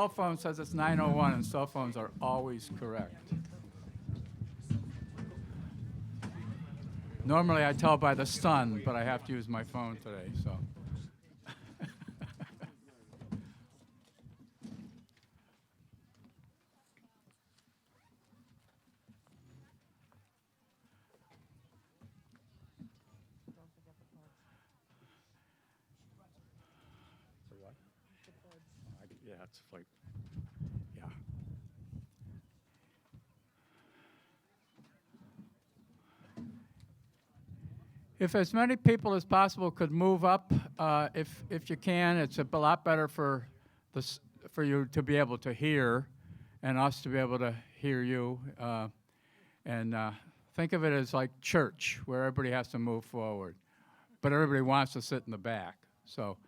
cell phone says it's 9:01, and cell phones are always correct. Normally I tell by the sun, but I have to use my phone today, so. Yeah, it's like, yeah. If as many people as possible could move up, if you can, it's a lot better for for you to be able to hear, and us to be able to hear you. Think of it as like church, where everybody has to move forward, but everybody wants to sit in the back. So,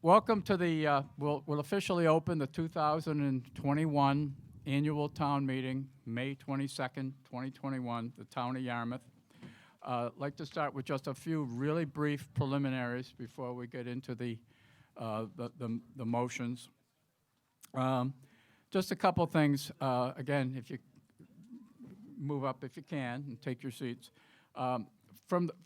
welcome to the. We'll officially open the 2021 annual town meeting, May 22nd, 2021, the town of Yarmouth. I'd like to start with just a few really brief preliminaries before we get into the motions. Just a couple things. Again, if you move up if you can and take your seats.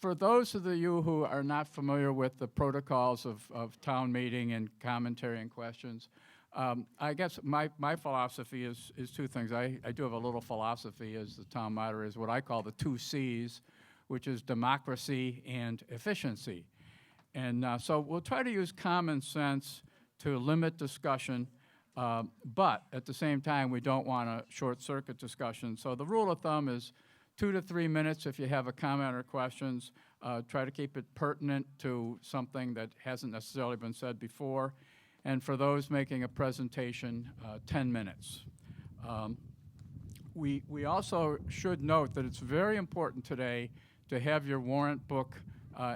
For those of you who are not familiar with the protocols of town meeting and commentary and questions, I guess my philosophy is two things. I do have a little philosophy as the town moderator, is what I call the 2 C's, which is democracy and efficiency. And so we'll try to use common sense to limit discussion, but at the same time, we don't want to short-circuit discussion. So the rule of thumb is 2 to 3 minutes if you have a comment or questions. Try to keep it pertinent to something that hasn't necessarily been said before. And for those making a presentation, 10 minutes. We also should note that it's very important today to have your warrant book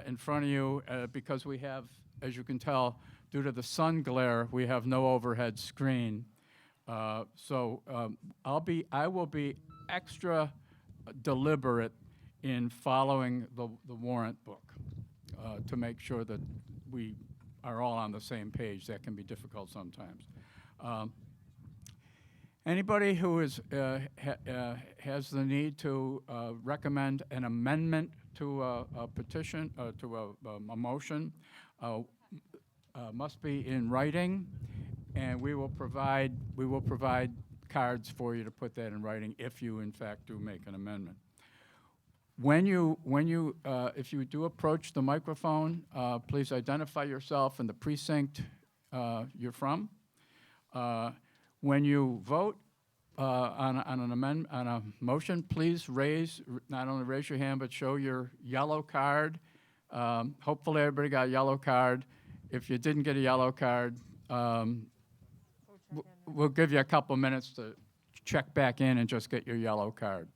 in front of you because we have, as you can tell, due to the sun glare, we have no overhead screen. I will be extra deliberate in following the warrant book to make sure that we are all on the same page. That can be difficult sometimes. Anybody who is, has the need to recommend an amendment to a petition, to a motion, must be in writing, and we will provide cards for you to put that in writing if you in fact do make an amendment. If you do approach the microphone, please identify yourself and the precinct you're from. When you vote on a motion, please not only raise your hand, but show your yellow card. Hopefully everybody got a yellow card. If you didn't get a yellow card, we'll give you a couple minutes to check back in and just get your yellow card.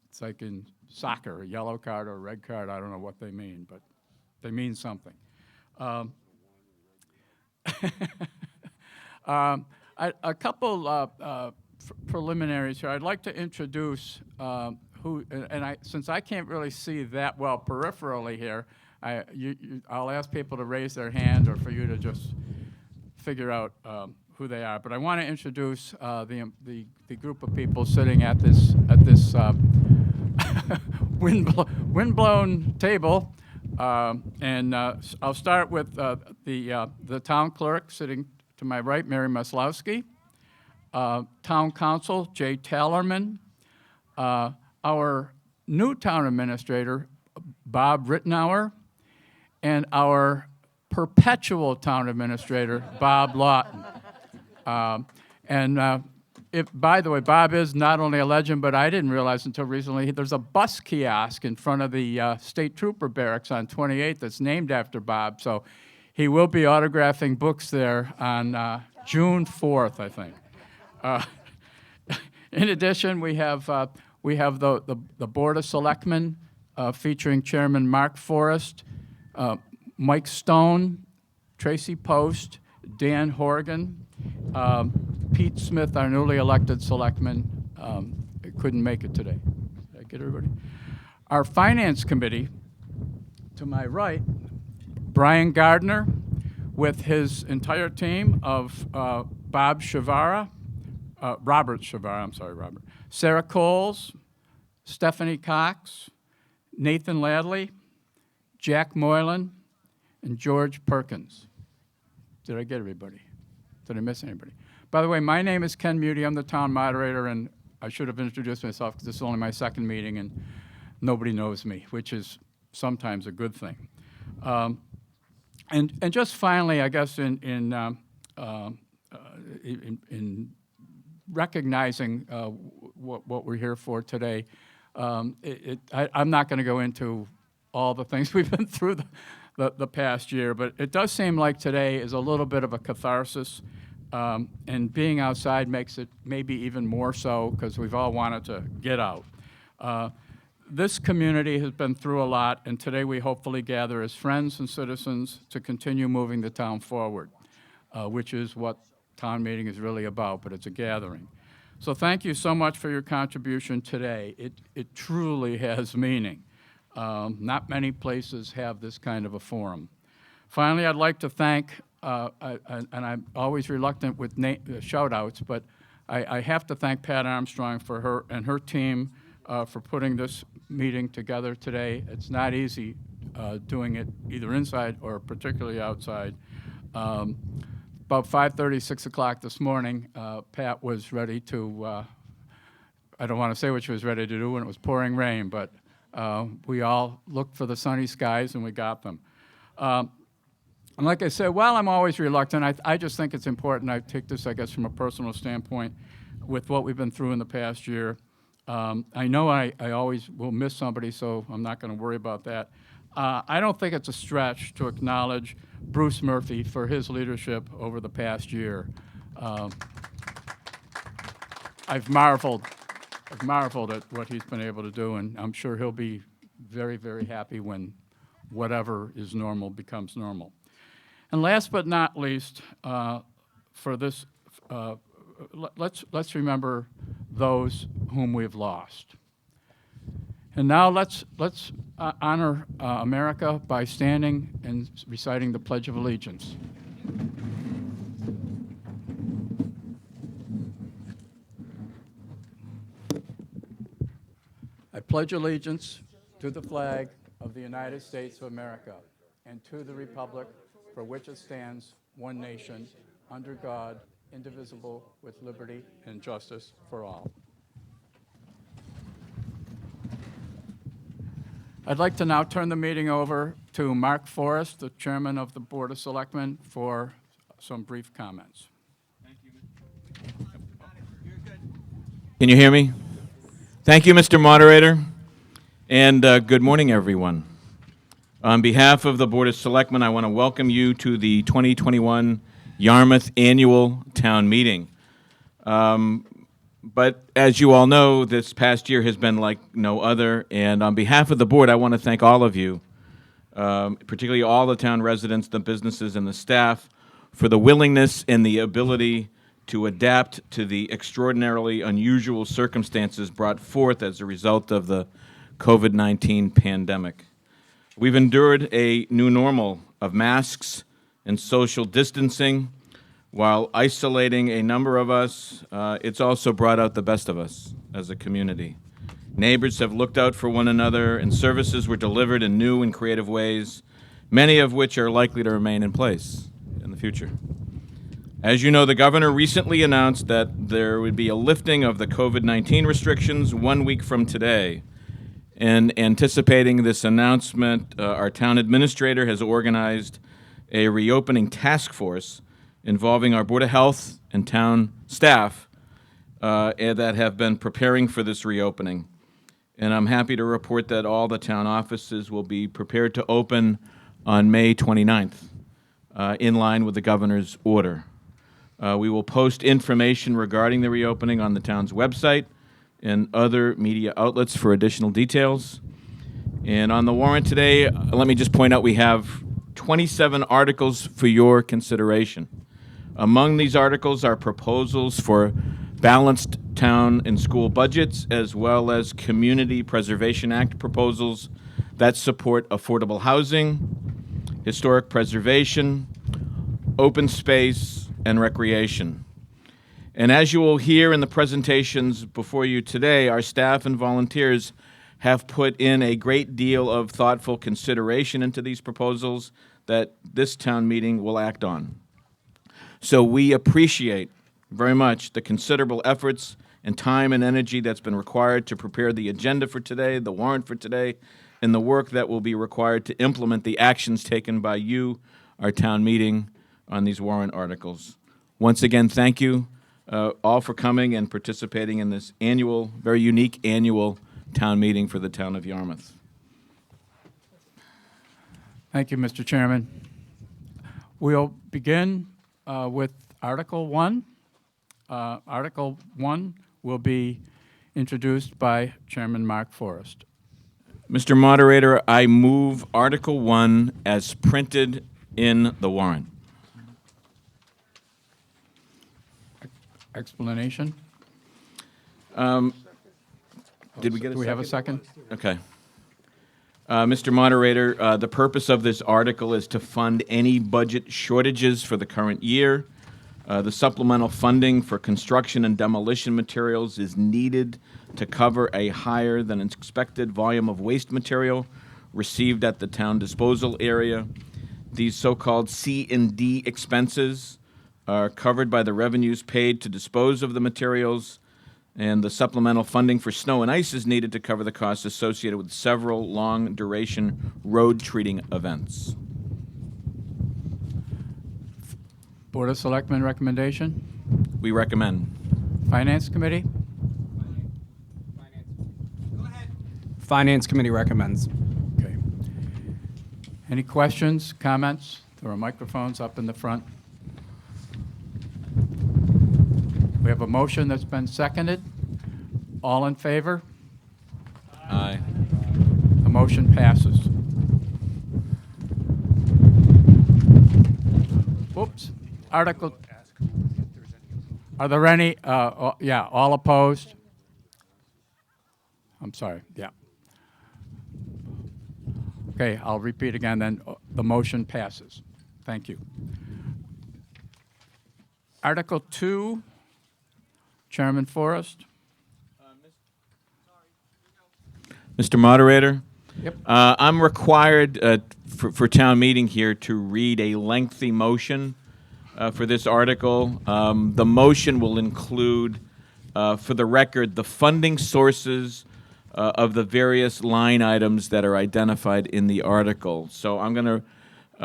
It's like in soccer, a yellow card or a red card. I don't know what they mean, but they mean something. A couple preliminaries here. I'd like to introduce since I can't really see that well peripherally here, I'll ask people to raise their hand or for you to just figure out who they are. But I want to introduce the group of people sitting at this windblown table. I'll start with the town clerk sitting to my right, Mary Maslowski. Town council, Jay Tallerman. Our new town administrator, Bob Rittenauer. And our perpetual town administrator, Bob Lawton. By the way, Bob is not only a legend, but I didn't realize until recently, there's a bus kiosk in front of the State Trooper Barracks on 28th that's named after Bob. So he will be autographing books there on June 4th, I think. In addition, we have the Board of Selectmen featuring Chairman Mark Forrest, Mike Stone, Tracy Post, Dan Horgan, Pete Smith, our newly elected selectman, couldn't make it today. Did I get everybody? Our Finance Committee, to my right, Brian Gardner, with his entire team of Robert Shavara, Sarah Coles, Stephanie Cox, Nathan Ladley, Jack Moylan, and George Perkins. Did I get everybody? Did I miss anybody? By the way, my name is Ken Muty. I'm the town moderator, and I should have introduced myself because this is only my second meeting, and nobody knows me, which is sometimes a good thing. And just finally, I guess in recognizing what we're here for today, I'm not going to go into all the things we've been through the past year, but it does seem like today is a little bit of a catharsis, and being outside makes it maybe even more so because we've all wanted to get out. This community has been through a lot, and today we hopefully gather as friends and citizens to continue moving the town forward, which is what town meeting is really about, but it's a gathering. So thank you so much for your contribution today. It truly has meaning. Not many places have this kind of a forum. Finally, I'd like to thank, and I'm always reluctant with shout-outs, but I have to thank Pat Armstrong for her and her team for putting this meeting together today. It's not easy doing it either inside or particularly outside. About 5:30, 6 o'clock this morning, Pat was ready to, I don't want to say what she was ready to do when it was pouring rain, but we all looked for the sunny skies and we got them. And like I said, while I'm always reluctant, I just think it's important. I take this, I guess, from a personal standpoint with what we've been through in the past year. I know I always will miss somebody, so I'm not going to worry about that. I don't think it's a stretch to acknowledge Bruce Murphy for his leadership over the past year. I've marveled at what he's been able to do, and I'm sure he'll be very, very happy when whatever is normal becomes normal. And last but not least, for this, let's remember those whom we've lost. And now let's honor America by standing and reciting the Pledge of Allegiance. I pledge allegiance to the flag of the United States of America and to the republic for which it stands, one nation, under God, indivisible, with liberty and justice for all. I'd like to now turn the meeting over to Mark Forrest, the Chairman of the Board of Selectmen, for some brief comments. Thank you. Can you hear me? Thank you, Mr. Moderator, and good morning, everyone. On behalf of the Board of Selectmen, I want to welcome you to the 2021 Yarmouth Annual Town Meeting. But as you all know, this past year has been like no other, and on behalf of the board, I want to thank all of you, particularly all the town residents, the businesses, and the staff, for the willingness and the ability to adapt to the extraordinarily unusual circumstances brought forth as a result of the COVID-19 pandemic. We've endured a new normal of masks and social distancing. While isolating a number of us, it's also brought out the best of us as a community. Neighbors have looked out for one another, and services were delivered in new and creative ways, many of which are likely to remain in place in the future. As you know, the governor recently announced that there would be a lifting of the COVID-19 restrictions 1 week from today. And anticipating this announcement, our town administrator has organized a reopening task force involving our Board of Health and town staff that have been preparing for this reopening. And I'm happy to report that all the town offices will be prepared to open on May 29th, in line with the governor's order. We will post information regarding the reopening on the town's website and other media outlets for additional details. And on the warrant today, let me just point out we have 27 articles for your consideration. Among these articles are proposals for balanced town and school budgets, as well as Community Preservation Act proposals that support affordable housing, historic preservation, open space, and recreation. And as you will hear in the presentations before you today, our staff and volunteers have put in a great deal of thoughtful consideration into these proposals that this town meeting will act on. So we appreciate very much the considerable efforts and time and energy that's been required to prepare the agenda for today, the warrant for today, and the work that will be required to implement the actions taken by you, our town meeting, on these warrant articles. Once again, thank you all for coming and participating in this annual, very unique annual town meeting for the town of Yarmouth. Thank you, Mr. Chairman. We'll begin with Article 1. Article 1 will be introduced by Chairman Mark Forrest. Mr. Moderator, I move Article 1 as printed in the warrant. Explanation? Did we get a second? Do we have a second? Okay. Mr. Moderator, the purpose of this article is to fund any budget shortages for the current year. The supplemental funding for construction and demolition materials is needed to cover a higher than expected volume of waste material received at the town disposal area. These so-called C&D expenses are covered by the revenues paid to dispose of the materials, and the supplemental funding for snow and ice is needed to cover the costs associated with several long-duration road treating events. Board of Selectmen recommendation? We recommend. Finance Committee? Finance Committee recommends. Okay. Any questions, comments? There are microphones up in the front. We have a motion that's been seconded. All in favor? Aye. The motion passes. Whoops. Article. Are there any? Yeah, all opposed? I'm sorry, yeah. Okay, I'll repeat again then. The motion passes. Thank you. Article 2, Chairman Forrest. Mr. Moderator? Yep. I'm required for town meeting here to read a lengthy motion for this article. The motion will include, for the record, the funding sources of the various line items that are identified in the article. So I'm going to,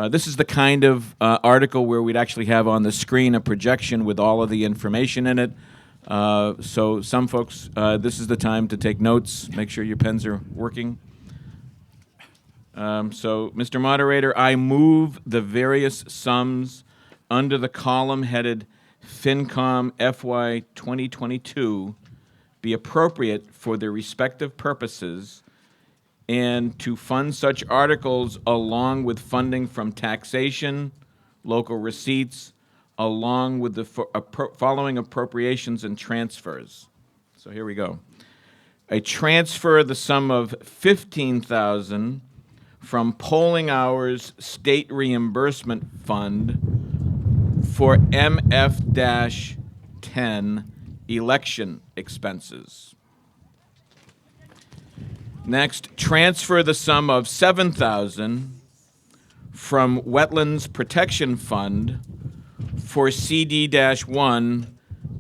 this is the kind of article where we'd actually have on the screen a projection with all of the information in it. So some folks, this is the time to take notes. Make sure your pens are working. So, Mr. Moderator, I move the various sums under the column headed FinCom FY 2022 be appropriate for their respective purposes and to fund such articles along with funding from taxation, local receipts, along with the following appropriations and transfers. So here we go. I transfer the sum of $15,000 from polling hours state reimbursement fund for MF-10 election expenses. Next, transfer the sum of $7,000 from Wetlands Protection Fund for CD-1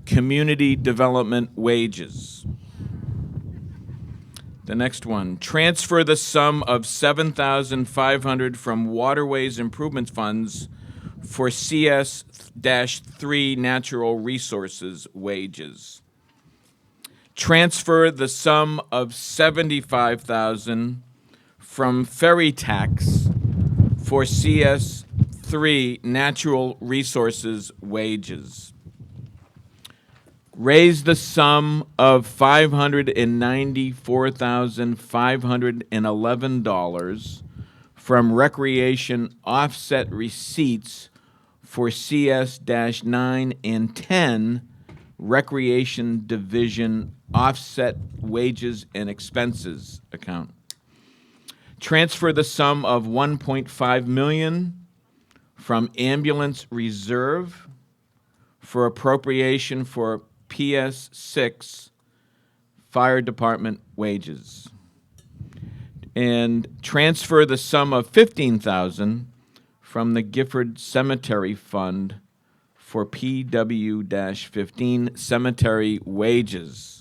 community development wages. The next one, transfer the sum of $7,500 from Waterways Improvement Funds for CS-3 natural resources wages. Transfer the sum of $75,000 from ferry tax for CS-3 natural resources wages. Raise the sum of $594,511 from recreation offset receipts for CS-9 and 10 Recreation Division offset wages and expenses account. Transfer the sum of $1.5 million from ambulance reserve for appropriation for PS6 fire department wages. And transfer the sum of $15,000 from the Gifford Cemetery Fund for PW-15 cemetery wages.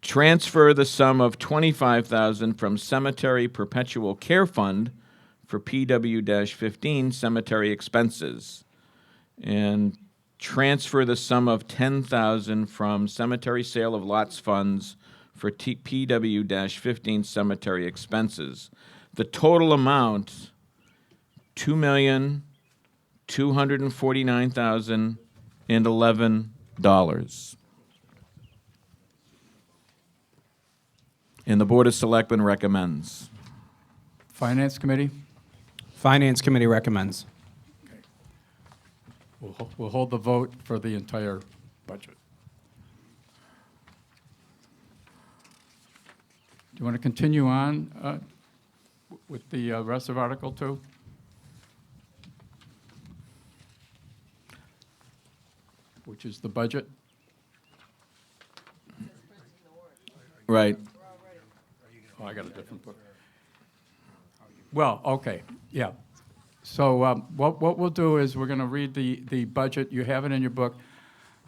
Transfer the sum of $25,000 from Cemetery Perpetual Care Fund for PW-15 cemetery expenses. And transfer the sum of $10,000 from Cemetery Sale of Lots funds for PW-15 cemetery expenses. The total amount, $2,249,011. And the Board of Selectmen recommends. Finance Committee? Finance Committee recommends. We'll hold the vote for the entire budget. Do you want to continue on with the rest of Article 2? Which is the budget? Right. Oh, I got a different book. Well, okay, yeah. So what we'll do is we're going to read the budget. You have it in your book.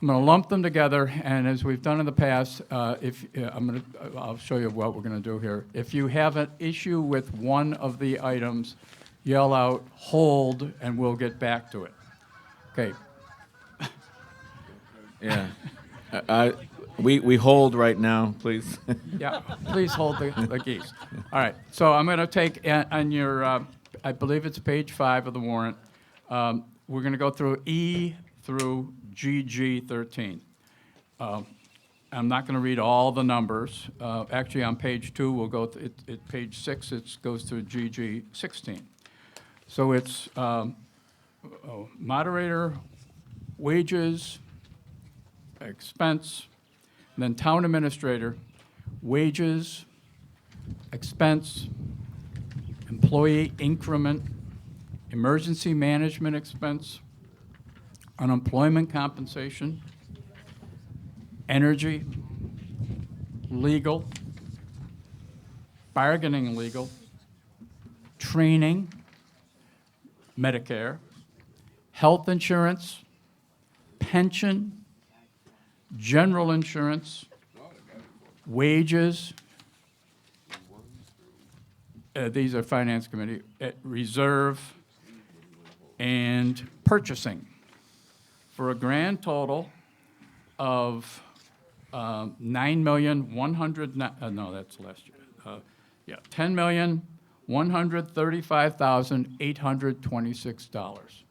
I'm going to lump them together, and as we've done in the past, I'll show you what we're going to do here. If you have an issue with one of the items, yell out "hold," and we'll get back to it. Okay. Yeah. We hold right now, please. Yeah, please hold the geese. All right, so I'm going to take on your, I believe it's page 5 of the warrant. We're going to go through E through GG13. I'm not going to read all the numbers. Actually, on page 2, we'll go, at page 6, it goes through GG16. So it's moderator, wages, expense, and then town administrator, wages, expense, employee increment, emergency management expense, unemployment compensation, energy, legal, bargaining legal, training, Medicare, health insurance, pension, general insurance, wages, these are Finance Committee, reserve, and purchasing, for a grand total of $9,100,000, no, that's last year. Yeah, $10,135,826.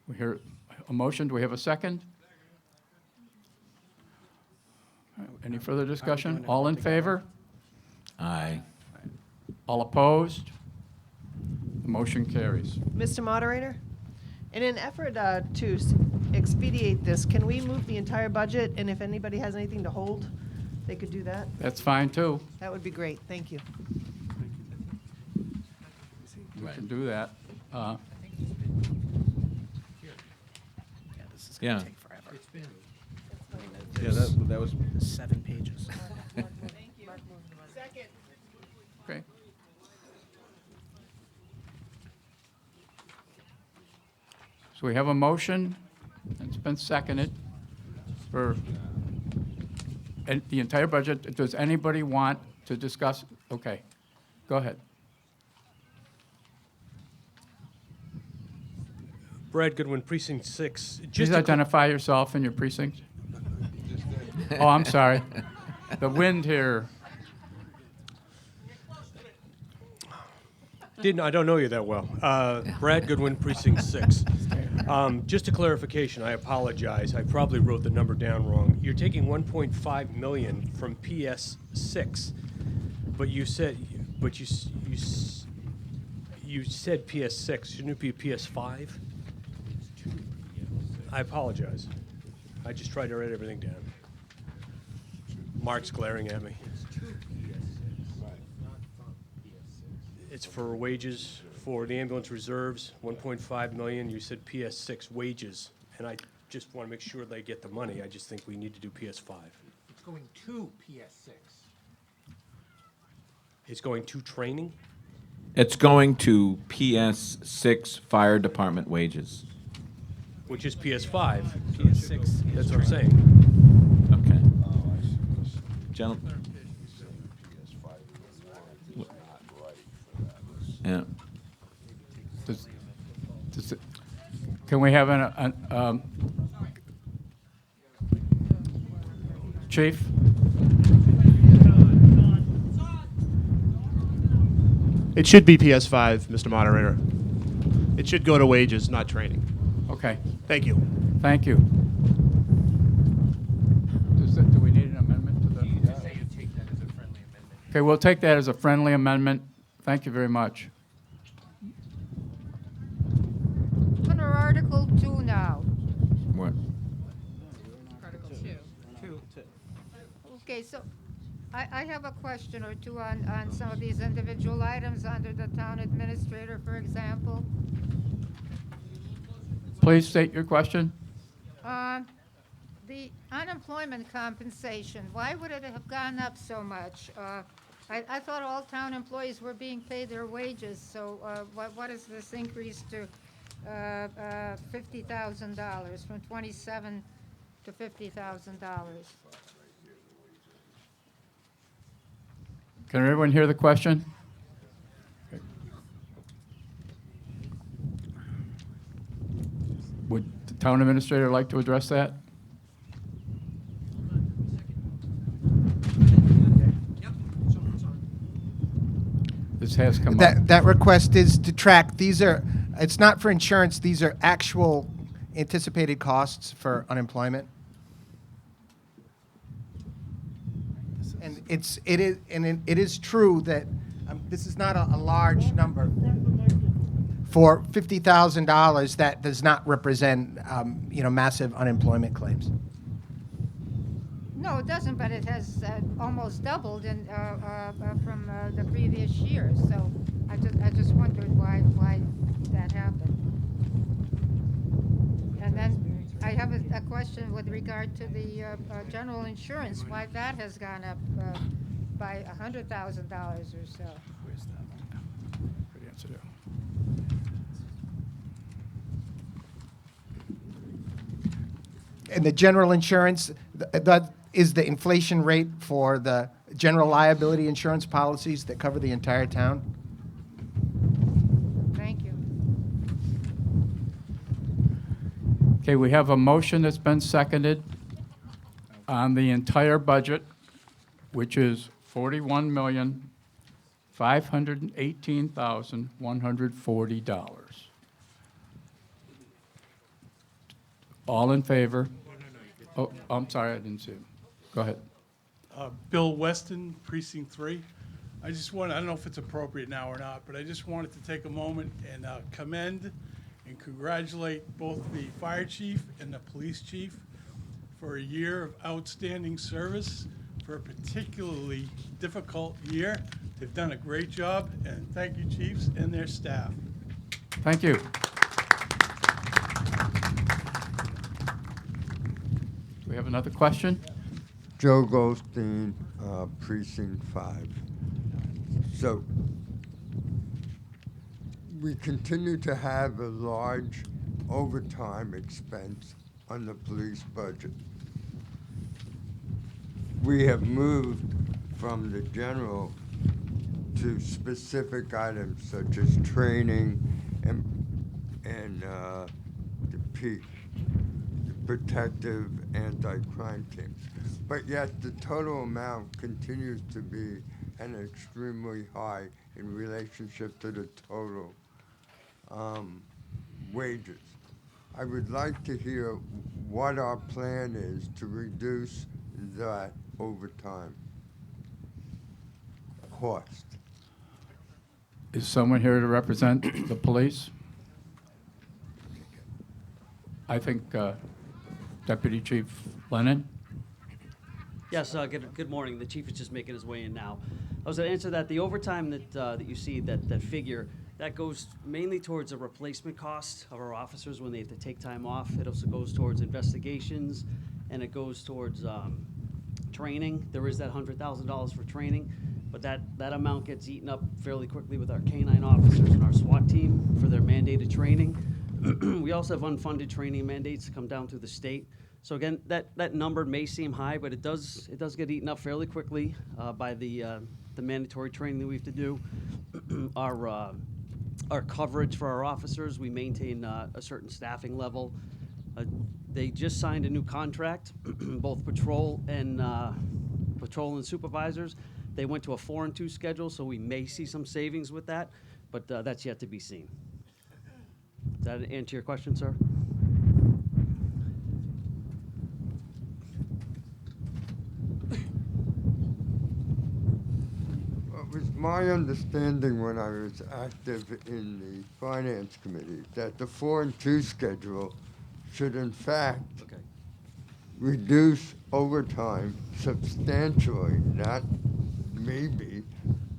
We hear a motion. Do we have a second? All right, any further discussion? All in favor? Aye. All opposed? The motion carries. Mr. Moderator, in an effort to expedite this, can we move the entire budget, and if anybody has anything to hold, they could do that? That's fine, too. That would be great, thank you. We can do that. Yeah. Take forever. Yeah, that was. 7 pages. Second. Okay. So we have a motion, and it's been seconded for the entire budget. Does anybody want to discuss? Okay, go ahead. Brad Goodwin, Precinct 6. Please identify yourself and your precinct. Oh, I'm sorry. The wind here. I don't know you that well. Brad Goodwin, Precinct 6. Just a clarification, I apologize. I probably wrote the number down wrong. You're taking $1.5 million from PS6, but you said PS6. Shouldn't it be PS5? I apologize. I just tried to write everything down. Mark's glaring at me. It's for wages for the ambulance reserves, 1.5 million. You said PS6 wages, and I just want to make sure they get the money. I just think we need to do PS5. It's going to PS6. It's going to training? It's going to PS6 Fire Department wages. Which is PS5. PS6. That's what I'm saying. Okay. Gentlemen. Yeah. Can we have Chief? It should be PS5, Mr. Moderator. It should go to wages, not training. Okay, Thank you. thank you. Do we need an amendment to the? Say you take that as a friendly amendment. Okay, we'll take that as a friendly amendment. Thank you very much. Under Article 2 now. What? Okay, so I have a question or two on some of these individual items under the town administrator, for example. Please state your question. The unemployment compensation, why would it have gone up so much? I thought all town employees were being paid their wages, so what is this increase to $50,000, from $27,000 to $50,000? Can everyone hear the question? Would the town administrator like to address that? This has come up. That request is to track, it's not for insurance, these are actual anticipated costs for unemployment. And it is true that this is not a large number. For $50,000, that does not represent, massive unemployment claims. No, it doesn't, but it has almost doubled from the previous year. So I just wondered why that happened. And then I have a question with regard to the general insurance, why that has gone up by $100,000 or so. Good answer there. And the general insurance, that is the inflation rate for the general liability insurance policies that cover the entire town. Thank you. Okay, we have a motion that's been seconded on the entire budget, which is $41,518,140. All in favor? Oh, I'm sorry, I didn't see it. Go ahead. Bill Weston, Precinct 3. I don't know if it's appropriate now or not, but I just wanted to take a moment and commend and congratulate both the fire chief and the police chief for a year of outstanding service for a particularly difficult year. They've done a great job, and thank you, chiefs and their staff. Thank you. Do we have another question? Joe Goldstein, Precinct 5. So, we continue to have a large overtime expense on the police budget. We have moved from the general to specific items such as training and the PEAK, the protective anti-crime teams. But yet the total amount continues to be an extremely high in relationship to the total wages. I would like to hear what our plan is to reduce that overtime cost. Is someone here to represent the police? I think Deputy Chief Lennon. Yes, good morning. The chief is just making his way in now. I was going to answer that. The overtime that you see, that figure, that goes mainly towards the replacement cost of our officers when they have to take time off. It also goes towards investigations, and it goes towards training. There is that $100,000 for training, but that amount gets eaten up fairly quickly with our K-9 officers and our SWAT team for their mandated training. We also have unfunded training mandates that come down through the state. So again, that number may seem high, but it does get eaten up fairly quickly by the mandatory training that we have to do. Our coverage for our officers, we maintain a certain staffing level. They just signed a new contract, both patrol and supervisors. They went to a 4-2 schedule, so we may see some savings with that, but that's yet to be seen. Does that answer your question, sir? It was my understanding when I was active in the Finance Committee that the 4-2 schedule should in fact reduce overtime substantially, not maybe,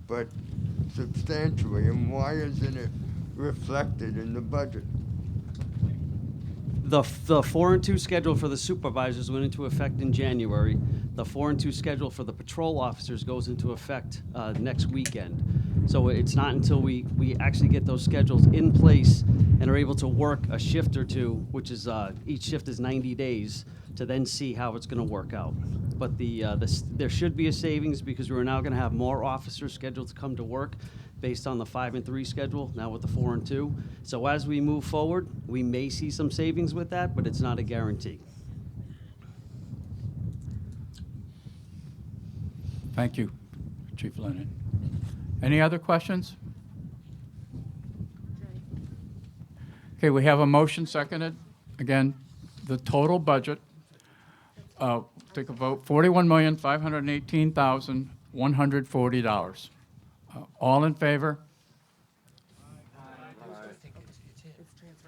but substantially. And why isn't it reflected in the budget? The 4-2 schedule for the supervisors went into effect in January. The 4-2 schedule for the patrol officers goes into effect next weekend. So it's not until we actually get those schedules in place and are able to work a shift or two, which is each shift is 90 days, to then see how it's going to work out. But there should be a savings because we're now going to have more officers scheduled to come to work based on the 5-3 schedule, now with the 4-2. So as we move forward, we may see some savings with that, but it's not a guarantee. Thank you, Chief Lennon. Any other questions? Okay, we have a motion seconded. Again, the total budget, take a vote, $41,518,140. All in favor?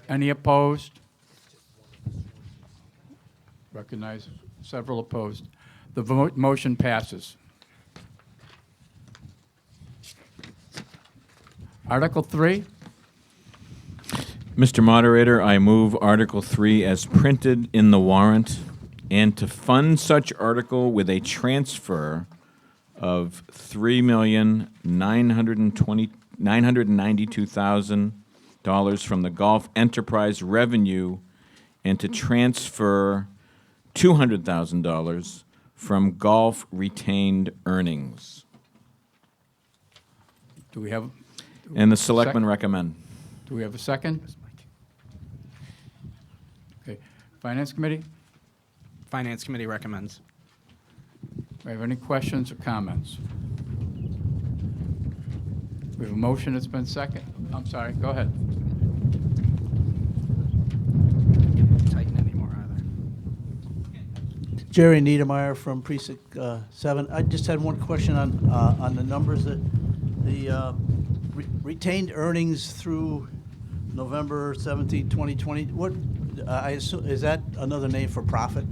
Any opposed? Recognize several opposed. The motion passes. Article 3. Mr. Moderator, I move Article 3 as printed in the warrant, and to fund such article with a transfer of $3,992,000 from the golf enterprise revenue, and to transfer $200,000 from golf retained earnings. Do we have? And the selectmen recommend. Do we have a second? Okay. Finance Committee? Finance Committee recommends. Do we have any questions or comments? We have a motion that's been seconded. I'm sorry, go ahead. Tighten anymore either. Jerry Niedermeyer from Precinct 7. I just had one question on the numbers. That the retained earnings through November 17, 2020. What I assume is that another name for profit?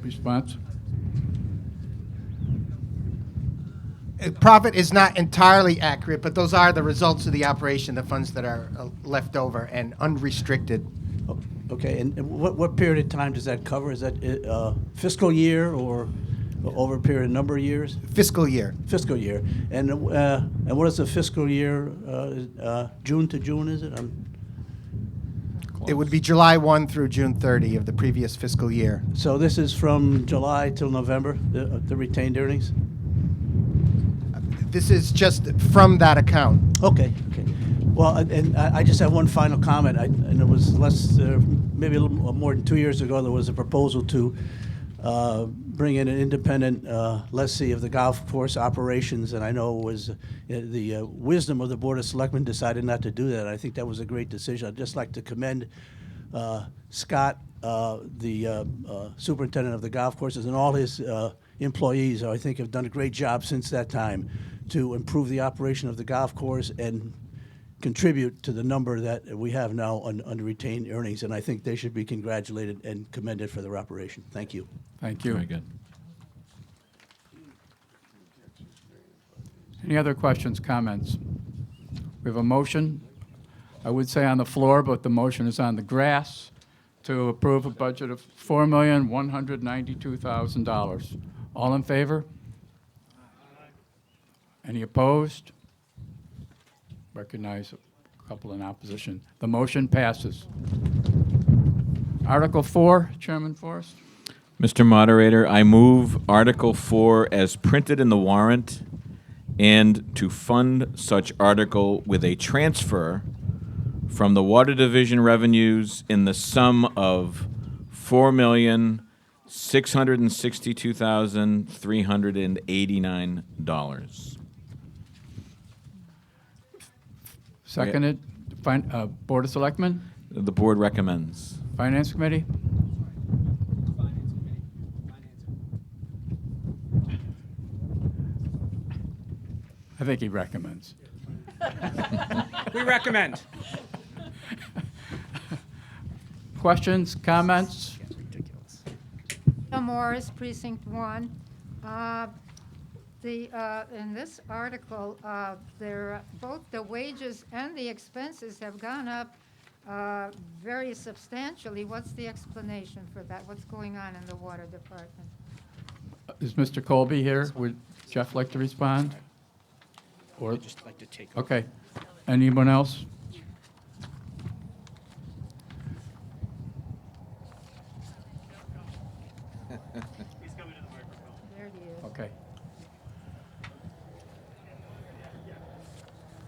Response? Profit is not entirely accurate, but those are the results of the operation, the funds that are left over and unrestricted. Okay, and what period of time does that cover? Is that fiscal year or over a period of number of years? Fiscal year. Fiscal year. And what is the fiscal year? June to June, is it? It would be July 1 through June 30 of the previous fiscal year. So this is from July till November, the retained earnings? This is just from that account. Okay. Well, and I just have one final comment. And it was maybe a little more than 2 years ago, there was a proposal to bring in an independent lessee of the golf course operations, and I know it was the wisdom of the Board of Selectmen decided not to do that. I think that was a great decision. I'd just like to commend Scott, the superintendent of the golf courses, and all his employees, who I think have done a great job since that time to improve the operation of the golf course and contribute to the number that we have now on retained earnings, and I think they should be congratulated and commended for their operation. Thank you. Thank you. Very good. Any other questions, comments? We have a motion, I would say on the floor, but the motion is on the grass, to approve a budget of $4,192,000. All in favor? Any opposed? Recognize a couple in opposition. The motion passes. Article 4, Chairman Forrest. Mr. Moderator, I move Article 4 as printed in the warrant and to fund such article with a transfer from the Water Division revenues in the sum of $4,662,389. Seconded, Board of Selectmen, The board recommends. Finance Committee. I think he recommends. We recommend. Questions, comments? Bill Morris, Precinct 1. In this article, both the wages and the expenses have gone up very substantially. What's the explanation for that? What's going on in the water department? Is Mr. Colby here? Would Jeff like to respond? Or, I'd just like to take. okay. Anyone else? There he is. Okay.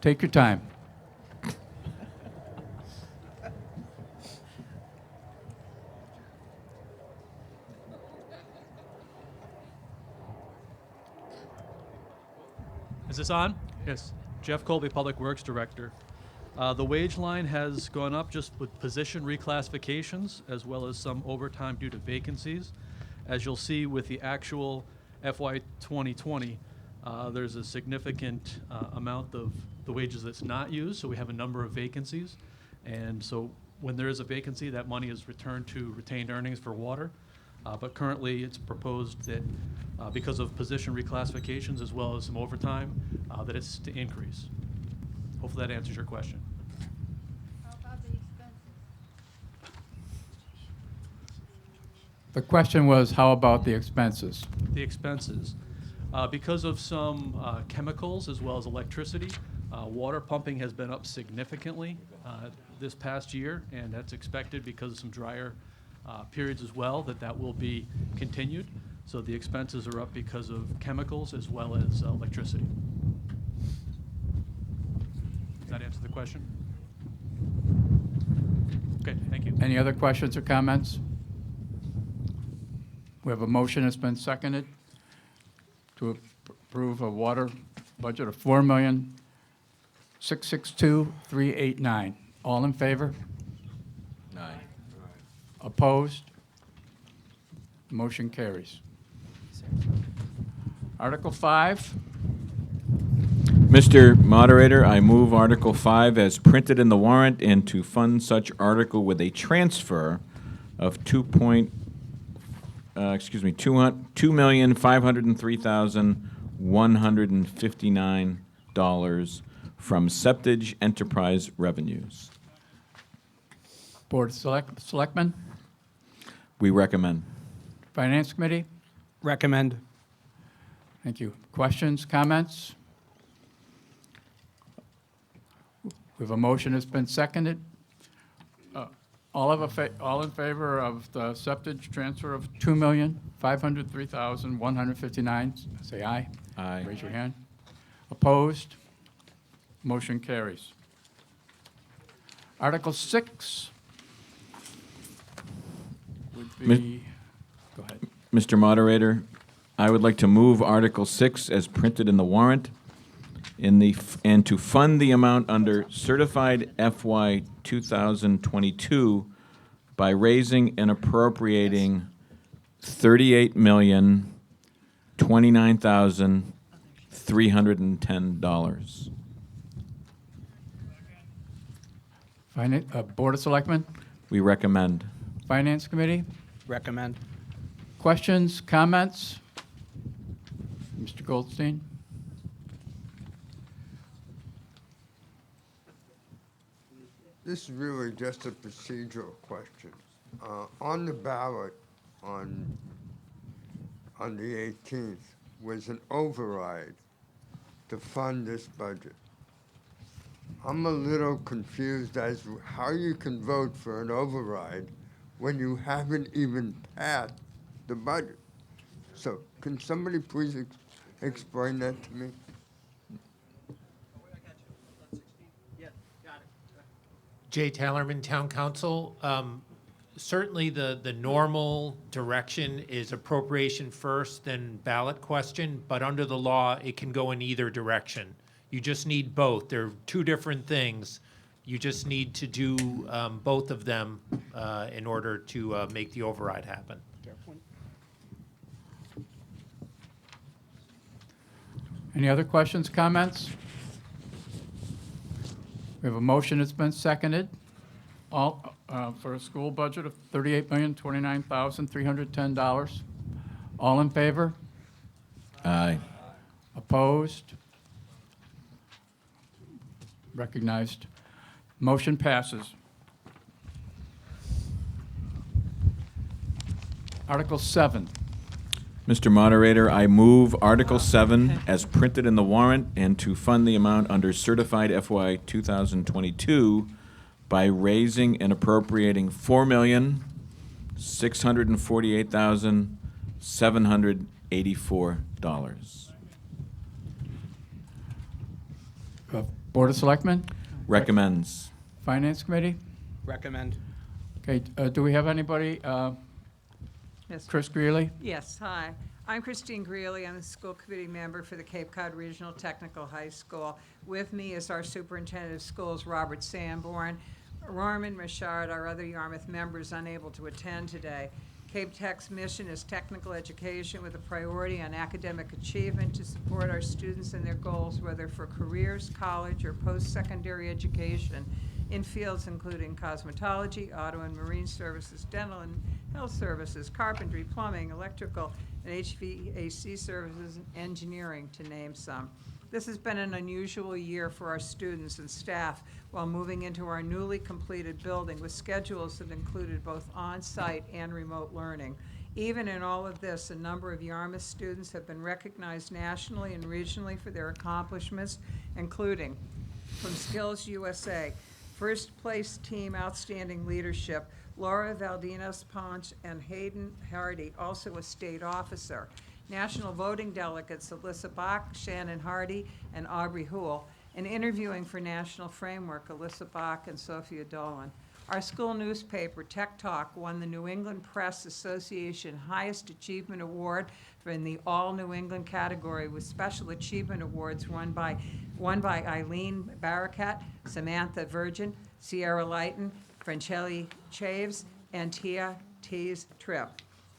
Take your time. Is this on? Yes. Jeff Colby, Public Works Director. The wage line has gone up just with position reclassifications as well as some overtime due to vacancies. As you'll see with the actual FY 2020, there's a significant amount of the wages that's not used, so we have a number of vacancies. And so when there is a vacancy, that money is returned to retained earnings for water. But currently, it's proposed that because of position reclassifications as well as some overtime, that it's to increase. Hopefully that answers your question. How about the expenses? The question was, how about the expenses? The expenses. Because of some chemicals as well as electricity, water pumping has been up significantly this past year, and that's expected because of some drier periods as well, that will be continued. So the expenses are up because of chemicals as well as electricity. Does that answer the question? Okay, thank you. Any other questions or comments? We have a motion that's been seconded to approve a water budget of $4,662,389. All in favor? Aye. Opposed? Motion carries. Article 5. Mr. Moderator, I move Article 5 as printed in the warrant and to fund such article with a transfer of $2,503,159 from Septage Enterprise revenues. Board of Selectmen, We recommend. Finance Committee. Recommend. Thank you. Questions, comments? We have a motion that's been seconded. All in favor of the septage transfer of $2,503,159, say aye. Aye. Raise your hand. Opposed? Motion carries. Article 6 would be, go ahead. Mr. Moderator, I would like to move Article 6 as printed in the warrant and to fund the amount under certified FY 2022 by raising and appropriating $38,029,310. Board of Selectmen, We recommend. Finance Committee. Recommend. Questions, comments? Mr. Goldstein? This is really just a procedural question. On the ballot on the 18th was an override to fund this budget. I'm a little confused as to how you can vote for an override when you haven't even passed the budget. So can somebody please explain that to me? Jay Taylorman, Town Council. Certainly the normal direction is appropriation first, then ballot question, but under the law, it can go in either direction. You just need both. They're two different things. You just need to do both of them in order to make the override happen. Any other questions, comments? We have a motion that's been seconded. All, for a school budget of $38,029,310. All in favor? Aye. Opposed? Recognized. Motion passes. Article 7. Mr. Moderator, I move Article 7 as printed in the warrant and to fund the amount under certified FY 2022 by raising and appropriating $4,648,784. Board of Selectmen? Recommends. Finance Committee? Recommend. Okay, do we have anybody? Yes. Chris Greeley? Yes, hi. I'm Christine Greeley. I'm the school committee member for the Cape Cod Regional Technical High School. With me is our superintendent of schools, Robert Sanborn. Norman Richard, our other Yarmouth members, unable to attend today. Cape Tech's mission is technical education with a priority on academic achievement to support our students and their goals, whether for careers, college, or post-secondary education in fields including cosmetology, auto and marine services, dental and health services, carpentry, plumbing, electrical, and HVAC services, and engineering, to name some. This has been an unusual year for our students and staff while moving into our newly completed building with schedules that included both on-site and remote learning. Even in all of this, a number of Yarmouth students have been recognized nationally and regionally for their accomplishments, including from Skills USA, first place team outstanding leadership, Laura Valdinas Ponch and Hayden Hardy, also a state officer. National voting delegates Alyssa Bach, Shannon Hardy, and Aubrey Houle, and interviewing for National Framework Alyssa Bach and Sophia Dolan. Our school newspaper, Tech Talk, won the New England Press Association Highest Achievement Award in the All New England category, with special achievement awards won by Eileen Barakat, Samantha Virgin, Sierra Lighton, Francelli Chaves, and Tia Tees Tripp.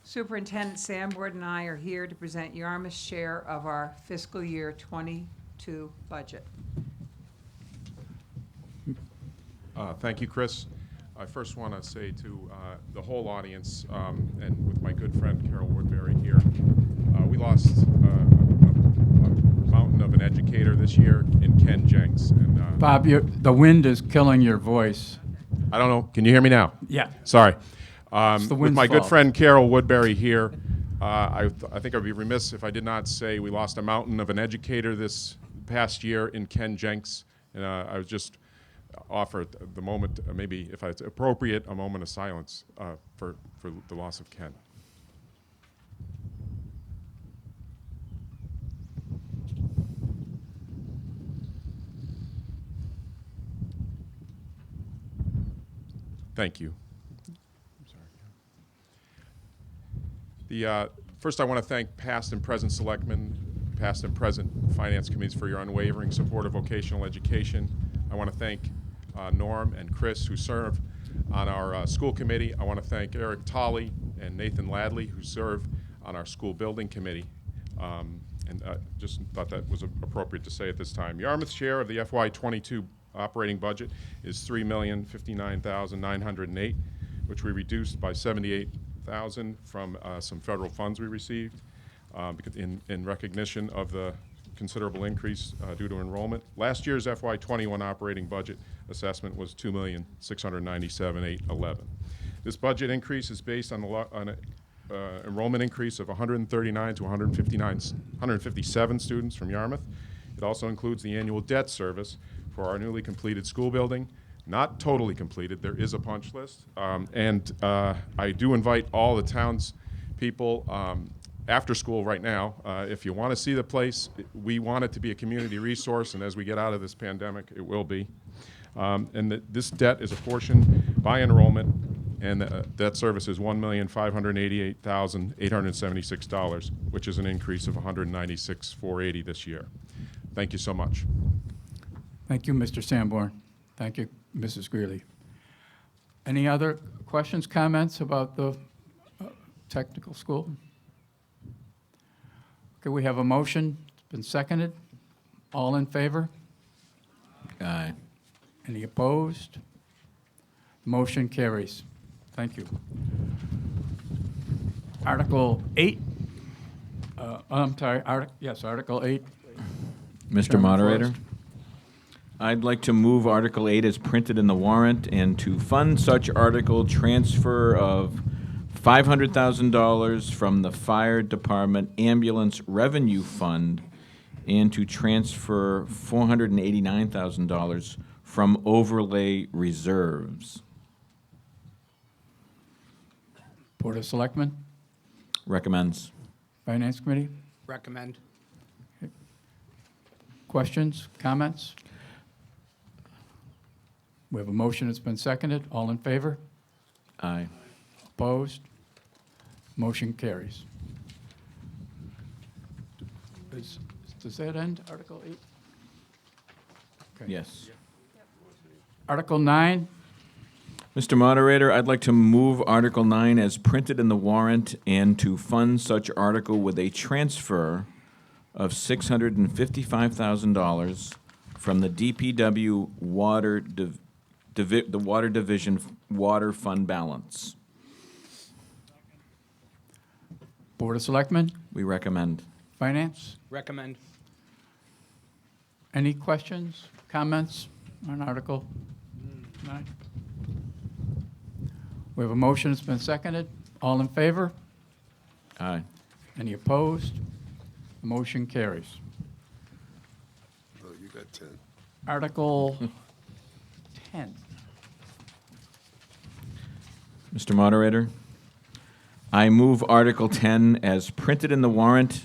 Superintendent Sanborn and I are here to present Yarmouth's share of our fiscal year 22 budget. Thank you, Chris. I first want to say to the whole audience, and with my good friend Carol Woodbury here, we lost a mountain of an educator this year in Ken Jenks. And, Bob, the wind is killing your voice. I don't know. Can you hear me now? Yeah. Sorry. It's the With wind's my good fault. friend Carol Woodbury here, I think I'd be remiss if I did not say we lost a mountain of an educator this past year in Ken Jenks. And I was just offer at the moment, maybe if it's appropriate, a moment of silence for the loss of Ken. Thank you. I'm sorry. First, I want to thank past and present selectmen, past and present finance committees for your unwavering support of vocational education. I want to thank Norm and Chris, who serve on our school committee. I want to thank Eric Tolley and Nathan Ladley, who serve on our school building committee. And just thought that was appropriate to say at this time. Yarmouth's share of the FY22 operating budget is $3,059,908, which we reduced by $100,000 from some federal funds we received in recognition of the considerable increase due to enrollment. Last year's FY21 operating budget assessment was $2,697,811. This budget increase is based on an enrollment increase of 139 to 157 students from Yarmouth. It also includes the annual debt service for our newly completed school building. Not totally completed, there is a punch list. I do invite all the town's people after school right now. If you want to see the place, we want it to be a community resource, and as we get out of this pandemic, it will be. This debt is apportioned by enrollment, and the debt service is $1,588,876, which is an increase of $196,480 this year. Thank you so much. Thank you, Mr. Sanborn. Thank you, Mrs. Greeley. Any other questions, comments about the technical school? Okay, we have a motion. It's been seconded. All in favor? Aye. Any opposed? Motion carries. Thank you. Article 8. I'm sorry. Article 8. Mr. Chairman Moderator, Forrest. I'd like to move Article 8 as printed in the warrant and to fund such article transfer of $500,000 from the Fire Department Ambulance Revenue Fund and to transfer $489,000 from overlay reserves. Board of Selectmen, Recommends. Finance Committee, Recommend. questions, comments? We have a motion that's been seconded. All in favor? Aye. Opposed? Motion carries. Does that end Article 8? Okay. Yes. Article 9, Mr. Moderator, I'd like to move Article 9 as printed in the warrant and to fund such article with a transfer of $655,000 from the DPW the Water Division Water Fund balance. Board of Selectmen, We recommend. Finance. Recommend. Any questions, comments on Article 9? We have a motion that's been seconded. All in favor? Aye. Any opposed? Motion carries. Oh, you got 10. Article 10. Mr. Moderator, I move Article 10 as printed in the warrant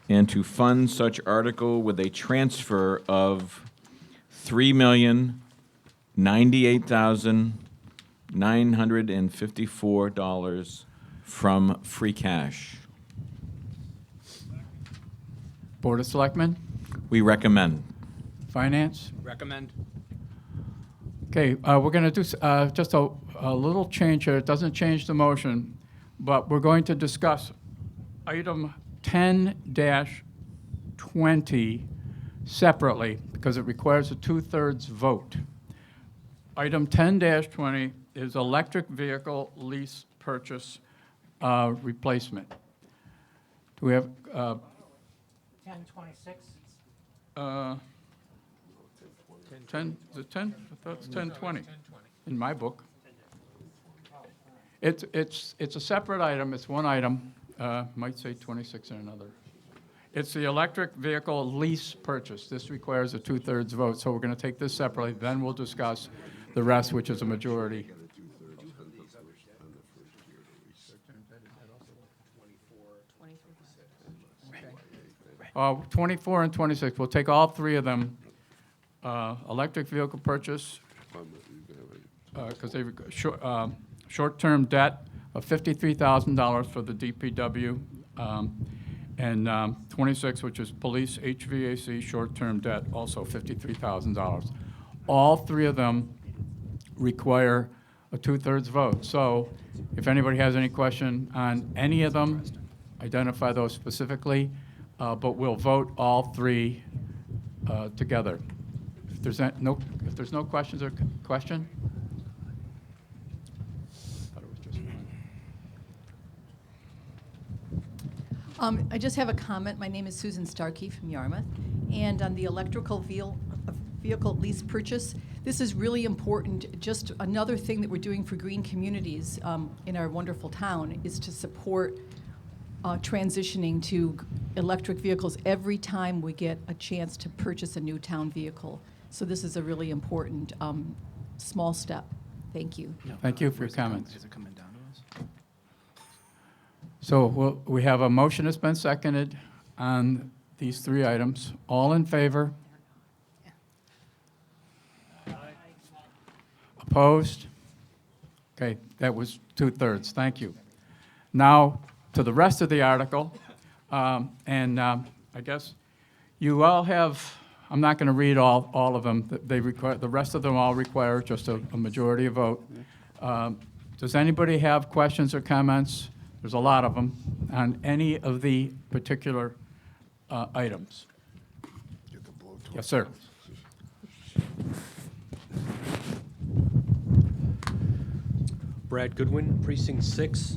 and to fund such article with a transfer of $3,098,954 from free cash. Board of Selectmen, We recommend. Finance. Recommend. Okay, we're going to do just a little change here. It doesn't change the motion, but we're going to discuss item 10-20 separately because it requires a 2/3 vote. Item 10-20 is electric vehicle lease purchase replacement. Do we have 1026. 10, is it 10? I thought it's 10-20 in my book. It's a separate item, it's one item, might say 26 in another. It's the electric vehicle lease purchase. This requires a 2/3 vote, so we're going to take this separately, then we'll discuss the rest, which is a majority. Uh, 24 and 26, we'll take all three of them. Electric vehicle purchase, because they, short-term debt of $53,000 for the DPW, and 26, which is police HVAC short-term debt, also $53,000. All three of them require a 2/3 vote. So if anybody has any question on any of them, identify those specifically, but we'll vote all three together. If there's no questions or question? Thought it was just one. I just have a comment. My name is Susan Starkey from Yarmouth. And on the electrical vehicle lease purchase, this is really important. Just another thing that we're doing for green communities in our wonderful town is to support transitioning to electric vehicles every time we get a chance to purchase a new town vehicle. So this is a really important small step. Thank you. Thank you for your comments. So we have a motion that's been seconded on these three items. All in favor? Opposed? Okay, that was 2/3. Thank you. Now, to the rest of the article, I guess you all have, I'm not going to read all of them. They require, the rest of them all require just a majority of vote. Does anybody have questions or comments? There's a lot of them on any of the particular items. Yes, sir. Brad Goodwin, Precinct 6.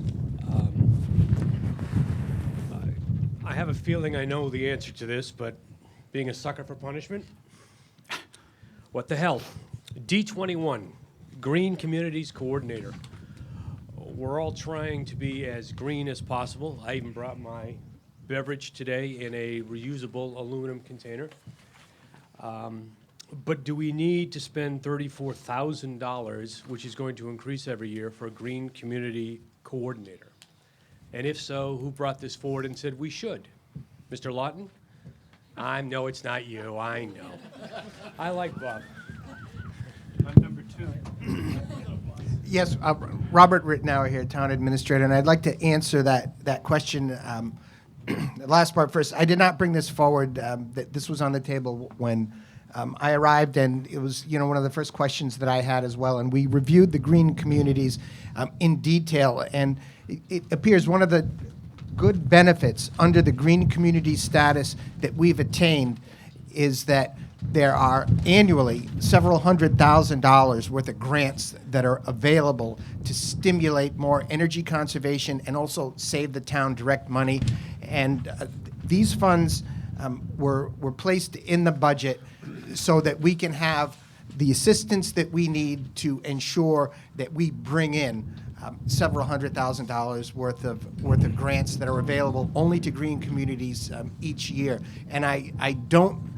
I have a feeling I know the answer to this, but being a sucker for punishment, what the hell? D21, Green Communities Coordinator. We're all trying to be as green as possible. I even brought my beverage today in a reusable aluminum container. But do we need to spend $34,000, which is going to increase every year, for a Green Community Coordinator? And if so, who brought this forward and said we should? Mr. Lawton? No, it's not you. I know. I like Bob. I'm number 2. Yes, Robert Rittenauer here, Town Administrator, and I'd like to answer that question. The last part first. I did not bring this forward. This was on the table when I arrived, and it was one of the first questions that I had as well. And we reviewed the green communities in detail, and it appears one of the good benefits under the green community status that we've attained is that there are annually several $100,000 worth of grants that are available to stimulate more energy conservation and also save the town direct money. And these funds were placed in the budget so that we can have the assistance that we need to ensure that we bring in several $100,000 worth of grants that are available only to green communities each year. And I don't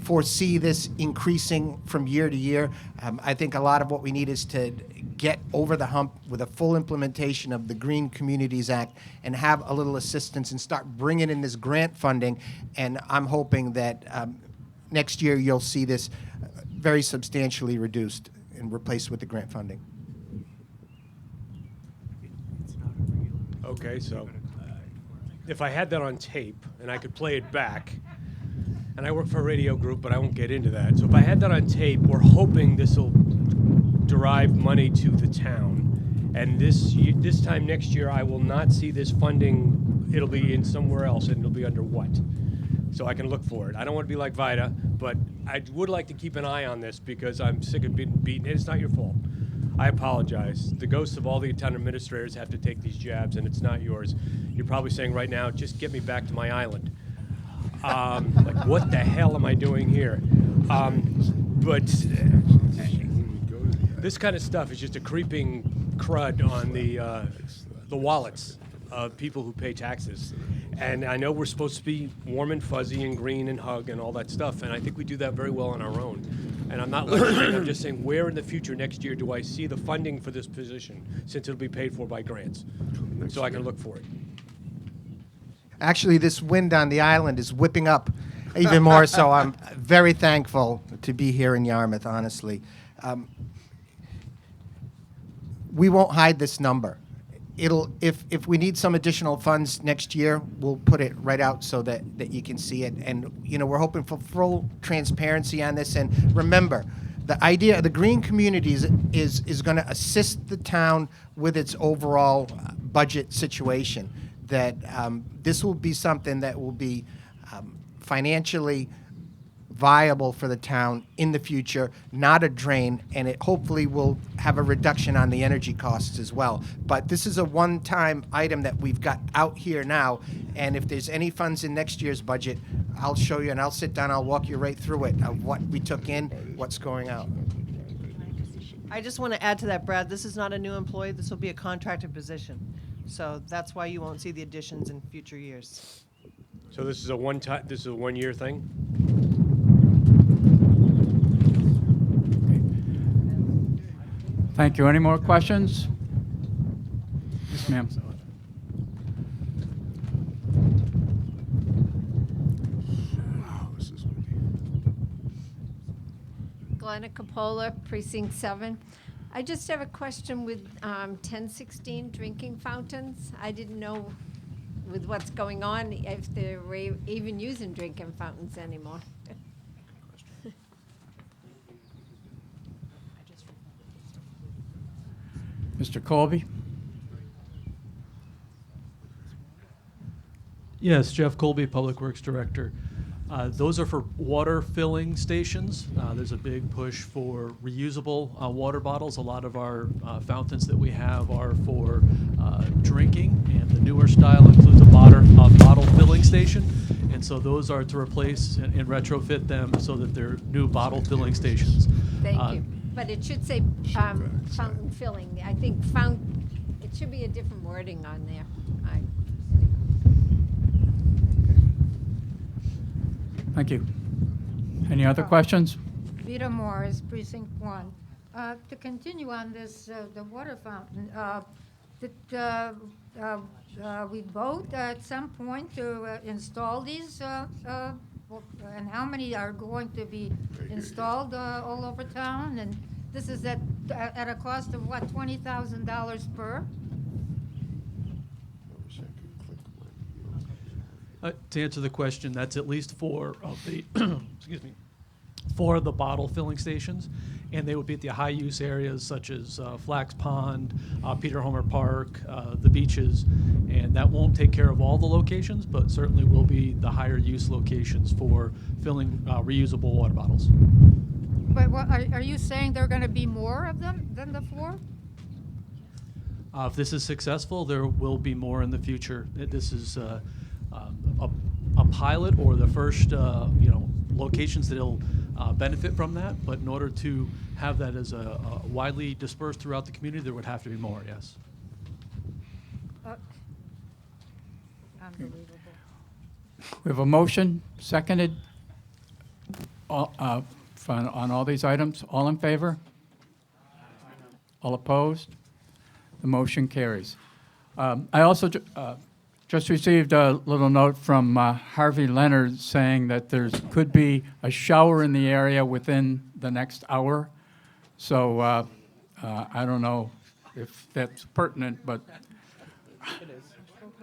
foresee this increasing from year to year. I think a lot of what we need is to get over the hump with a full implementation of the Green Communities Act and have a little assistance and start bringing in this grant funding. And I'm hoping that next year you'll see this very substantially reduced and replaced with the grant funding. Okay, so if I had that on tape and I could play it back, and I work for a radio group, but I won't get into that. So if I had that on tape, we're hoping this will derive money to the town. And this time next year, I will not see this funding. It'll be in somewhere else, and it'll be under what? So I can look for it. I don't want to be like Vida, but I would like to keep an eye on this because I'm sick of being beaten. It's not your fault. I apologize. The ghosts of all the town administrators have to take these jabs, and it's not yours. You're probably saying right now, just get me back to my island. Like, what the hell am I doing here? But this kind of stuff is just a creeping crud on the wallets of people who pay taxes. And I know we're supposed to be warm and fuzzy and green and hug and all that stuff, and I think we do that very well on our own. And I'm not legislating, I'm just saying where in the future next year do I see the funding for this position, since it'll be paid for by grants, so I can look for it. Actually, this wind on the island is whipping up even more, so I'm very thankful to be here in Yarmouth, honestly. We won't hide this number. If we need some additional funds next year, we'll put it right out so that you can see it. And, we're hoping for full transparency on this. And remember, the idea of the green communities is going to assist the town with its overall budget situation. That this will be something that will be financially viable for the town in the future, not a drain, and it hopefully will have a reduction on the energy costs as well. But this is a one-time item that we've got out here now, and if there's any funds in next year's budget, I'll show you and I'll sit down, I'll walk you right through it of what we took in, what's going out. I just want to add to that, Brad, this is not a new employee, this will be a contracted position. So that's why you won't see the additions in future years. So this is a one-year thing? Thank you. Any more questions? Yes, ma'am. Glenna Capola, Precinct 7. I just have a question with 1016 drinking fountains. I didn't know with what's going on if they're even using drinking fountains anymore. Mr. Colby? Yes, Jeff Colby, Public Works Director. Those are for water filling stations. There's a big push for reusable water bottles. A lot of our fountains that we have are for drinking, and the newer style includes a bottle filling station. And so those are to replace and retrofit them so that they're new bottle filling stations. Thank you. But it should say fountain filling. I think it should be a different wording on there. Thank you. Any other questions? Vita Morris, Precinct 1. To continue on this, the water fountain, did we vote at some point to install these, and how many are going to be installed all over town? And this is at a cost of what, $20,000 per? To answer the question, that's at least 4 of the, excuse me, 4 of the bottle filling stations, and they would be at the high-use areas such as Flax Pond, Peter Homer Park, the beaches, and that won't take care of all the locations, but certainly will be the higher-use locations for filling reusable water bottles. But what, are you saying there are going to be more of them than the 4? If this is successful, there will be more in the future. This is a pilot or the first locations that will benefit from that, but in order to have that as a widely dispersed throughout the community, there would have to be more, yes. Unbelievable. We have a motion, seconded, on all these items. All in favor? All opposed? The motion carries. I also just received a little note from Harvey Leonard saying that there could be a shower in the area within the next hour. So I don't know if that's pertinent, but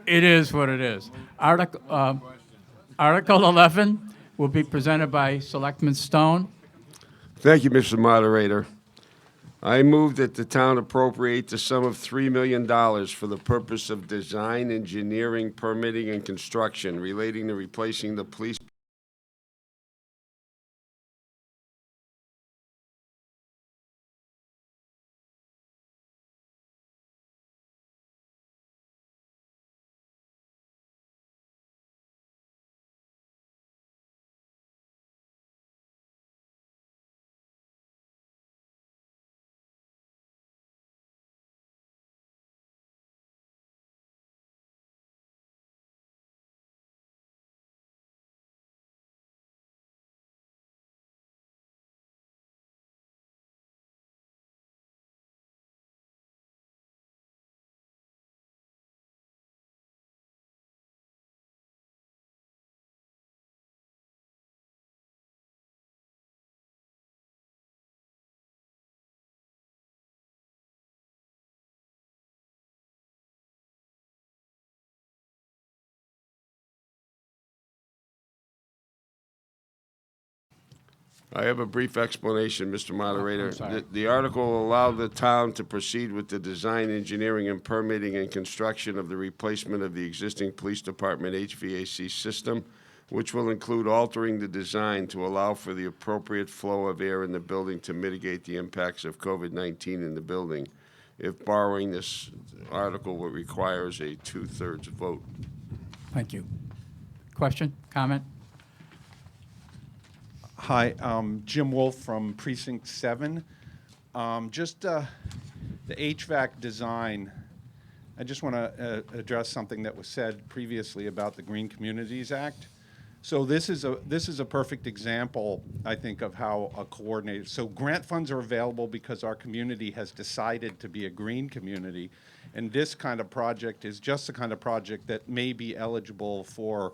it is what it is. Article 11 will be presented by Selectman Stone. Thank you, Mr. Moderator. I move that the town appropriate the sum of $3 million for the purpose of design, engineering, permitting, and construction relating to replacing the police I have a brief explanation, Mr. Moderator. The article will allow the town to proceed with the design, engineering, and permitting and construction of the replacement of the existing police department HVAC system. which will include altering the design to allow for the appropriate flow of air in the building to mitigate the impacts of COVID-19 in the building. If borrowing this article requires a 2/3 vote. Thank you. Question, comment? Hi, Jim Wolf from Precinct 7. Just the HVAC design, I just want to address something that was said previously about the Green Communities Act. So this is a perfect example, I think, of how a coordinated. So grant funds are available because our community has decided to be a green community, and this kind of project is just the kind of project that may be eligible for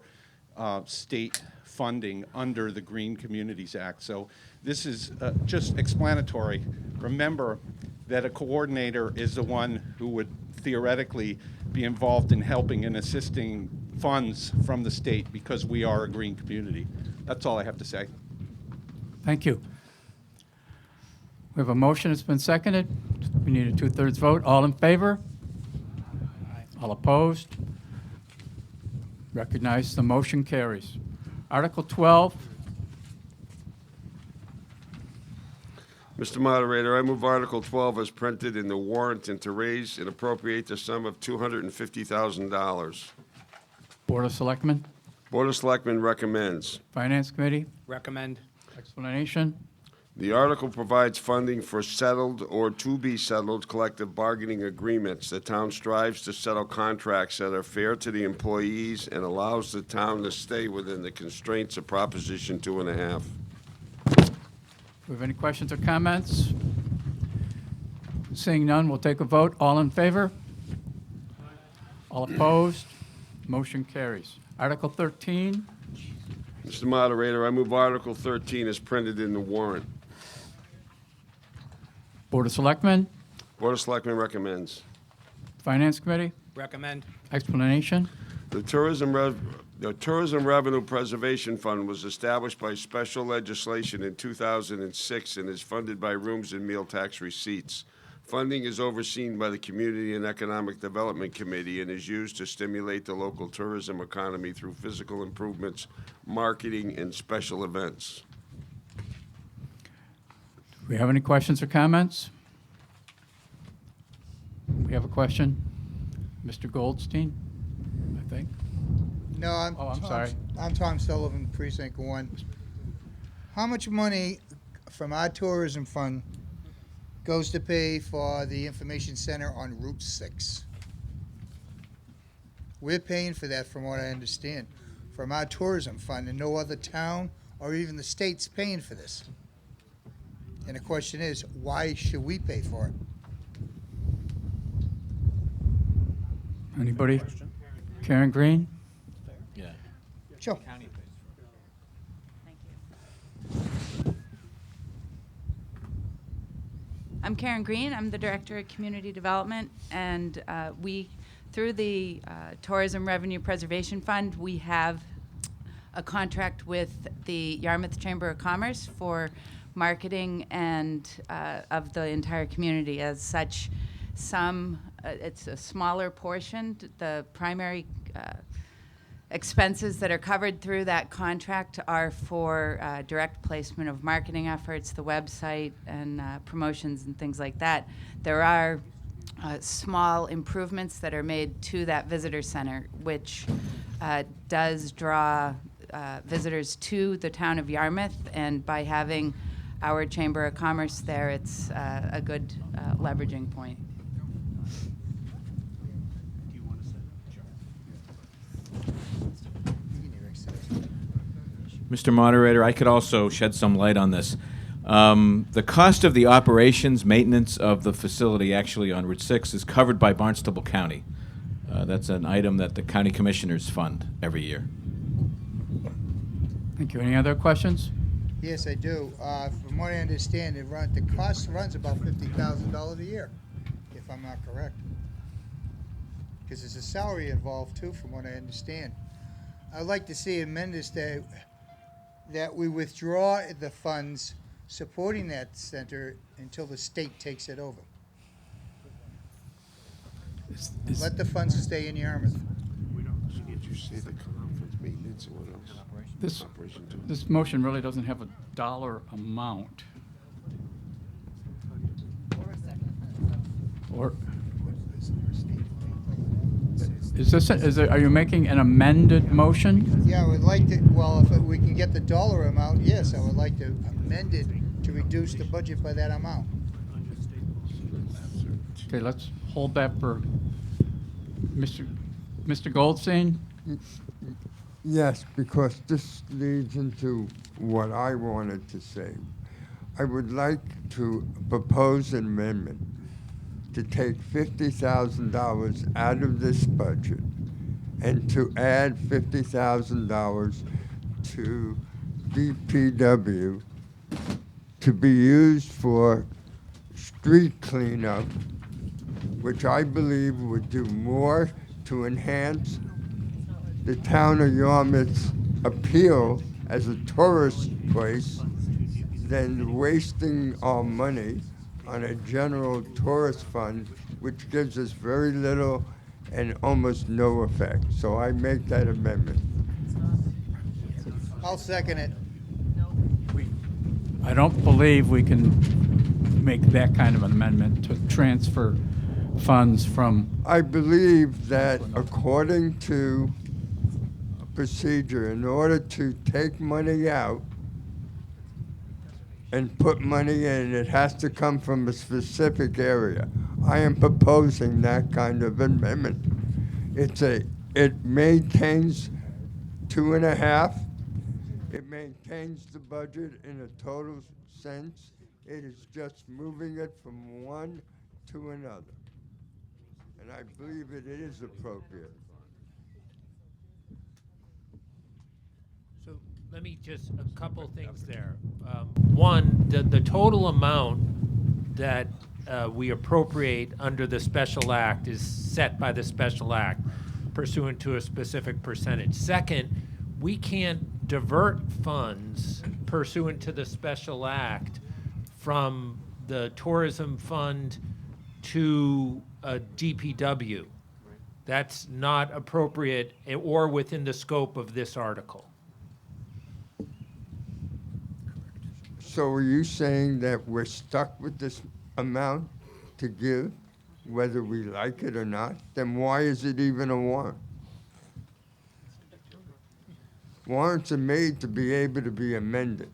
state funding under the Green Communities Act. So this is just explanatory. Remember that a coordinator is the one who would theoretically be involved in helping and assisting funds from the state because we are a green community. That's all I have to say. Thank you. We have a motion that's been seconded. We need a 2/3 vote. All in favor? All opposed? Recognize the motion carries. Article 12. Mr. Moderator, I move Article 12 as printed in the warrant and to raise and appropriate the sum of $250,000. Board of Selectmen. Board of Selectmen recommends. Finance Committee. Recommend. Explanation. The article provides funding for settled or to-be-settled collective bargaining agreements. The town strives to settle contracts that are fair to the employees and allows the town to stay within the constraints of Proposition 2.5. Do we have any questions or comments? Seeing none, we'll take a vote. All in favor? All opposed? Motion carries. Article 13. Mr. Moderator, I move Article 13 as printed in the warrant. Board of Selectmen. Board of Selectmen recommends. Finance Committee. Recommend. Explanation. The Tourism Revenue Preservation Fund was established by special legislation in 2006 and is funded by rooms and meal tax receipts. Funding is overseen by the Community and Economic Development Committee and is used to stimulate the local tourism economy through physical improvements, marketing, and special events. Do we have any questions or comments? We have a question. Mr. Goldstein, I think. No, I'm sorry. I'm Tom Sullivan, Precinct 1. How much money from our tourism fund goes to pay for the information center on Route 6? We're paying for that, from what I understand, from our tourism fund, and no other town or even the state's paying for this. And the question is, why should we pay for it? Anybody? Karen Green? Yeah. Sure. I'm Karen Green. I'm the Director of Community Development, and we, through the Tourism Revenue Preservation Fund, we have a contract with the Yarmouth Chamber of Commerce for marketing and of the entire community. As such, it's a smaller portion. The primary expenses that are covered through that contract are for direct placement of marketing efforts, the website, and promotions and things like that. There are small improvements that are made to that visitor center, which does draw visitors to the town of Yarmouth, and by having our Chamber of Commerce there, it's a good leveraging point. Mr. Moderator, I could also shed some light on this. The cost of the operations, maintenance of the facility actually on Route 6 is covered by Barnstable County. That's an item that the county commissioners fund every year. Thank you. Any other questions? Yes, I do. From what I understand, the cost runs about $50,000 a year, if I'm not correct. Because there's a salary involved too, from what I understand. I'd like to see amended that we withdraw the funds supporting that center until the state takes it over. Let the funds stay in Yarmouth. Maintenance, what else? This, Operation two. this motion really doesn't have a dollar amount. Or, are you making an amended motion? Yeah, I would like to, well, if we can get the dollar amount, yes, I would like to amend it to reduce the budget by that amount. Okay, let's hold that for Mr. Goldstein. Yes, because this leads into what I wanted to say. I would like to propose an amendment to take $50,000 out of this budget and to add $50,000 to DPW to be used for street cleanup, which I believe would do more to enhance the town of Yarmouth's appeal as a tourist place than wasting our money on a general tourist fund, which gives us very little and almost no effect. So I make that amendment. I'll second it. I don't believe we can make that kind of an amendment to transfer funds from. I believe that according to procedure, in order to take money out and put money in, it has to come from a specific area. I am proposing that kind of amendment. It maintains 2.5. It maintains the budget in a total sense. It is just moving it from one to another. And I believe it is appropriate. So let me just, a couple things there. One, the total amount that we appropriate under the special act is set by the special act pursuant to a specific percentage. Second, we can't divert funds pursuant to the special act from the tourism fund to a DPW. That's not appropriate or within the scope of this article. So are you saying that we're stuck with this amount to give, whether we like it or not? Then why is it even a warrant? Warrants are made to be able to be amended.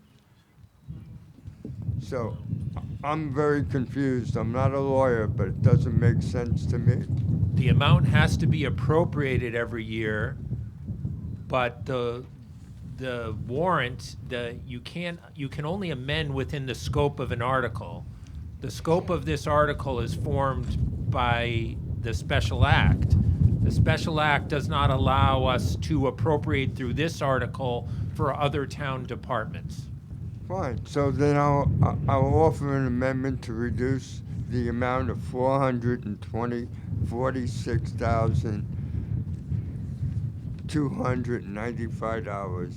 So I'm very confused. I'm not a lawyer, but it doesn't make sense to me. The amount has to be appropriated every year, but the warrant, you can only amend within the scope of an article. The scope of this article is formed by the special act. The special act does not allow us to appropriate through this article for other town departments. Fine, so then I'll offer an amendment to reduce the amount of $46,295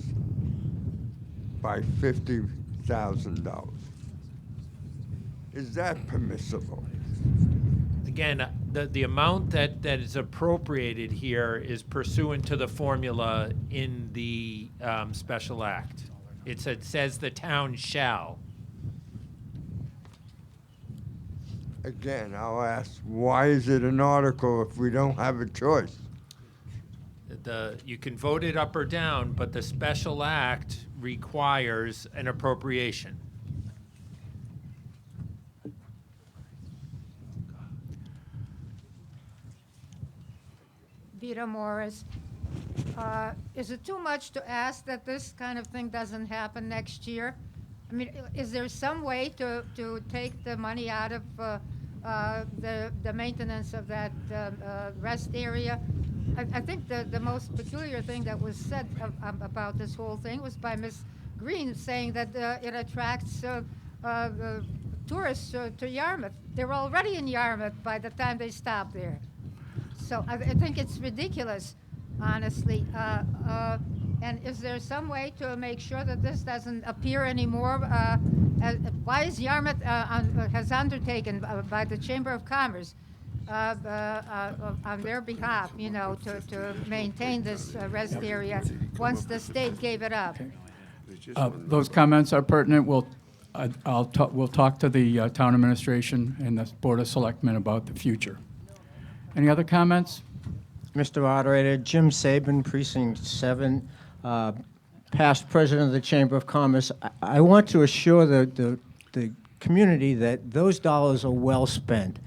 by $50,000. Is that permissible? Again, the amount that is appropriated here is pursuant to the formula in the special act. It says the town shall. Again, I'll ask, why is it an article if we don't have a choice? You can vote it up or down, but the special act requires an appropriation. Vita Morris, is it too much to ask that this kind of thing doesn't happen next year? I mean, is there some way to take the money out of the maintenance of that rest area? I think the most peculiar thing that was said about this whole thing was by Ms. Green, saying that it attracts tourists to Yarmouth. They're already in Yarmouth by the time they stop there. So I think it's ridiculous, honestly. And is there some way to make sure that this doesn't appear anymore? Why is Yarmouth has undertaken by the Chamber of Commerce on their behalf, you know, to maintain this rest area once the state gave it up. Those comments are pertinent. We'll talk to the town administration and the Board of Selectmen about the future. Any other comments? Mr. Moderator, Jim Saban, Precinct 7, past president of the Chamber of Commerce. I want to assure the community that those dollars are well spent.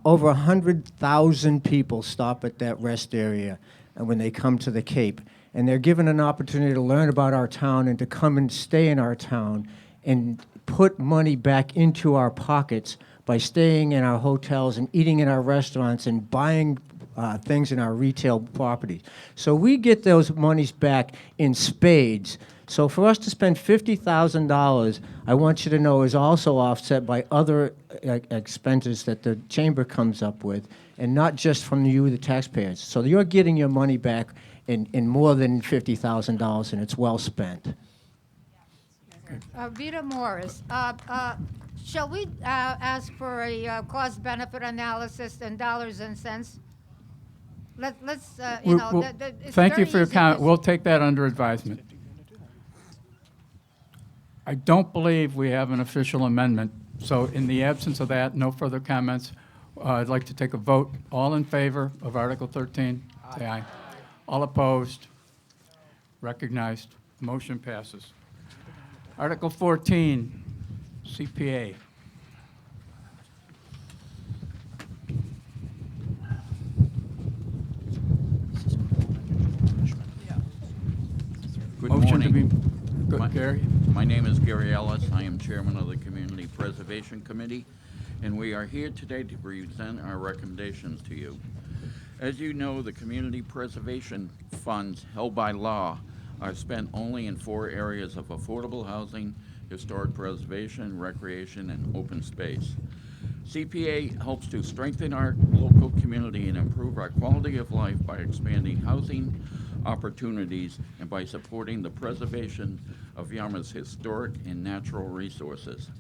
Over 100,000 people stop at that rest area when they come to the Cape, and they're given an opportunity to learn about our town and to come and stay in our town and put money back into our pockets by staying in our hotels and eating in our restaurants and buying things in our retail properties. So we get those monies back in spades. So for us to spend $50,000, I want you to know, is also offset by other expenses that the chamber comes up with, and not just from you, the taxpayers. So you're getting your money back in more than $50,000, and it's well spent. Vita Morris, shall we ask for a cost-benefit analysis in dollars and cents? Let's, you know, it's Thank you very for your easy comment. to- We'll take that under advisement. I don't believe we have an official amendment, so in the absence of that, no further comments. I'd like to take a vote. All in favor of Article 13? Say aye. All opposed? Recognized. Motion passes. Article 14, CPA. Good Motion to morning. be, good, Gary? My name is Gary Ellis. I am chairman of the Community Preservation Committee, and we are here today to present our recommendations to you. As you know, the community preservation funds held by law are spent only in 4 areas of affordable housing, historic preservation, recreation, and open space. CPA helps to strengthen our local community and improve our quality of life by expanding housing opportunities and by supporting the preservation of Yarmouth's historic and natural resources.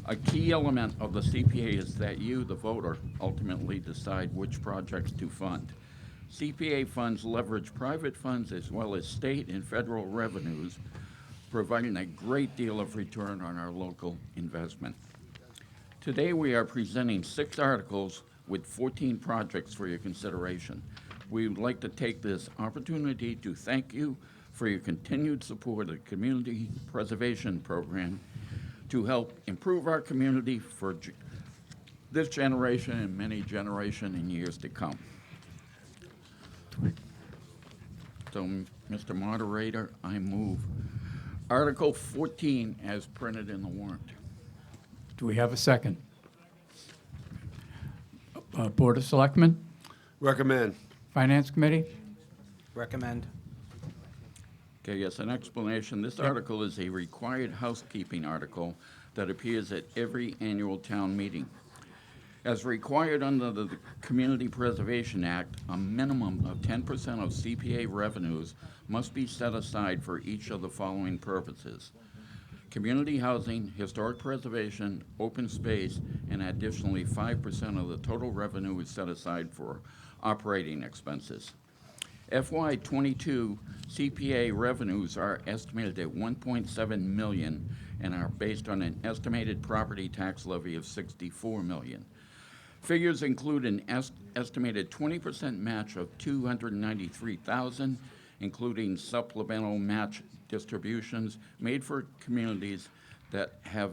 A key element of the CPA is that you, the voter, ultimately decide which projects to fund. CPA funds leverage private funds as well as state and federal revenues, providing a great deal of return on our local investment. Today we are presenting 6 articles with 14 projects for your consideration. We would like to take this opportunity to thank you for your continued support of the Community Preservation Program to help improve our community for this generation and many generations in years to come. So, Mr. Moderator, I move Article 14 as printed in the warrant. Do we have a second? Board of Selectmen? Recommend. Finance Committee? Recommend. Okay, yes, an explanation. This article is a required housekeeping article that appears at every annual town meeting. As required under the Community Preservation Act, a minimum of 10% of CPA revenues must be set aside for each of the following purposes: community housing, historic preservation, open space, and additionally 5% of the total revenue is set aside for operating expenses. FY22 CPA revenues are estimated at $1.7 million and are based on an estimated property tax levy of $64 million. Figures include an estimated 20% match of $293,000, including supplemental match distributions made for communities that have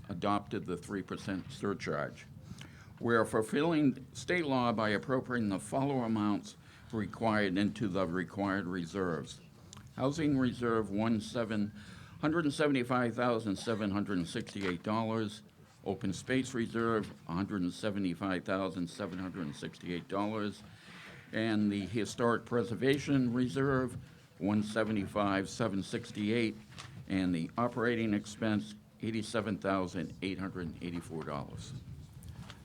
adopted the 3% surcharge. We are fulfilling state law by appropriating the following amounts required into the required reserves. Housing Reserve $175,768. Open Space Reserve $175,768. And the Historic Preservation Reserve $175,768. And the operating expense $87,884.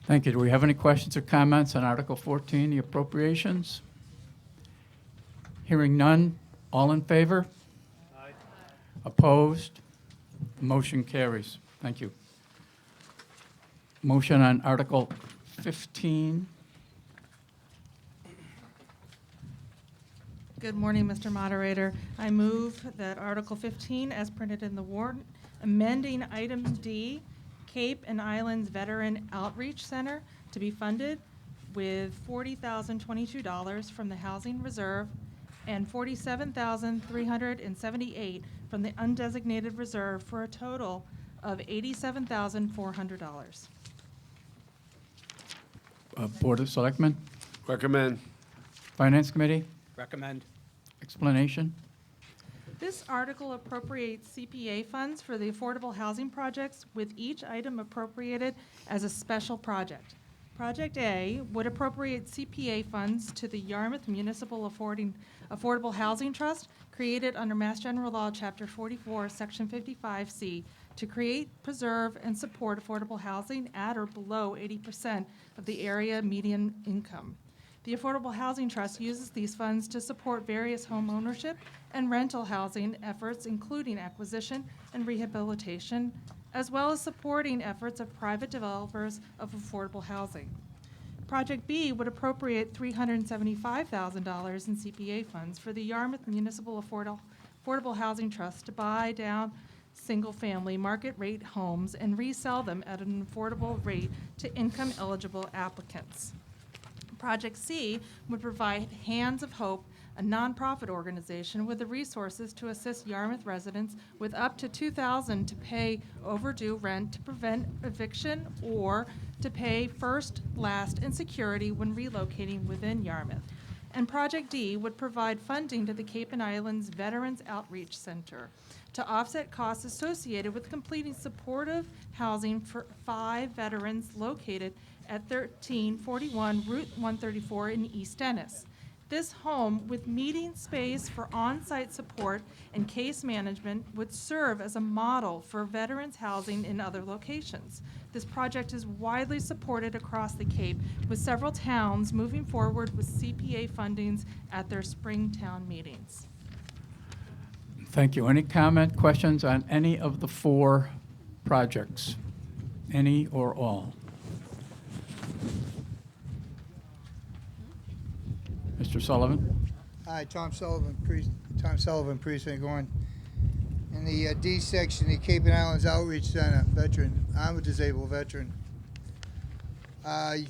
Thank you. Do we have any questions or comments on Article 14, the appropriations? Hearing none, all in favor? Aye. Opposed? Motion carries. Thank you. Motion on Article 15. Good morning, Mr. Moderator. I move that Article 15, as printed in the warrant, amending Item D, Cape and Islands Veteran Outreach Center, to be funded with $40,022 from the Housing Reserve and $47,378 from the undesignated reserve, for a total of $87,400. Board of Selectmen, Recommend. Finance Committee, Recommend. explanation. This article appropriates CPA funds for the affordable housing projects, with each item appropriated as a special project. Project A would appropriate CPA funds to the Yarmouth Municipal Affordable Housing Trust, created under Mass General Law, Chapter 44, Section 55C, to create, preserve, and support affordable housing at or below 80% of the area median income. The Affordable Housing Trust uses these funds to support various home ownership and rental housing efforts, including acquisition and rehabilitation, as well as supporting efforts of private developers of affordable housing. Project B would appropriate $375,000 in CPA funds for the Yarmouth Municipal Affordable Housing Trust to buy down single-family market-rate homes and resell them at an affordable rate to income-eligible applicants. Project C would provide Hands of Hope, a nonprofit organization with the resources to assist Yarmouth residents with up to $2,000 to pay overdue rent to prevent eviction or to pay first, last, and security when relocating within Yarmouth. And Project D would provide funding to the Cape and Islands Veterans Outreach Center to offset costs associated with completing supportive housing for 5 veterans located at 1341 Route 134 in East Dennis. This home, with meeting space for on-site support and case management, would serve as a model for veterans housing in other locations. This project is widely supported across the Cape, with several towns moving forward with CPA fundings at their spring town meetings. Thank you. Any comment, questions on any of the 4 projects? Any or all? Mr. Sullivan? Hi, Tom Sullivan, Precinct 1. In the D section, the Cape and Islands Outreach Center, veteran. I'm a disabled veteran. I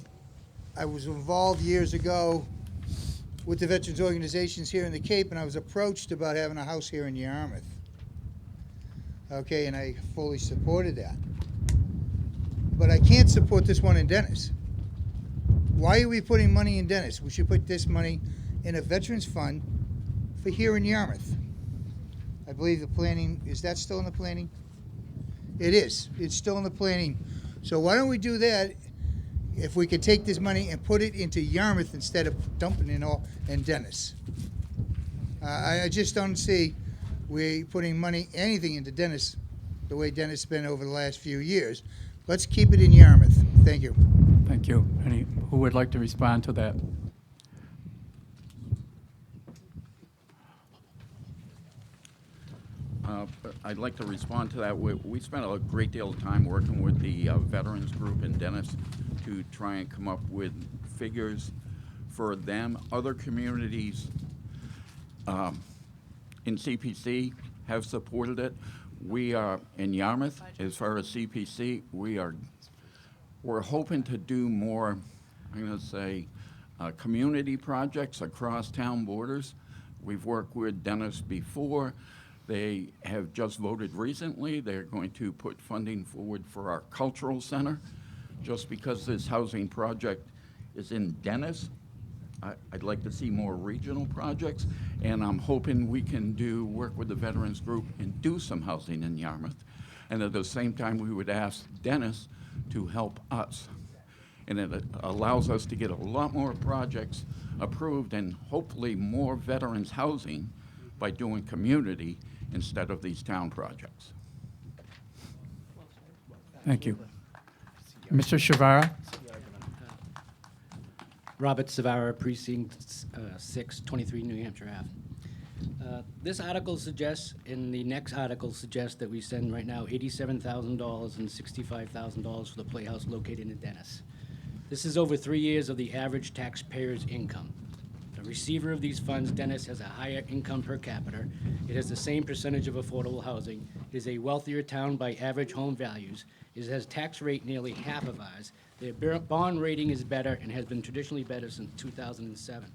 was involved years ago with the veterans organizations here in the Cape, and I was approached about having a house here in Yarmouth. Okay, and I fully supported that. But I can't support this one in Dennis. Why are we putting money in Dennis? We should put this money in a veterans fund for here in Yarmouth. I believe the planning, is that still in the planning? It is. It's still in the planning. So why don't we do that if we could take this money and put it into Yarmouth instead of dumping it all in Dennis? I just don't see we putting money, anything into Dennis, the way Dennis has been over the last few years. Let's keep it in Yarmouth. Thank you. Thank you. Who would like to respond to that? I'd like to respond to that. We spent a great deal of time working with the veterans group in Dennis to try and come up with figures for them. Other communities in CPC have supported it. We are in Yarmouth, as far as CPC, we're hoping to do more, I'm going to say, community projects across town borders. We've worked with Dennis before. They have just voted recently. They're going to put funding forward for our cultural center. Just because this housing project is in Dennis, I'd like to see more regional projects, and I'm hoping we can work with the veterans group and do some housing in Yarmouth. And at the same time, we would ask Dennis to help us. And it allows us to get a lot more projects approved and hopefully more veterans housing by doing community instead of these town projects. Thank you. Mr. Shavara? Robert Savara, Precinct 6, 23 New Hampshire Ave. This article suggests, and the next article suggests, that we send right now $87,000 and $65,000 for the Playhouse located in Dennis. This is over 3 years of the average taxpayer's income. The receiver of these funds, Dennis, has a higher income per capita. It has the same percentage of affordable housing. It is a wealthier town by average home values. It has a tax rate nearly half of ours. Their bond rating is better and has been traditionally better since 2007.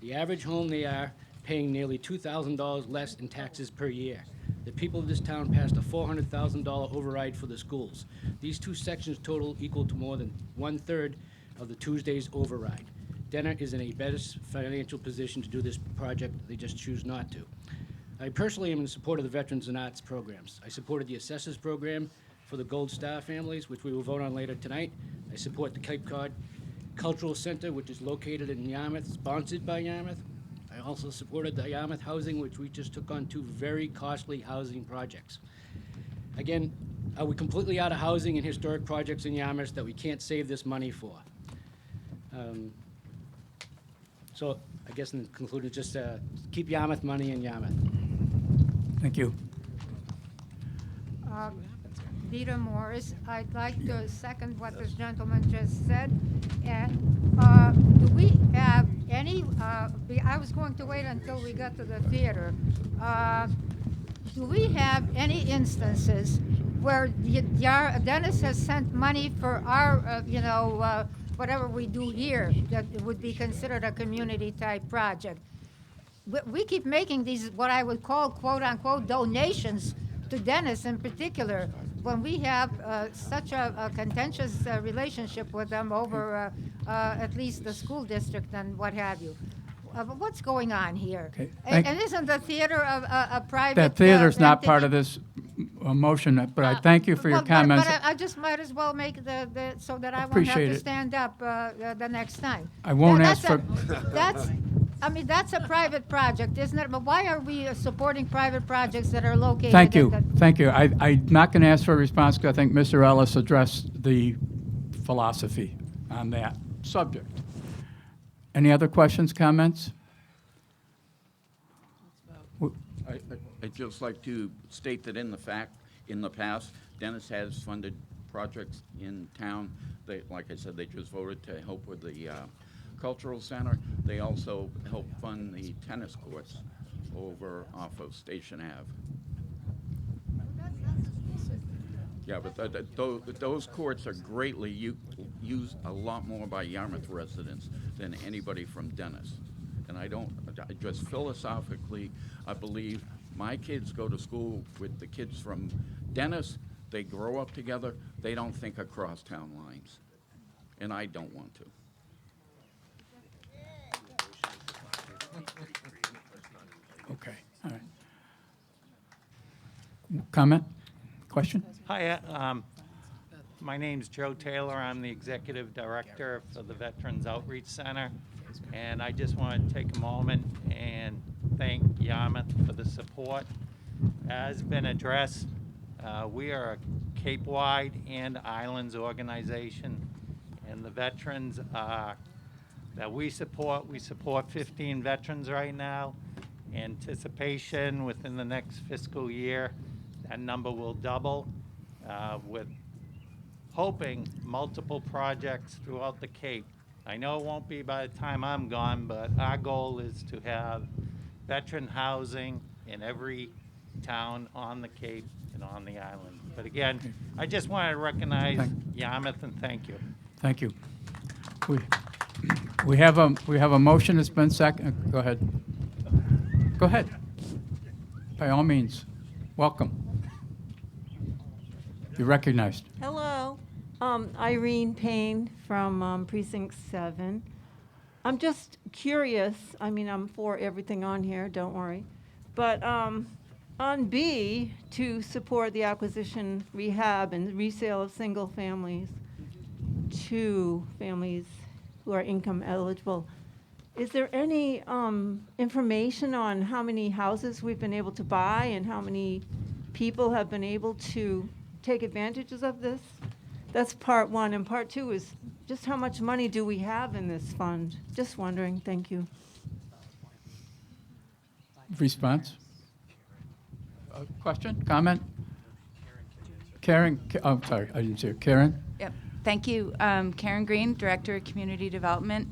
The average home, they are paying nearly $2,000 less in taxes per year. The people of this town passed a $400,000 override for the schools. These two sections total equal to more than 1/3 of the Tuesday's override. Denner is in a better financial position to do this project. They just choose not to. I personally am in support of the Veterans and Arts programs. I supported the Assessors program for the Gold Star families, which we will vote on later tonight. I support the Cape Cod Cultural Center, which is located in Yarmouth, sponsored by Yarmouth. I also supported the Yarmouth Housing, which we just took on 2 very costly housing projects. Again, are we completely out of housing and historic projects in Yarmouth that we can't save this money for? So I guess in conclusion, just keep Yarmouth money in Yarmouth. Thank you. Rita Morris, I'd like to second what this gentleman just said. And do we have any, I was going to wait until we got to the theater. Do we have any instances where Dennis has sent money for our, whatever we do here that would be considered a community type project? We keep making these, what I would call quote unquote donations to Dennis in particular, when we have such a contentious relationship with them over at least the school district and what have you. But what's going on here? Okay, And isn't the theater a private? That theater's not part entity? of this motion, but I thank you for your comments. But I just might as well make the so that I won't have Appreciate to it. stand up the next time. I won't That's ask that's a private project, isn't it? But why are we supporting private projects that are located? Thank you, at the- thank you. I'm not going to ask for a response because I think Mr. Ellis addressed the philosophy on that subject. Any other questions, comments? I'd just like to state that in the past, Dennis has funded projects in town. They, like I said, they just voted to help with the cultural center. They also help fund the tennis courts over off of Station Ave. Yeah, but those courts are greatly used a lot more by Yarmouth residents than anybody from Dennis. And I just philosophically, I believe my kids go to school with the kids from Dennis. They grow up together. They don't think across town lines. And I don't want to. Okay, all right. Comment? Question? Hi, my name's Joe Taylor. I'm the Executive Director for the Veterans Outreach Center. And I just want to take a moment and thank Yarmouth for the support. As been addressed, we are a Cape-wide and islands organization. And the veterans that we support 15 veterans right now. Anticipation within the next fiscal year, that number will double with hoping multiple projects throughout the Cape. I know it won't be by the time I'm gone, but our goal is to have veteran housing in every town on the Cape and on the island. But again, I just want to recognize Yarmouth and thank you. Thank you. We have a motion that's been seconded. Go ahead. Go ahead. By all means, welcome. You're recognized. Hello, Irene Payne from Precinct 7. I'm just curious, I mean, I'm for everything on here, don't worry. But on B, to support the acquisition, rehab, and resale of single families to families who are income eligible, is there any information on how many houses we've been able to buy and how many people have been able to take advantages of this? That's part one. And part two is just how much money do we have in this fund? Just wondering. Thank you. Response? Question? Comment? Karen? Oh, sorry, I didn't see her. Karen? Yep. Thank you. Karen Green, Director of Community Development.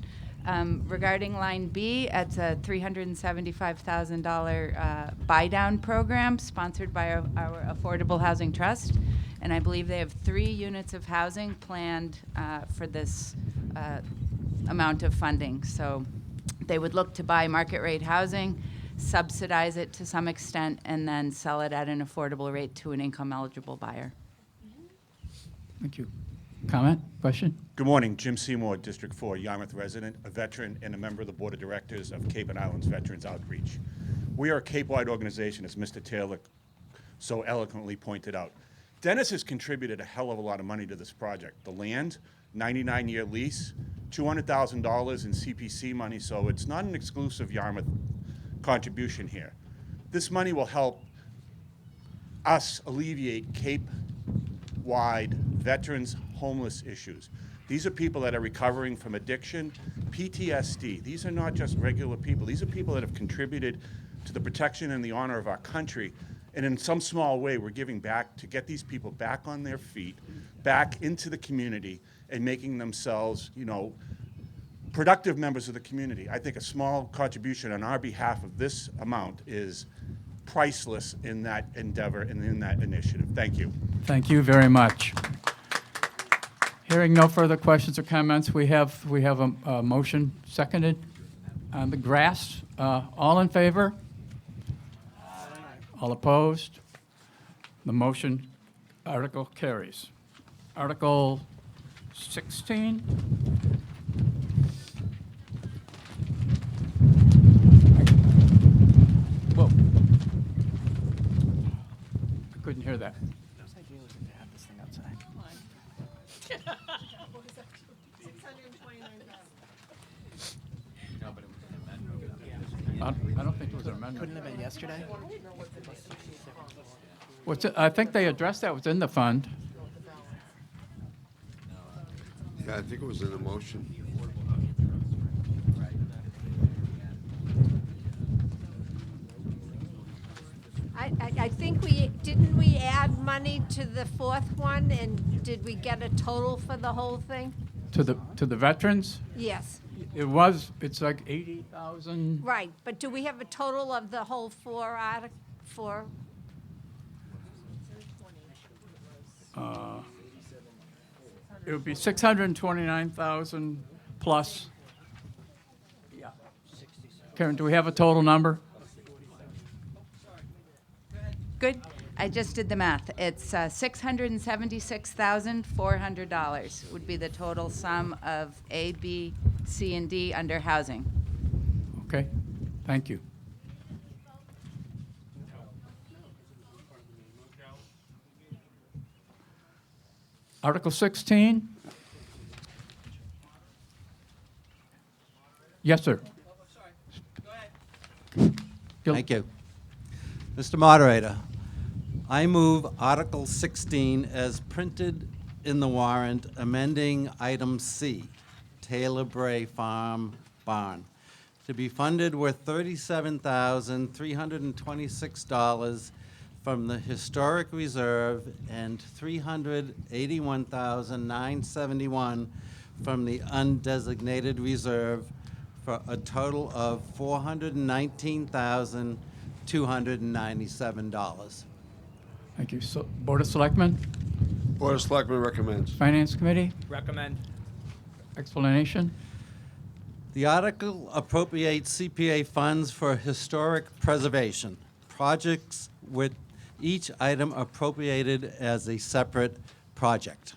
Regarding Line B, it's a $375,000 buy-down program sponsored by our Affordable Housing Trust. And I believe they have 3 units of housing planned for this amount of funding. So they would look to buy market rate housing, subsidize it to some extent, and then sell it at an affordable rate to an income-eligible buyer. Thank you. Comment, question? Good morning, Jim Seymour, District 4, Yarmouth resident, a veteran, and a member of the Board of Directors of Cape and Islands Veterans Outreach. We are a Cape-wide organization, as Mr. Taylor so eloquently pointed out. Dennis has contributed a hell of a lot of money to this project. The land, 99-year lease, $200,000 in CPC money, so it's not an exclusive Yarmouth contribution here. This money will help us alleviate Cape-wide veterans homeless issues. These are people that are recovering from addiction, PTSD. These are not just regular people. These are people that have contributed to the protection and the honor of our country. And in some small way, we're giving back to get these people back on their feet, back into the community, and making themselves, you know, productive members of the community. I think a small contribution on our behalf of this amount is priceless in that endeavor and in that initiative. Thank you. Thank you very much. Hearing no further questions or comments, we have a motion seconded on the grass. All in favor? All opposed? The motion, article carries. Article 16. Whoa. I couldn't hear that. I don't think it was an amendment. Couldn't have been yesterday? I think they addressed that within the fund. Yeah, I think it was in the motion. I think didn't we add money to the 4th one, and did we get a total for the whole thing? To the veterans? Yes. It's like 80,000. Right, but do we have a total of the whole 4 It would be 629,000 plus. Yeah. Karen, do we have a total number? Good. I just did the math. It's $676,400 would be the total sum of A, B, C, and D under housing. Okay, thank you. Article 16? Yes, sir. Thank you. Mr. Moderator, I move Article 16 as printed in the warrant, amending Item C, Taylor Bray Farm Barn, to be funded with $37,326 from the Historic Reserve and $381,971 from the Undesignated Reserve, for a total of $419,297. Thank you. So, Board of Selectmen? Board of Selectmen recommends. Finance Committee? Recommend. Explanation? The article appropriates CPA funds for historic preservation projects, with each item appropriated as a separate project.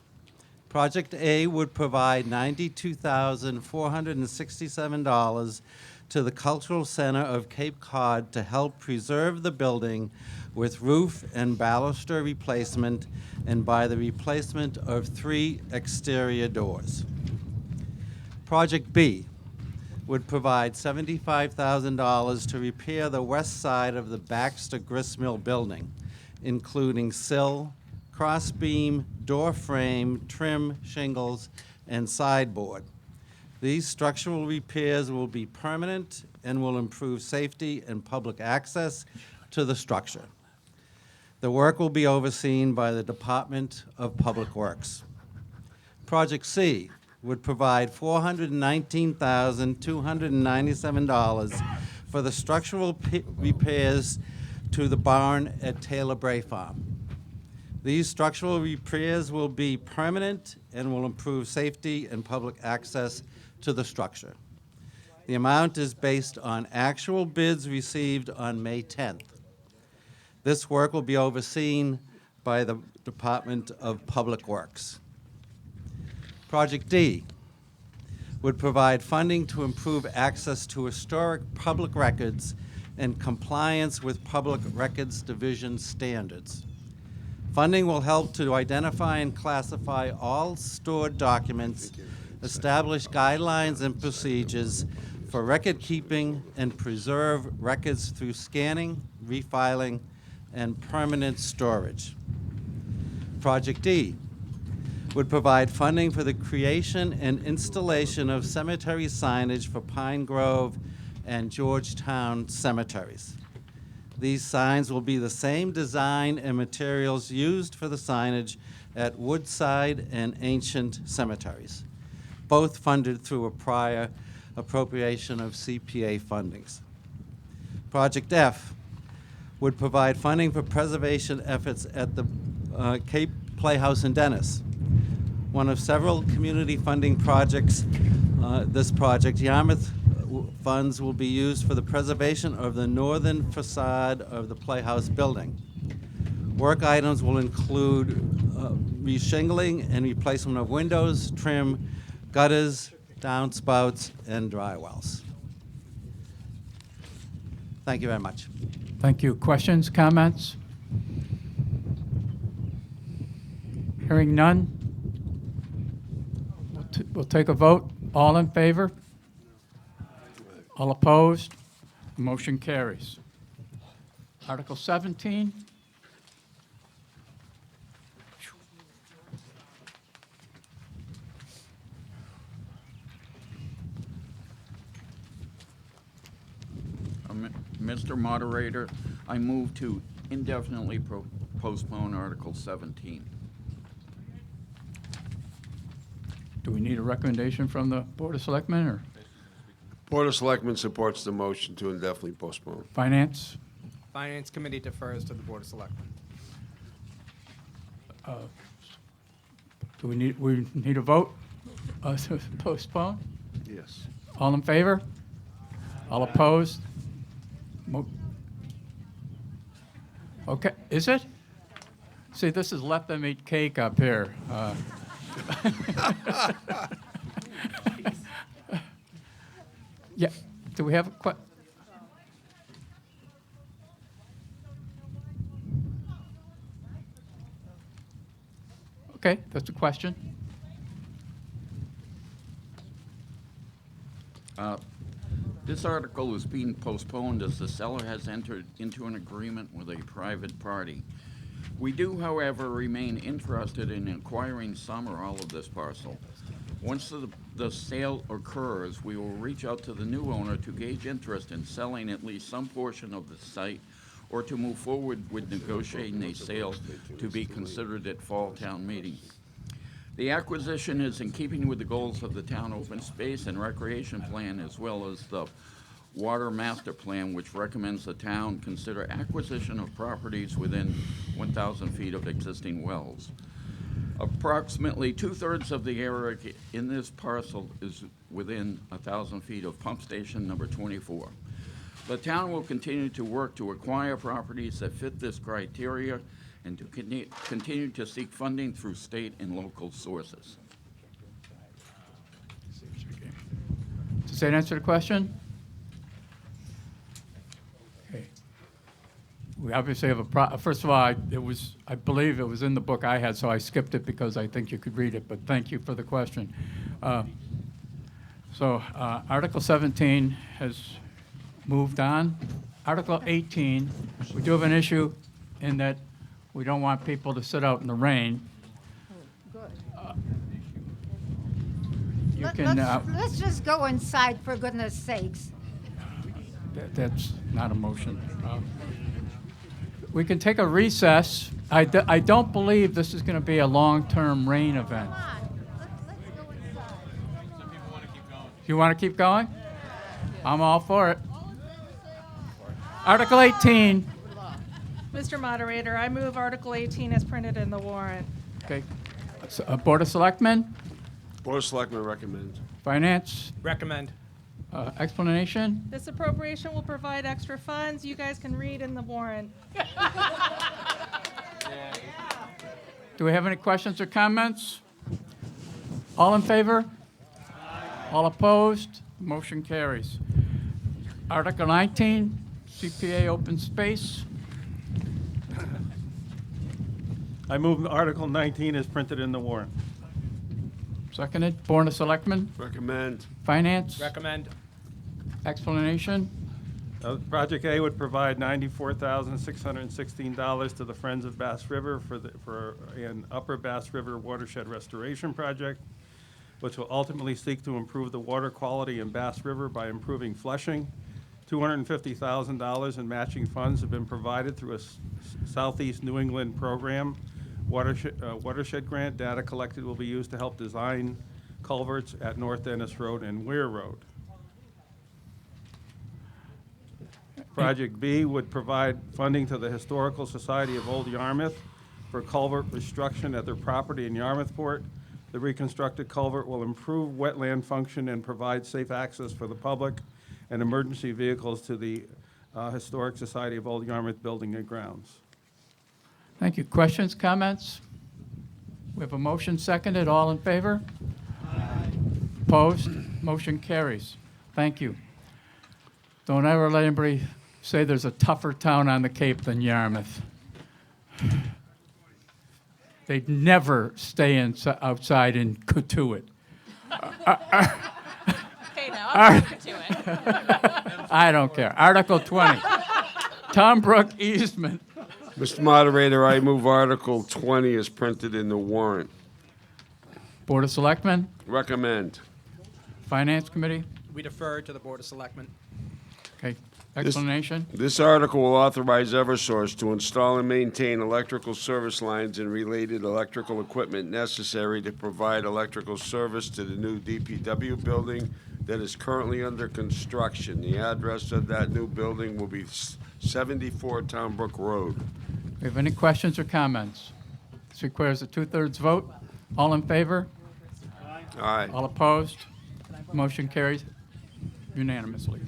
Project A would provide $92,467 to the Cultural Center of Cape Cod to help preserve the building with roof and baluster replacement and by the replacement of 3 exterior doors. Project B would provide $75,000 to repair the west side of the Baxter Gristmill building, including sill, crossbeam, door frame, trim, shingles, and sideboard. These structural repairs will be permanent and will improve safety and public access to the structure. The work will be overseen by the Department of Public Works. Project C would provide $419,297 for the structural repairs to the barn at Taylor Bray Farm. These structural repairs will be permanent and will improve safety and public access to the structure. The amount is based on actual bids received on May 10th. This work will be overseen by the Department of Public Works. Project D would provide funding to improve access to historic public records and compliance with Public Records Division standards. Funding will help to identify and classify all stored documents, establish guidelines and procedures for record keeping, and preserve records through scanning, refiling, and permanent storage. Project D would provide funding for the creation and installation of cemetery signage for Pine Grove and Georgetown cemeteries. These signs will be the same design and materials used for the signage at Woodside and Ancient cemeteries, both funded through a prior appropriation of CPA fundings. Project F would provide funding for preservation efforts at the Cape Playhouse in Dennis. One of several community funding projects, this project, Yarmouth funds will be used for the preservation of the northern facade of the Playhouse building. Work items will include reshingling and replacement of windows, trim, gutters, downspouts, and dry wells. Thank you very much. Thank you. Questions, comments? Hearing none, we'll take a vote. All in favor? All opposed? Motion carries. Article 17. Mr. Moderator, I move to indefinitely postpone Article 17. Do we need a recommendation from the Board of Selectmen or Board of Selectmen supports the motion to indefinitely postpone. Finance? Finance Committee defers to the Board of Selectmen. Do we need a vote to postpone? Yes. All in favor? All opposed? Okay, is it? See, this is let them eat cake up here. Yeah, do we have a Okay, that's a question. This article is being postponed as the seller has entered into an agreement with a private party. We do, however, remain interested in acquiring some or all of this parcel. Once the sale occurs, we will reach out to the new owner to gauge interest in selling at least some portion of the site or to move forward with negotiating a sale to be considered at fall town meeting. The acquisition is in keeping with the goals of the town open space and recreation plan, as well as the water master plan, which recommends the town consider acquisition of properties within 1,000 feet of existing wells. Approximately 2/3 of the area in this parcel is within 1,000 feet of pump station number 24. The town will continue to work to acquire properties that fit this criteria and to continue to seek funding through state and local sources. Does that answer the question? Okay. We obviously have first of all, I believe it was in the book I had, so I skipped it because I think you could read it, but thank you for the question. Article 17 has moved on. Article 18, we do have an issue in that we don't want people to sit out in the rain. Let's just go inside, for goodness sakes. That's not a motion. We can take a recess. I don't believe this is going to be a long-term rain event. You want to keep going? I'm all for it. Article 18. Mr. Moderator, I move Article 18 as printed in the warrant. Okay. Board of Selectmen, Board of Selectmen recommends. Finance, Recommend. explanation. This appropriation will provide extra funds. You guys can read in the warrant. Do we have any questions or comments? All in favor? All opposed? Motion carries. Article 19, CPA open space. I move Article 19 is printed in the warrant. Seconded. Board of Selectmen, Recommend. Finance, Recommend. explanation. Project A would provide $94,616 to the Friends of Bass River for an Upper Bass River watershed restoration project, which will ultimately seek to improve the water quality in Bass River by improving flushing. $250,000 in matching funds have been provided through a Southeast New England program. Watershed grant data collected will be used to help design culverts at North Dennis Road and Weir Road. Project B would provide funding to the Historical Society of Old Yarmouth for culvert reconstruction at their property in Yarmouthport. The reconstructed culvert will improve wetland function and provide safe access for the public and emergency vehicles to the Historic Society of Old Yarmouth building and grounds. Thank you. Questions, comments? We have a motion seconded. All in favor? Opposed? Motion carries. Thank you. Don't ever let anybody say there's a tougher town on the Cape than Yarmouth. They'd never stay outside in Cotuit. Okay, now I'm to it. I don't care. Article 20, Tom Brook easement. Mr. Moderator, I move Article 20 is printed in the warrant. Board of Selectmen, Recommend. Finance Committee. We defer to the Board of Selectmen. Okay, explanation. This article will authorize Eversource to install and maintain electrical service lines and related electrical equipment necessary to provide electrical service to the new DPW building that is currently under construction. The address of that new building will be 74 Town Brook Road. Do we have any questions or comments? This requires a two-thirds vote. All in favor? Aye. All opposed? Motion carries unanimously.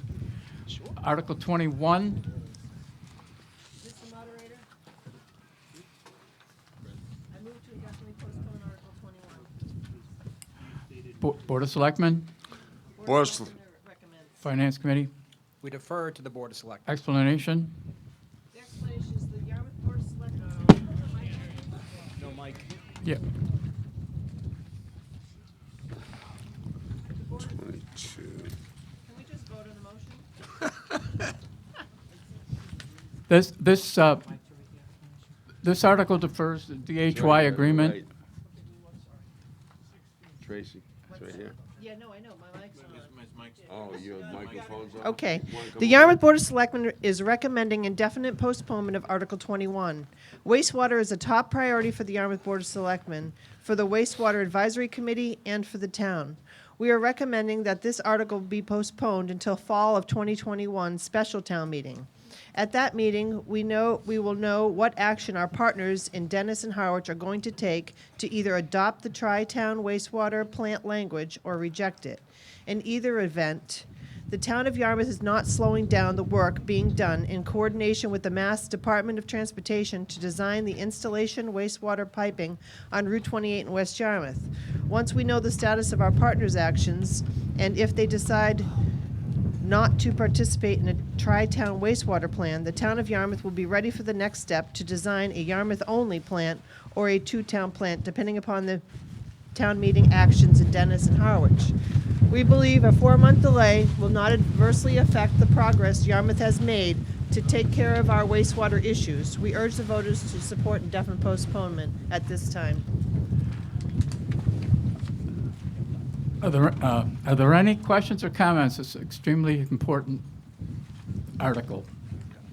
Article 21. Mr. Moderator, I move to indefinitely postpone Article 21. Board of Selectmen, Board of Sel- Finance Committee. We defer to the Board of Selectmen. Explanation. The explanation is the Yarmouth Board of Selectmen. No mic. Yeah. 22. Can we just vote on the motion? This article defers the DHY agreement. Right. Tracy, it's right here. Yeah, no, I know, my mic's on. Oh, your microphone's on? Okay. Come The on. Yarmouth Board of Selectmen is recommending indefinite postponement of Article 21. Wastewater is a top priority for the Yarmouth Board of Selectmen, for the Wastewater Advisory Committee, and for the town. We are recommending that this article be postponed until fall of 2021 special town meeting. At that meeting, we will know what action our partners in Dennis and Harwich are going to take to either adopt the tri-town wastewater plant language or reject it. In either event, the town of Yarmouth is not slowing down the work being done in coordination with the Mass Department of Transportation to design the installation wastewater piping on Route 28 in West Yarmouth. Once we know the status of our partners' actions, and if they decide not to participate in a tri-town wastewater plan, the town of Yarmouth will be ready for the next step to design a Yarmouth-only plant or a two-town plant, depending upon the town meeting actions in Dennis and Harwich. We believe a 4-month delay will not adversely affect the progress Yarmouth has made to take care of our wastewater issues. We urge the voters to support indefinite postponement at this time. Are there any questions or comments? It's an extremely important article,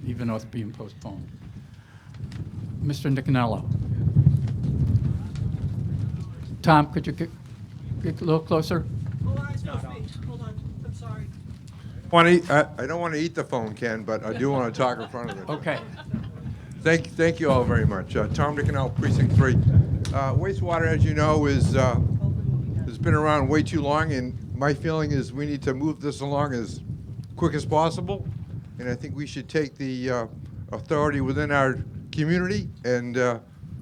even though it's being postponed. Mr. Nicanello. Tom, could you get a little closer? Hold on, it's supposed to be. Hold on. I don't want to eat the phone, Ken, but I do want to talk in front of it. Okay. Thank you all very much. Tom Dickinell, Precinct 3. Wastewater, as you know, has been around way too long, and my feeling is we need to move this along as quick as possible, and I think we should take the authority within our community and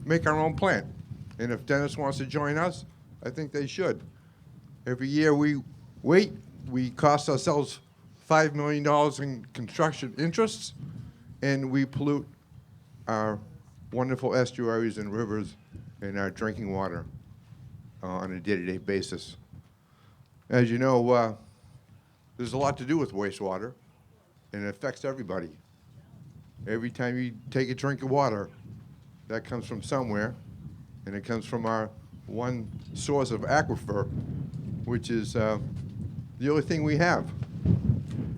make our own plan. And if Dennis wants to join us, I think they should. Every year we wait, we cost ourselves $5 million in construction interests, and we pollute our wonderful estuaries and rivers and our drinking water on a day-to-day basis. As you know, there's a lot to do with wastewater, and it affects everybody. Every time you take a drink of water, that comes from somewhere, and it comes from our one source of aquifer, which is the only thing we have.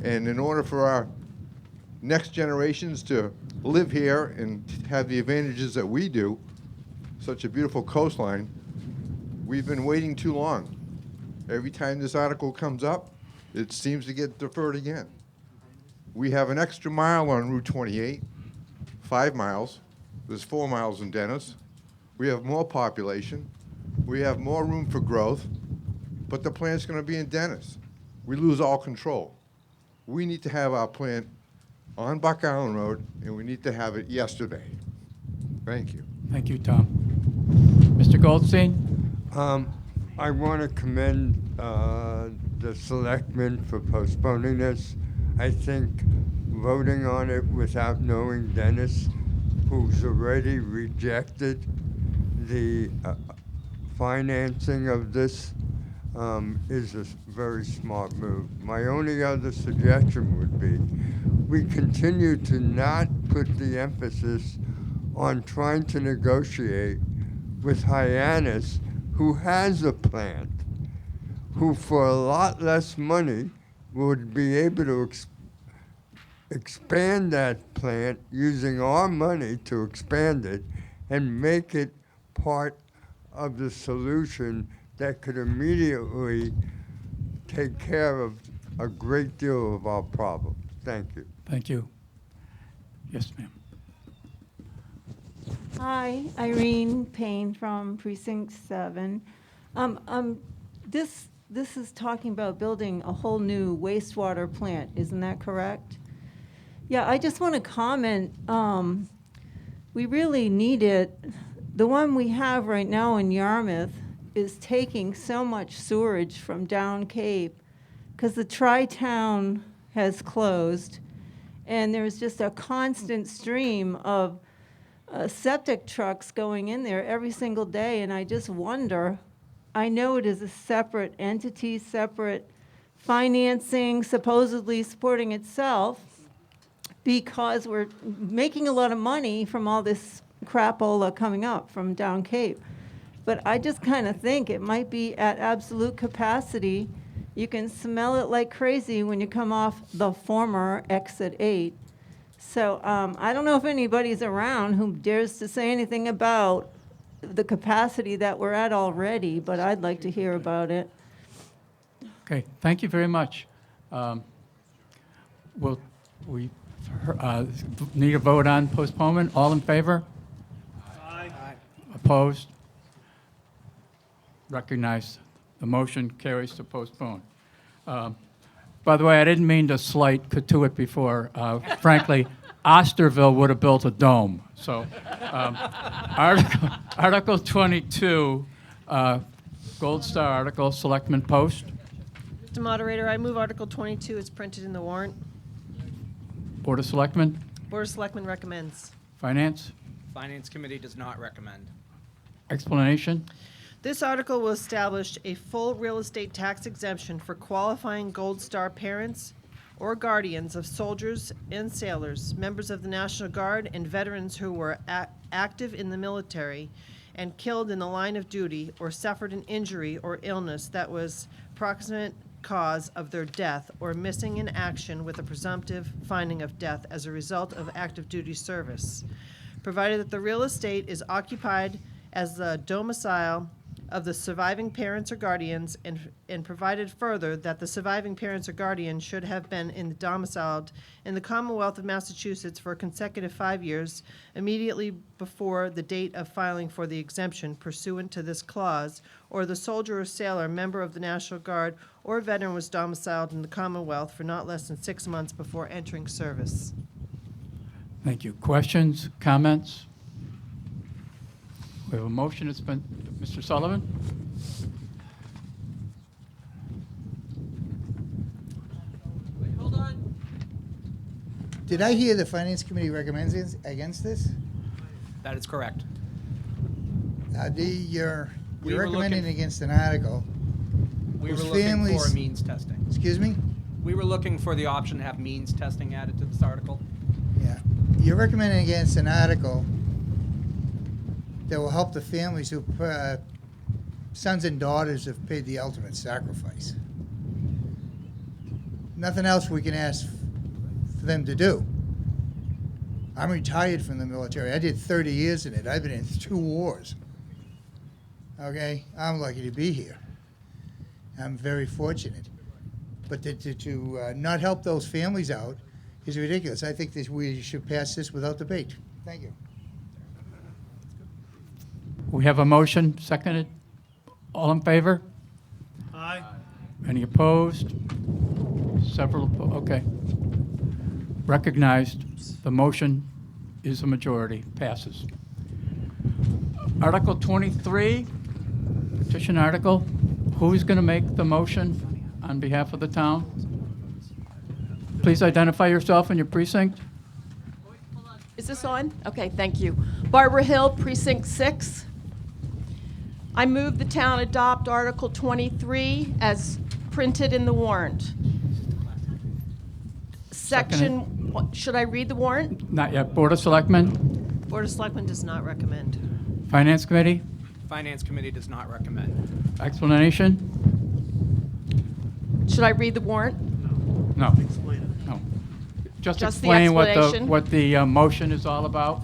And in order for our next generations to live here and have the advantages that we do, such a beautiful coastline, we've been waiting too long. Every time this article comes up, it seems to get deferred again. We have an extra mile on Route 28, 5 miles. There's 4 miles in Dennis. We have more population. We have more room for growth, but the plant's going to be in Dennis. We lose all control. We need to have our plant on Buck Island Road, and we need to have it yesterday. Thank you. Thank you, Tom. Mr. Goldstein? I want to commend the selectmen for postponing this. I think voting on it without knowing Dennis, who's already rejected the financing of this, is a very smart move. My only other suggestion would be we continue to not put the emphasis on trying to negotiate with Hyannis, who has a plant, who for a lot less money would be able to expand that plant using our money to expand it and make it part of the solution that could immediately take care of a great deal of our problems. Thank you. Thank you. Yes, ma'am. Hi, Irene Payne from Precinct 7. This is talking about building a whole new wastewater plant, isn't that correct? Yeah, I just want to comment, we really need it. The one we have right now in Yarmouth is taking so much sewerage from down Cape because the Tri-Town has closed, and there's just a constant stream of septic trucks going in there every single day, and I just wonder, I know it is a separate entity, separate financing, supposedly supporting itself, because we're making a lot of money from all this crapola coming up from down Cape. But I just kind of think it might be at absolute capacity. You can smell it like crazy when you come off the former exit 8. So I don't know if anybody's around who dares to say anything about the capacity that we're at already, but I'd like to hear about it. Okay, thank you very much. We need a vote on postponement. All in favor? Aye. Opposed? Recognized. The motion carries to postpone. By the way, I didn't mean to slight Katuitt before. Frankly, Osterville would have built a dome. So Article 22, Gold Star article, Selectman Post. Mr. Moderator, I move Article 22 is printed in the warrant. Board of Selectmen. Board of Selectmen recommends. Finance. Finance Committee does not recommend. Explanation. This article will establish a full real estate tax exemption for qualifying Gold Star parents or guardians of soldiers and sailors, members of the National Guard, and veterans who were active in the military and killed in the line of duty or suffered an injury or illness that was proximate cause of their death or missing in action with a presumptive finding of death as a result of active duty service, provided that the real estate is occupied as the domicile of the surviving parents or guardians, and provided further that the surviving parents or guardian should have been domiciled in the Commonwealth of Massachusetts for a consecutive 5 years immediately before the date of filing for the exemption pursuant to this clause, or the soldier or sailor, member of the National Guard, or veteran was domiciled in the Commonwealth for not less than 6 months before entering service. Thank you. Questions, comments? We have a motion. It's been, Mr. Sullivan? Did I hear the Finance Committee recommends against this? That is correct. You're We were recommending looking- against an article. We were whose looking families- for means testing. Excuse me? We were looking for the option to have means testing added to this article. Yeah. You're recommending against an article that will help the families who, sons and daughters have paid the ultimate sacrifice. Nothing else we can ask for them to do. I'm retired from the military. I did 30 years in it. I've been in 2 wars. Okay? I'm lucky to be here. I'm very fortunate. But to not help those families out is ridiculous. I think that we should pass this without debate. Thank you. We have a motion, seconded. All in favor? Aye. Any opposed? Several, okay. Recognized. The motion is a majority, passes. Article 23, petition article. Who's going to make the motion on behalf of the town? Please identify yourself and your precinct. Is this on? Okay, thank you. Barbara Hill, Precinct 6. I move the town adopt Article 23 as printed in the warrant. Should I read the warrant? Not yet. Board of Selectmen, Board of Selectmen does not recommend. Finance Committee, Finance Committee does not recommend. explanation? Should I read the warrant? No. No. Just Just the explain explanation? what the motion is all about.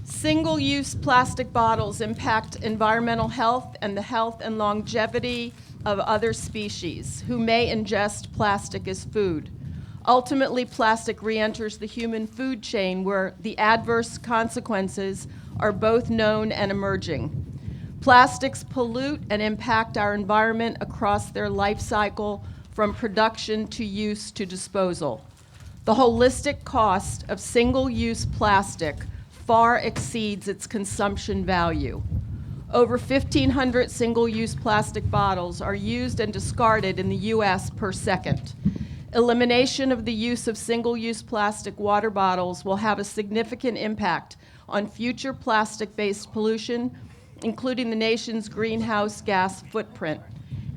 Single-use plastic bottles impact environmental health and the health and longevity of other species who may ingest plastic as food. Ultimately, plastic re-enters the human food chain where the adverse consequences are both known and emerging. Plastics pollute and impact our environment across their life cycle from production to use to disposal. The holistic cost of single-use plastic far exceeds its consumption value. Over 1,500 single-use plastic bottles are used and discarded in the U.S. per second. Elimination of the use of single-use plastic water bottles will have a significant impact on future plastic-based pollution, including the nation's greenhouse gas footprint,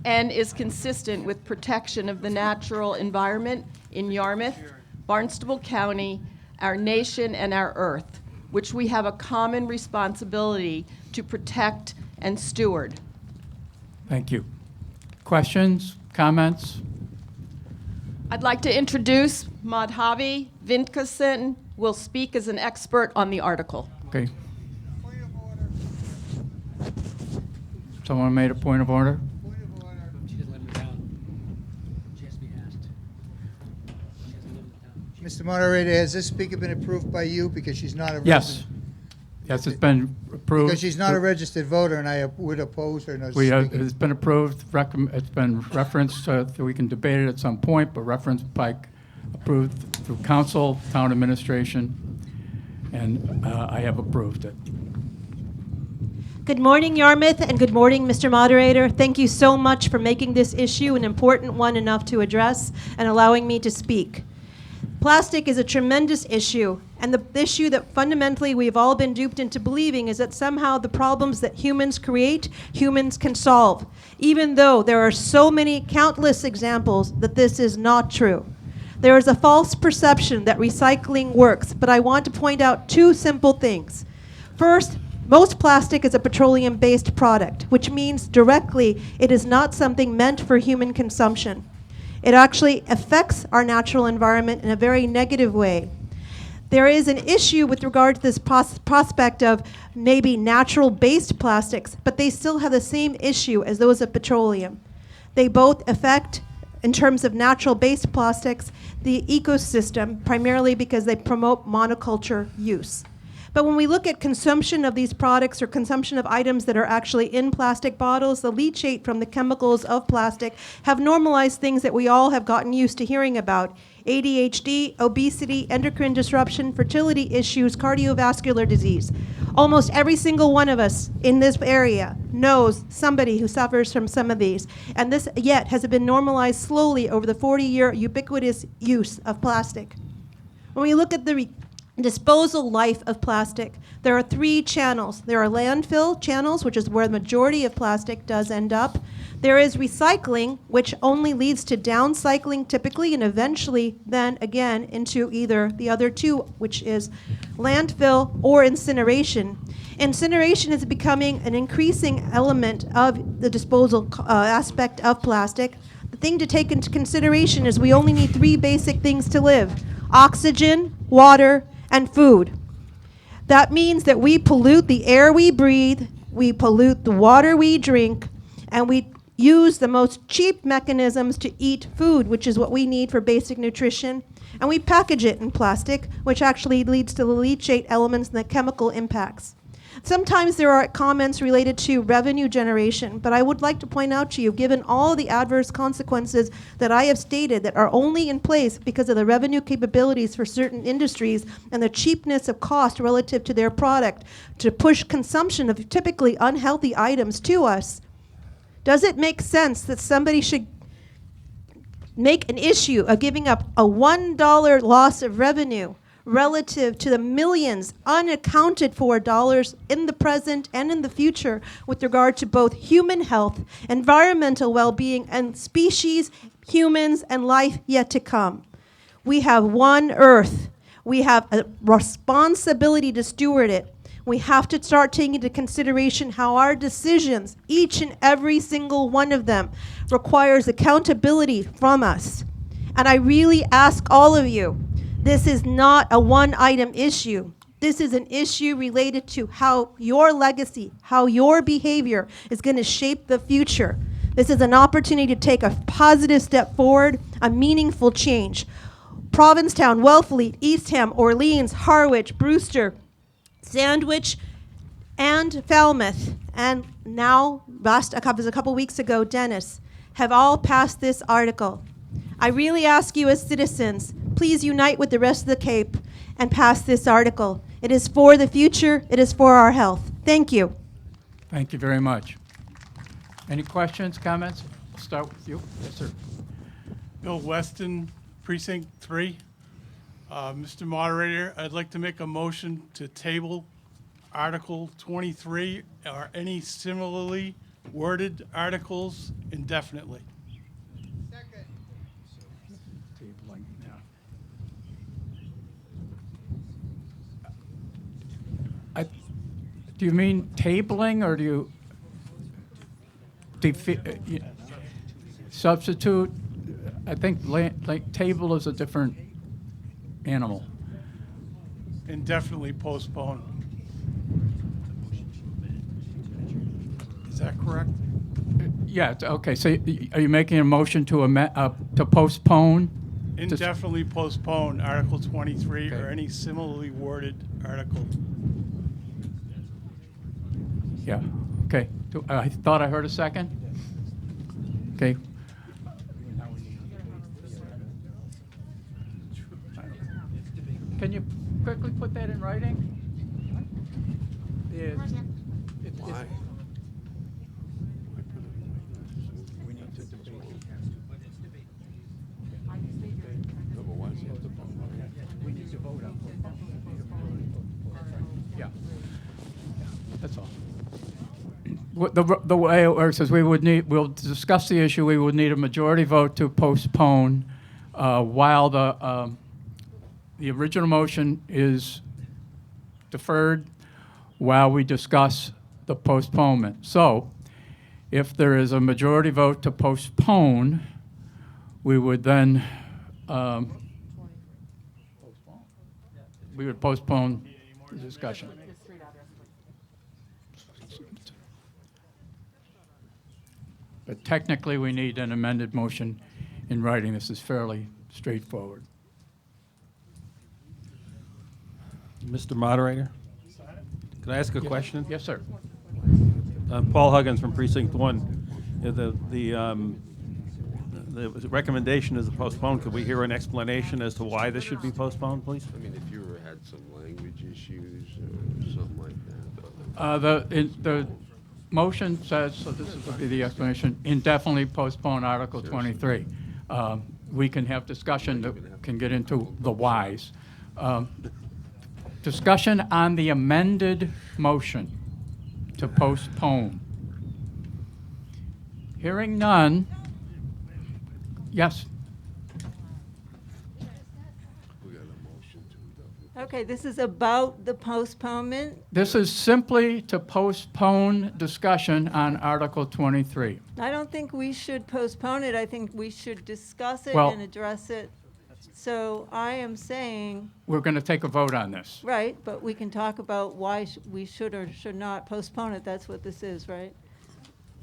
and is consistent with protection of the natural environment in Yarmouth, Barnstable County, our nation, and our earth, which we have a common responsibility to protect and steward. Thank you. Questions, comments? I'd like to introduce Madhavi Vinkasan, will speak as an expert on the article. Okay. Someone made a point of order? She doesn't live in town. She has to be asked. She doesn't live in town. Mr. Moderator, has this speaker been approved by you because she's not a Yes. resident? Yes, it's been approved. Because she's not a registered voter, and I would oppose her. as speaker. It's been approved, it's been referenced, that we can debate it at some point, but referenced by, approved through council, town administration, and I have approved it. Good morning, Yarmouth, and good morning, Mr. Moderator. Thank you so much for making this issue an important one enough to address and allowing me to speak. Plastic is a tremendous issue, and the issue that fundamentally we've all been duped into believing is that somehow the problems that humans create, humans can solve, even though there are so many countless examples that this is not true. There is a false perception that recycling works, but I want to point out 2 simple things. First, most plastic is a petroleum-based product, which means directly it is not something meant for human consumption. It actually affects our natural environment in a very negative way. There is an issue with regard to this prospect of maybe natural-based plastics, but they still have the same issue as those of petroleum. They both affect, in terms of natural-based plastics, the ecosystem, primarily because they promote monoculture use. But when we look at consumption of these products or consumption of items that are actually in plastic bottles, the leachate from the chemicals of plastic have normalized things that we all have gotten used to hearing about: ADHD, obesity, endocrine disruption, fertility issues, cardiovascular disease. Almost every single one of us in this area knows somebody who suffers from some of these, and this yet has been normalized slowly over the 40-year ubiquitous use of plastic. When we look at the disposal life of plastic, there are 3 channels. There are landfill channels, which is where the majority of plastic does end up. There is recycling, which only leads to downcycling typically, and eventually then again into either the other 2, which is landfill or incineration. Incineration is becoming an increasing element of the disposal aspect of plastic. The thing to take into consideration is we only need 3 basic things to live: oxygen, water, and food. That means that we pollute the air we breathe, we pollute the water we drink, and we use the most cheap mechanisms to eat food, which is what we need for basic nutrition, and we package it in plastic, which actually leads to the leachate elements and the chemical impacts. Sometimes there are comments related to revenue generation, but I would like to point out to you, given all the adverse consequences that I have stated that are only in place because of the revenue capabilities for certain industries and the cheapness of cost relative to their product to push consumption of typically unhealthy items to us, does it make sense that somebody should make an issue of giving up a $1 loss of revenue relative to the millions unaccounted for dollars in the present and in the future with regard to both human health, environmental well-being, and species, humans, and life yet to come? We have one Earth. We have a responsibility to steward it. We have to start taking into consideration how our decisions, each and every single one of them, requires accountability from us. And I really ask all of you, this is not a one-item issue. This is an issue related to how your legacy, how your behavior is going to shape the future. This is an opportunity to take a positive step forward, a meaningful change. Provincetown, Wellfleet, Eastham, Orleans, Harwich, Brewster, Sandwich, and Falmouth, and now, a couple weeks ago, Dennis, have all passed this article. I really ask you as citizens, please unite with the rest of the Cape and pass this article. It is for the future. It is for our health. Thank you. Thank you very much. Any questions, comments? I'll start with you. Yes, sir. Bill Weston, Precinct 3. Mr. Moderator, I'd like to make a motion to table Article 23 or any similarly worded articles indefinitely. Do you mean tabling, or do you substitute? I think table is a different animal. Indefinitely postpone. Is that correct? Yeah, okay, so are you making a motion to postpone? Indefinitely postpone Article 23 or any similarly worded article. Yeah, okay. I thought I heard a second. Okay. Can you quickly put that in writing? Why? We need to debate. We need to vote on it. Yeah. That's all. The way it works is we'll discuss the issue. We would need a majority vote to postpone while the original motion is deferred while we discuss the postponement. So if there is a majority vote to postpone, we would then we would postpone the discussion. But technically, we need an amended motion in writing. This is fairly straightforward. Mr. Moderator? Can I ask a question? Yes, sir. Paul Huggins from Precinct 1. The recommendation is to postpone. Could we hear an explanation as to why this should be postponed, please? I mean, if you had some language issues or something like that. The motion says, so this will be the explanation, indefinitely postpone Article 23. We can have discussion that can get into the whys. Discussion on the amended motion to postpone. Hearing none. Yes. Okay, this is about the postponement. This is simply to postpone discussion on Article 23. I don't think we should postpone it. I think we should discuss it Well- and address it. So I am saying, We're going to take a vote on this. right, but we can talk about why we should or should not postpone it. That's what this is, right?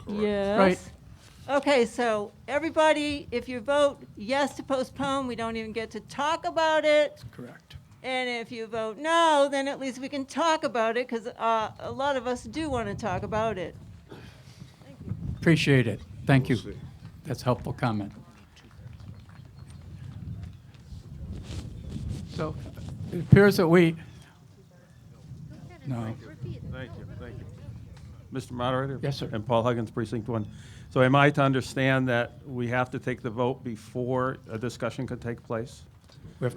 Yes. Right. Okay, so everybody, if you vote yes to postpone, we don't even get to talk about it. Correct. And if you vote no, then at least we can talk about it, because a lot of us do want to talk about it. Appreciate it. Thank you. We'll see. That's a helpful comment. So it appears that we, no. Thank you, thank you. Mr. Moderator? Yes, sir. And Paul Huggins, Precinct 1. So am I to understand that we have to take the vote before a discussion could take place?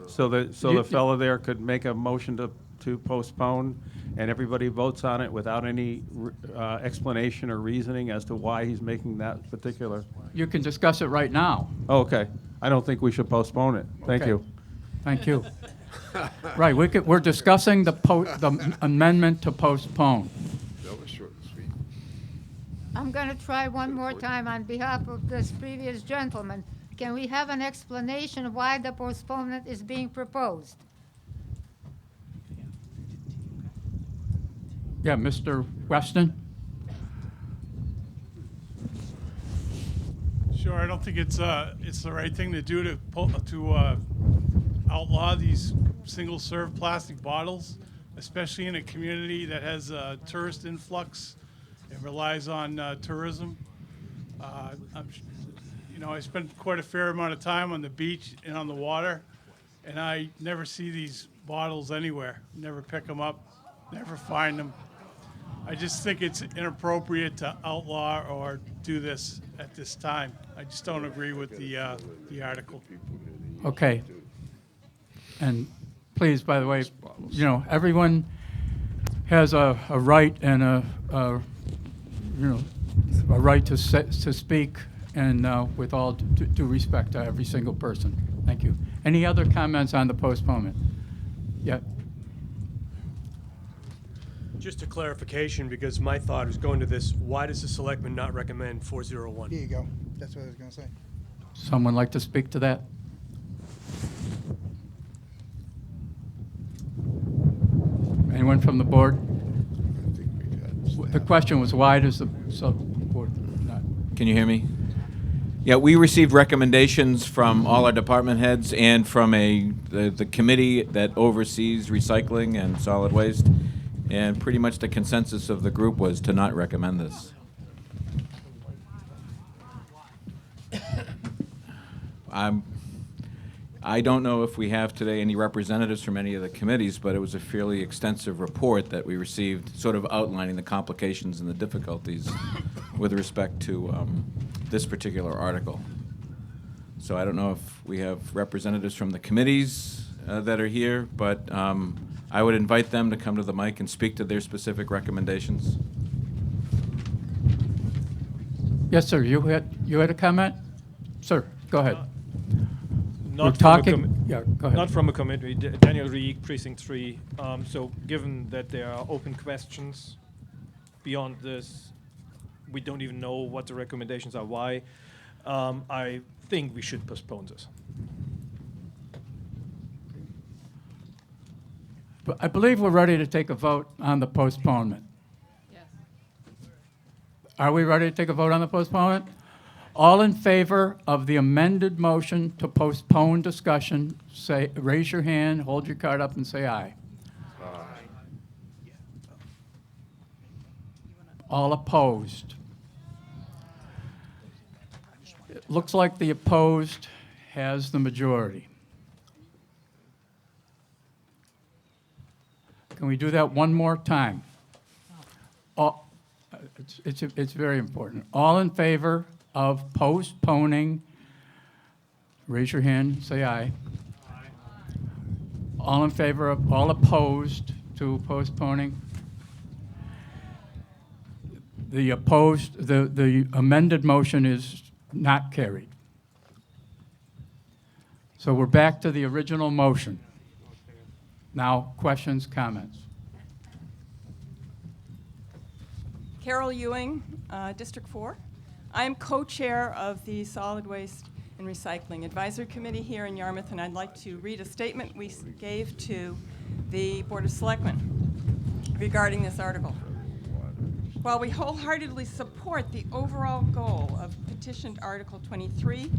So the fellow there could make a motion to postpone, and everybody votes on it without any explanation or reasoning as to why he's making that particular? You can discuss it right now. Oh, okay. I don't think we should postpone it. Thank Okay. you. Thank you. Right, we're discussing the amendment to postpone. That was short and sweet. I'm going to try one more time on behalf of this previous gentleman. Can we have an explanation of why the postponement is being proposed? Yeah, Mr. Weston? Sure, I don't think it's the right thing to do to outlaw these single-serve plastic bottles, especially in a community that has a tourist influx and relies on tourism. I spent quite a fair amount of time on the beach and on the water, and I never see these bottles anywhere. Never pick them up, never find them. I just think it's inappropriate to outlaw or do this at this time. I just don't agree with the article. Okay. And please, by the way, everyone has a right and a right to speak, and with all due respect to every single person. Thank you. Any other comments on the postponement? Yeah. Just a clarification, because my thought is going to this, why does the selectman not recommend 401? Here you go. That's what I was going to say. Someone like to speak to that? Anyone from the board? The question was, why does the sub-board not? Can you hear me? Yeah, we received recommendations from all our department heads and from the committee that oversees recycling and solid waste, and pretty much the consensus of the group was to not recommend this. I don't know if we have today any representatives from any of the committees, but it was a fairly extensive report that we received, sort of outlining the complications and the difficulties with respect to this particular article. So I don't know if we have representatives from the committees that are here, but I would invite them to come to the mic and speak to their specific recommendations. Yes, sir. You had a comment? Sir, go ahead. Not from a committee. Daniel Reek, Precinct 3. So given that there are open questions beyond this, we don't even know what the recommendations are. Why? I think we should postpone this. But I believe we're ready to take a vote on the postponement. Yes. Are we ready to take a vote on the postponement? All in favor of the amended motion to postpone discussion, say, raise your hand, hold your card up, and say aye. All opposed? It looks like the opposed has the majority. Can we do that one more time? It's very important. All in favor of postponing, raise your hand, say aye. All in favor of, all opposed to postponing? The opposed, the amended motion is not carried. So we're back to the original motion. Now, questions, comments? Carol Ewing, District 4. I am co-chair of the Solid Waste and Recycling Advisory Committee here in Yarmouth, and I'd like to read a statement we gave to the Board of Selectmen regarding this article. While we wholeheartedly support the overall goal of petitioned Article 23,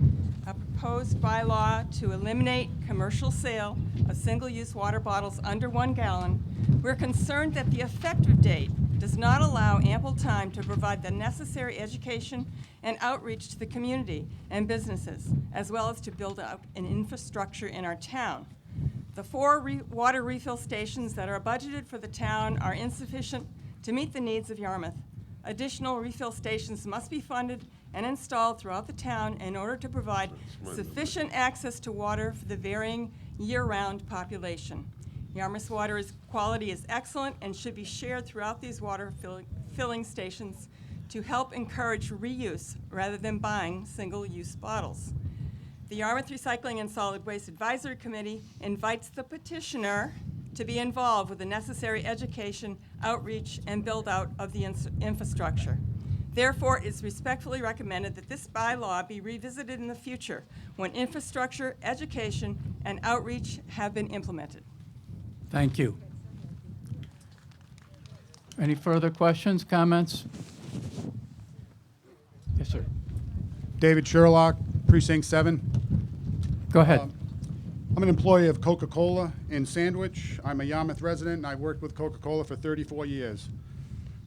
a proposed bylaw to eliminate commercial sale of single-use water bottles under 1 gallon, we're concerned that the effective date does not allow ample time to provide the necessary education and outreach to the community and businesses, as well as to build out an infrastructure in our town. The 4 water refill stations that are budgeted for the town are insufficient to meet the needs of Yarmouth. Additional refill stations must be funded and installed throughout the town in order to provide sufficient access to water for the varying year-round population. Yarmouth's water quality is excellent and should be shared throughout these water filling stations to help encourage reuse rather than buying single-use bottles. The Yarmouth Recycling and Solid Waste Advisory Committee invites the petitioner to be involved with the necessary education, outreach, and build-out of the infrastructure. Therefore, it is respectfully recommended that this bylaw be revisited in the future when infrastructure, education, and outreach have been implemented. Thank you. Any further questions, comments? Yes, sir. David Sherlock, Precinct 7. Go ahead. I'm an employee of Coca-Cola in Sandwich. I'm a Yarmouth resident, and I've worked with Coca-Cola for 34 years.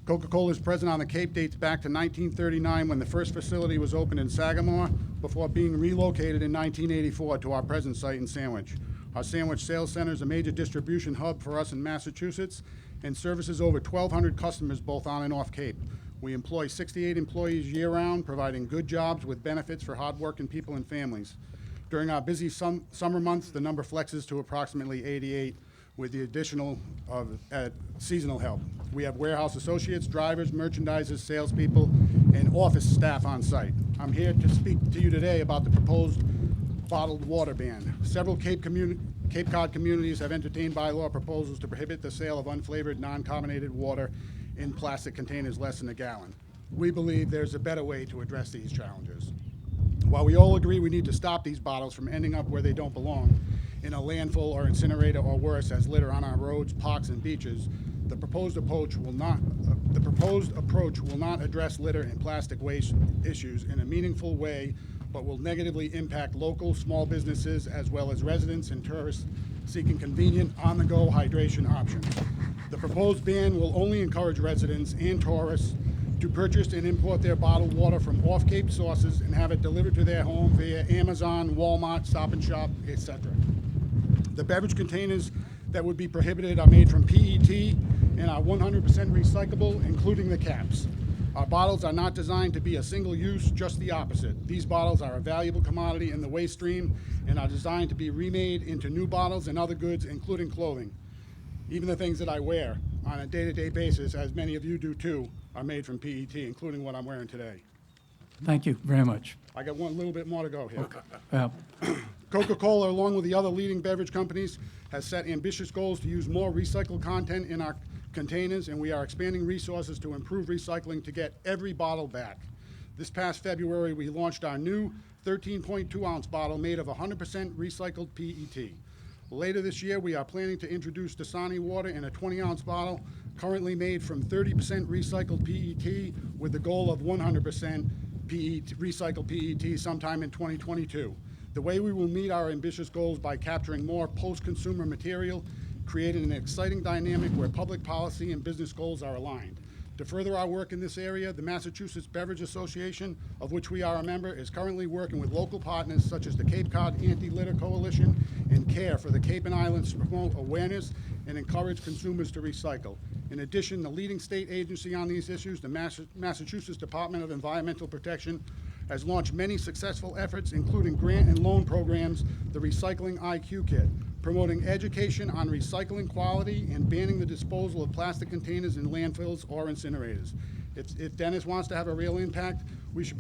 Coca-Cola's presence on the Cape dates back to 1939 when the first facility was opened in Sagamore before being relocated in 1984 to our present site in Sandwich. Our Sandwich Sales Center is a major distribution hub for us in Massachusetts and services over 1,200 customers both on and off Cape. We employ 68 employees year-round, providing good jobs with benefits for hard-working people and families. During our busy summer months, the number flexes to approximately 88 with the additional of seasonal help. We have warehouse associates, drivers, merchandisers, salespeople, and office staff on site. I'm here to speak to you today about the proposed bottled water ban. Several Cape Cod communities have entertained bylaw proposals to prohibit the sale of unflavored, non-carbonated water in plastic containers less than a gallon. We believe there's a better way to address these challenges. While we all agree we need to stop these bottles from ending up where they don't belong, in a landfill or incinerator or worse as litter on our roads, parks, and beaches, the proposed approach will not address litter and plastic waste issues in a meaningful way, but will negatively impact local small businesses as well as residents and tourists seeking convenient on-the-go hydration options. The proposed ban will only encourage residents and tourists to purchase and import their bottled water from off-Cape sources and have it delivered to their home via Amazon, Walmart, Stop and Shop, etc. The beverage containers that would be prohibited are made from PET and are 100% recyclable, including the caps. Our bottles are not designed to be a single use, just the opposite. These bottles are a valuable commodity in the waste stream and are designed to be remade into new bottles and other goods, including clothing. Even the things that I wear on a day-to-day basis, as many of you do too, are made from PET, including what I'm wearing today. Thank you very much. I got one little bit more to go here. Okay. Coca-Cola, along with the other leading beverage companies, has set ambitious goals to use more recycled content in our containers, and we are expanding resources to improve recycling to get every bottle back. This past February, we launched our new 13.2-ounce bottle made of 100% recycled PET. Later this year, we are planning to introduce Dasani water in a 20-ounce bottle, currently made from 30% recycled PET, with the goal of 100% recycled PET sometime in 2022. The way we will meet our ambitious goals by capturing more post-consumer material, creating an exciting dynamic where public policy and business goals are aligned. To further our work in this area, the Massachusetts Beverage Association, of which we are a member, is currently working with local partners such as the Cape Cod Anti-Litter Coalition and CARE for the Cape and Islands to promote awareness and encourage consumers to recycle. In addition, the leading state agency on these issues, the Massachusetts Department of Environmental Protection, has launched many successful efforts, including grant and loan programs, the Recycling IQ Kit, promoting education on recycling quality and banning the disposal of plastic containers in landfills or incinerators. If Dennis wants to have a real impact, if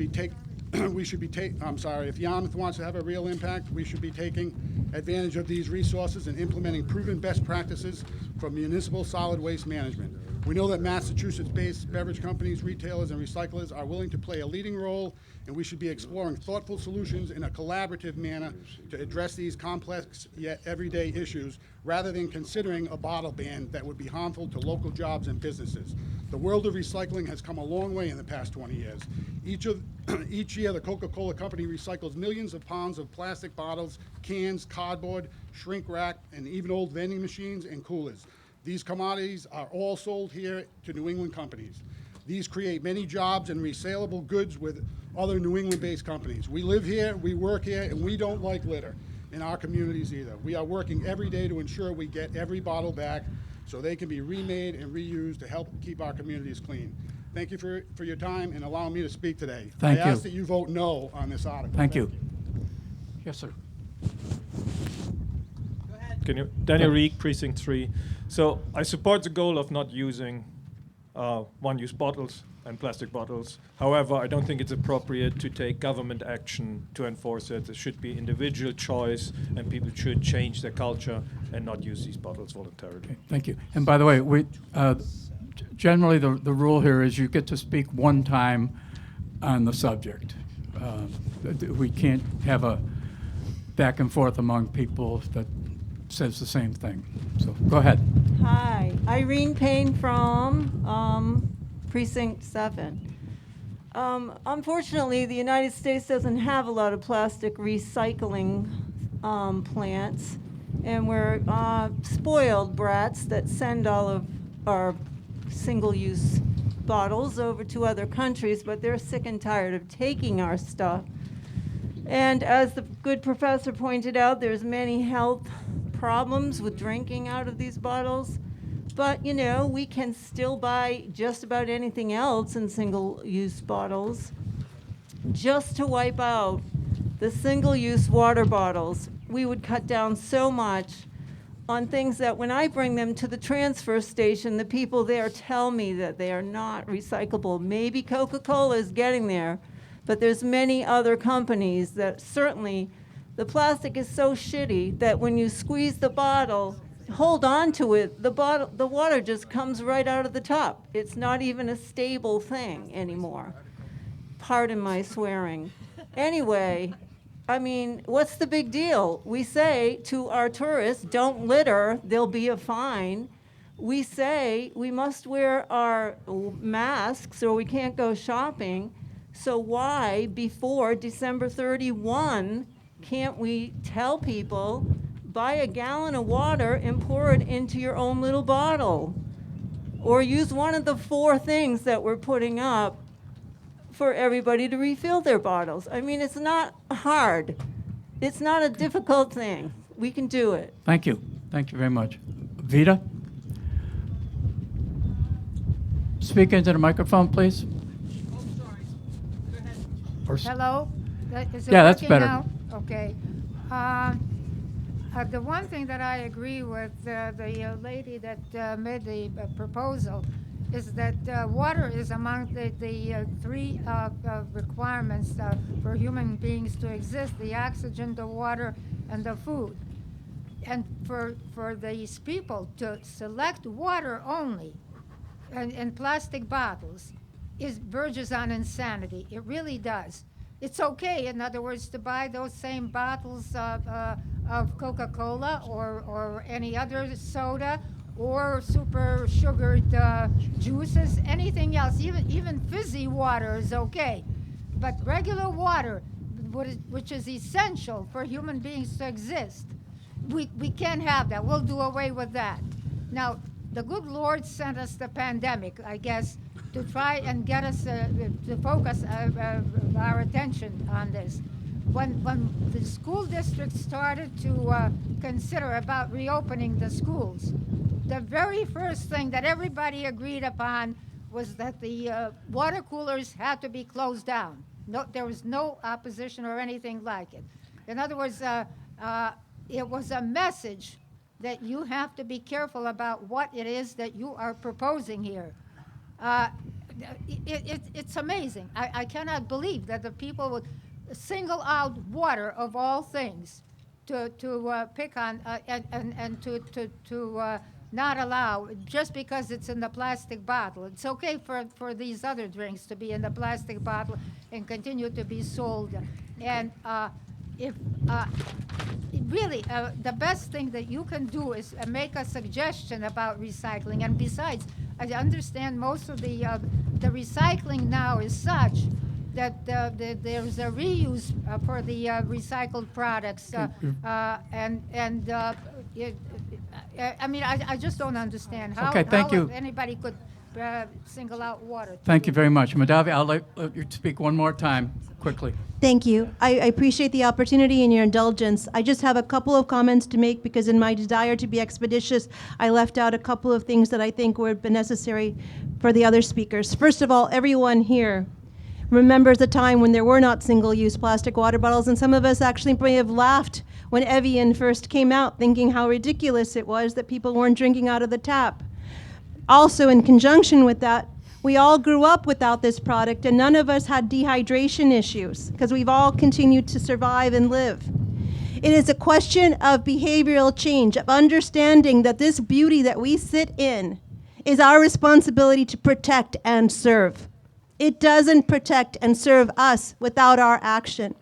Yarmouth wants to have a real impact, we should be taking advantage of these resources and implementing proven best practices for municipal solid waste management. We know that Massachusetts-based beverage companies, retailers, and recyclers are willing to play a leading role, and we should be exploring thoughtful solutions in a collaborative manner to address these complex yet everyday issues, rather than considering a bottle ban that would be harmful to local jobs and businesses. The world of recycling has come a long way in the past 20 years. Each year, the Coca-Cola Company recycles millions of pounds of plastic bottles, cans, cardboard, shrink wrap, and even old vending machines and coolers. These commodities are all sold here to New England companies. These create many jobs and resaleable goods with other New England-based companies. We live here, we work here, and we don't like litter in our communities either. We are working every day to ensure we get every bottle back so they can be remade and reused to help keep our communities clean. Thank you for your time and allowing me to speak today. Thank you. I ask that you vote no on this article. Thank you. Yes, sir. Daniel Reek, Precinct 3. So I support the goal of not using one-use bottles and plastic bottles. However, I don't think it's appropriate to take government action to enforce it. There should be individual choice, and people should change their culture and not use these bottles voluntarily. Okay, thank you. And by the way, we generally the rule here is you get to speak one time on the subject. We can't have a back and forth among people that says the same thing. So go ahead. Hi, Irene Payne from Precinct 7. Unfortunately, the United States doesn't have a lot of plastic recycling plants, and we're spoiled brats that send all of our single-use bottles over to other countries, but they're sick and tired of taking our stuff. And as the good professor pointed out, there's many health problems with drinking out of these bottles. But, you know, we can still buy just about anything else in single-use bottles. Just to wipe out the single-use water bottles, we would cut down so much on things that when I bring them to the transfer station, the people there tell me that they are not recyclable. Maybe Coca-Cola is getting there, but there's many other companies that certainly the plastic is so shitty that when you squeeze the bottle, hold on to it, the water just comes right out of the top. It's not even a stable thing anymore. Pardon my swearing. Anyway, I mean, what's the big deal? We say to our tourists, don't litter, there'll be a fine. We say we must wear our masks or we can't go shopping. So why, before December 31, can't we tell people, buy a gallon of water and pour it into your own little bottle? Or use one of the 4 things that we're putting up for everybody to refill their bottles. I mean, it's not hard. It's not a difficult thing. We can do it. Thank you. Thank you very much. Vita? Speak into the microphone, please. Hello? Is it Yeah, that's working better. now? Okay. The one thing that I agree with the lady that made the proposal is that water is among the 3 requirements for human beings to exist: the oxygen, the water, and the food. And for these people to select water only and plastic bottles verges on insanity. It really does. it's okay, in other words, to buy those same bottles of Coca-Cola or any other soda or super sugared juices, anything else, even fizzy water is okay. But regular water, which is essential for human beings to exist, we can't have that. We'll do away with that. Now, the good Lord sent us the pandemic, I guess, to try and get us to focus our attention on this. When the school district started to consider about reopening the schools, the very first thing that everybody agreed upon was that the water coolers had to be closed down. No, there was no opposition or anything like it. In other words, it was a message that you have to be careful about what it is that you are proposing here. It's amazing. I cannot believe that the people would single out water of all things to pick on and to not allow just because it's in the plastic bottle. It's okay for these other drinks to be in the plastic bottle and continue to be sold. And really, the best thing that you can do is make a suggestion about recycling. And besides, I understand most of the recycling now is such that there's a reuse for the recycled products, I mean, I just don't understand how, Okay, thank you. Anybody could single out water. Thank you very much. Madavi, I'll let you speak one more time, quickly. Thank you. I appreciate the opportunity and your indulgence. I just have a couple of comments to make because in my desire to be expeditious, I left out a couple of things that I think would be necessary for the other speakers. First of all, everyone here remembers a time when there were not single-use plastic water bottles, and some of us actually may have laughed when Evian first came out, thinking how ridiculous it was that people weren't drinking out of the tap. Also, in conjunction with that, we all grew up without this product, and none of us had dehydration issues because we've all continued to survive and live. It is a question of behavioral change, of understanding that this beauty that we sit in is our responsibility to protect and serve. It doesn't protect and serve us without our action.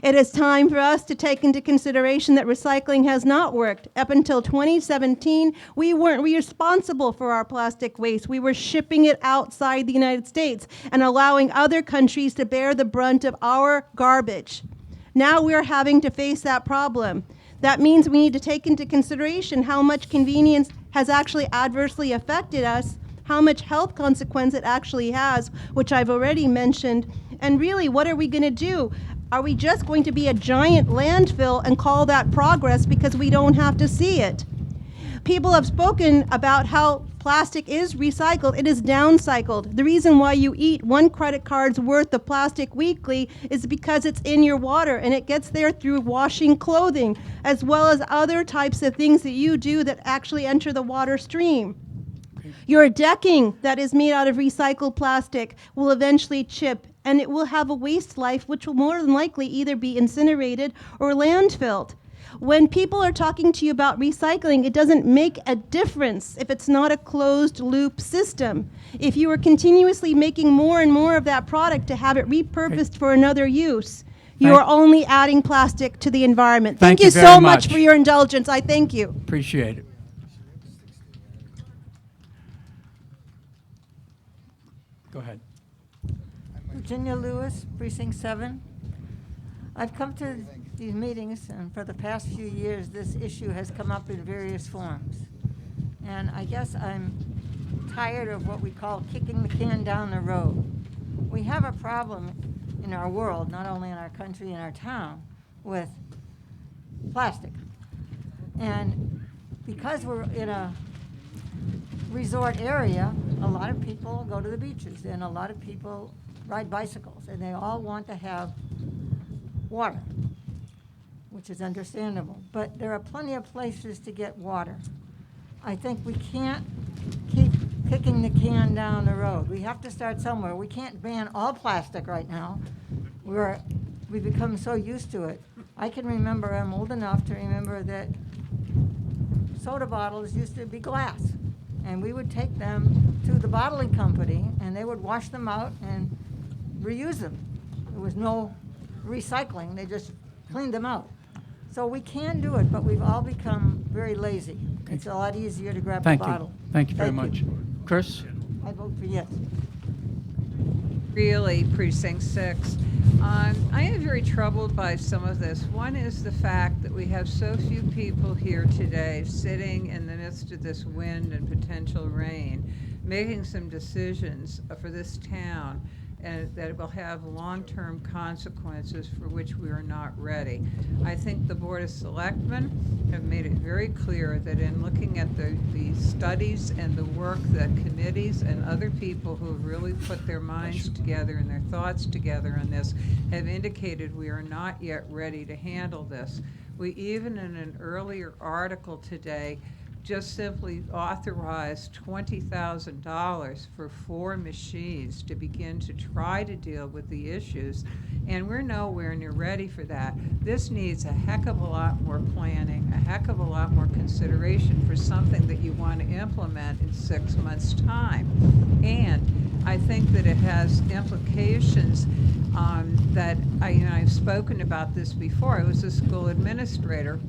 It is time for us to take into consideration that recycling has not worked. Up until 2017, we weren't responsible for our plastic waste. We were shipping it outside the United States and allowing other countries to bear the brunt of our garbage. Now we're having to face that problem. That means we need to take into consideration how much convenience has actually adversely affected us, how much health consequence it actually has, which I've already mentioned, and really, what are we going to do? Are we just going to be a giant landfill and call that progress because we don't have to see it? People have spoken about how plastic is recycled. It is downcycled. The reason why you eat one credit card's worth of plastic weekly is because it's in your water and it gets there through washing clothing, as well as other types of things that you do that actually enter the water stream. Your decking that is made out of recycled plastic will eventually chip, and it will have a waste life which will more than likely either be incinerated or landfilled. When people are talking to you about recycling, it doesn't make a difference if it's not a closed loop system. If you are continuously making more and more of that product to have it repurposed for another use, you are only adding plastic to the environment. Thank you so much for your indulgence. I thank you. Appreciate it. Go ahead. Virginia Lewis, Precinct 7. I've come to these meetings, and for the past few years, this issue has come up in various forms. And I guess I'm tired of what we call kicking the can down the road. We have a problem in our world, not only in our country and our town, with plastic. And because we're in a resort area, a lot of people go to the beaches, and a lot of people ride bicycles, and they all want to have water, which is understandable. But there are plenty of places to get water. I think we can't keep kicking the can down the road. We have to start somewhere. We can't ban all plastic right now. We've become so used to it. I can remember, I'm old enough to remember that soda bottles used to be glass. And we would take them to the bottling company, and they would wash them out and reuse them. There was no recycling, they just cleaned them out. So we can do it, but we've all become very lazy. It's a lot easier to grab a Thank you. bottle. Thank you very much. Chris? I vote for yes. Really, Precinct 6. I am very troubled by some of this. One is the fact that we have so few people here today sitting in the midst of this wind and potential rain, making some decisions for this town and that will have long-term consequences for which we are not ready. I think the Board of Selectmen have made it very clear that in looking at the studies and the work that committees and other people who have really put their minds together and their thoughts together on this have indicated we are not yet ready to handle this. We even in an earlier article today just simply authorized $20,000 for 4 machines to begin to try to deal with the issues, and we're nowhere near ready for that. This needs a heck of a lot more planning, a heck of a lot more consideration for something that you want to implement in 6 months' time. And I think that it has implications that I've spoken about this before. I was a school administrator.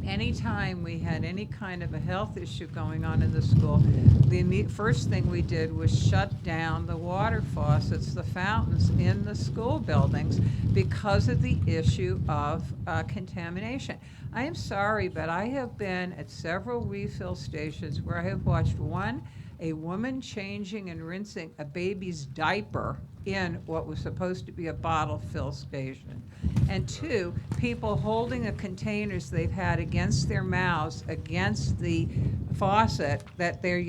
Anytime we had any kind of a health issue going on in the school, the first thing we did was shut down the water faucets, the fountains in the school buildings because of the issue of contamination. I am sorry, but I have been at several refill stations where I have watched a woman changing and rinsing a baby's diaper in what was supposed to be a bottle fill station. And 2, people holding the containers they've had against their mouths, against the faucet that they're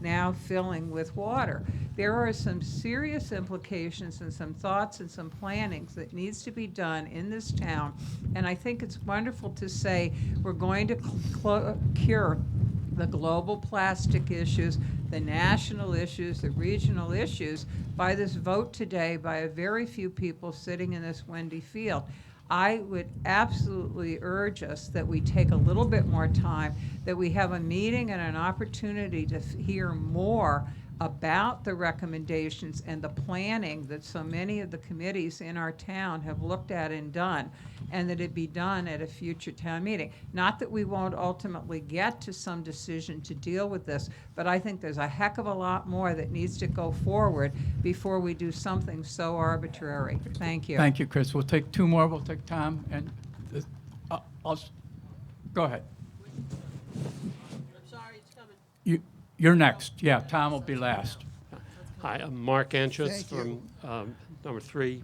now filling with water. There are some serious implications and some thoughts and some plannings that needs to be done in this town. And I think it's wonderful to say we're going to cure the global plastic issues, the national issues, the regional issues by this vote today by a very few people sitting in this windy field. I would absolutely urge us that we take a little bit more time, that we have a meeting and an opportunity to hear more about the recommendations and the planning that so many of the committees in our town have looked at and done, and that it be done at a future town meeting. Not that we won't ultimately get to some decision to deal with this, but I think there's a heck of a lot more that needs to go forward before we do something so arbitrary. Thank you. Thank you, Chris. We'll take 2 more. We'll take Tom and go ahead. You're next. Yeah, Tom will be last. Hi, I'm Mark Anschutz Thank from number 3.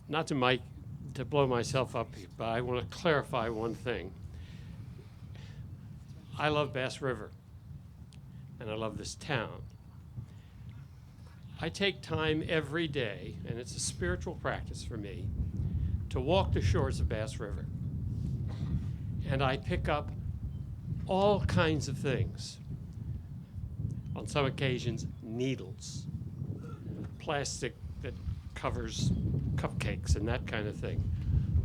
Not to blow myself up, but I want to clarify one thing. I love Bass River, and I love this town. I take time every day, and it's a spiritual practice for me, to walk the shores of Bass River. And I pick up all kinds of things. On some occasions, needles, plastic that covers cupcakes and that kind of thing.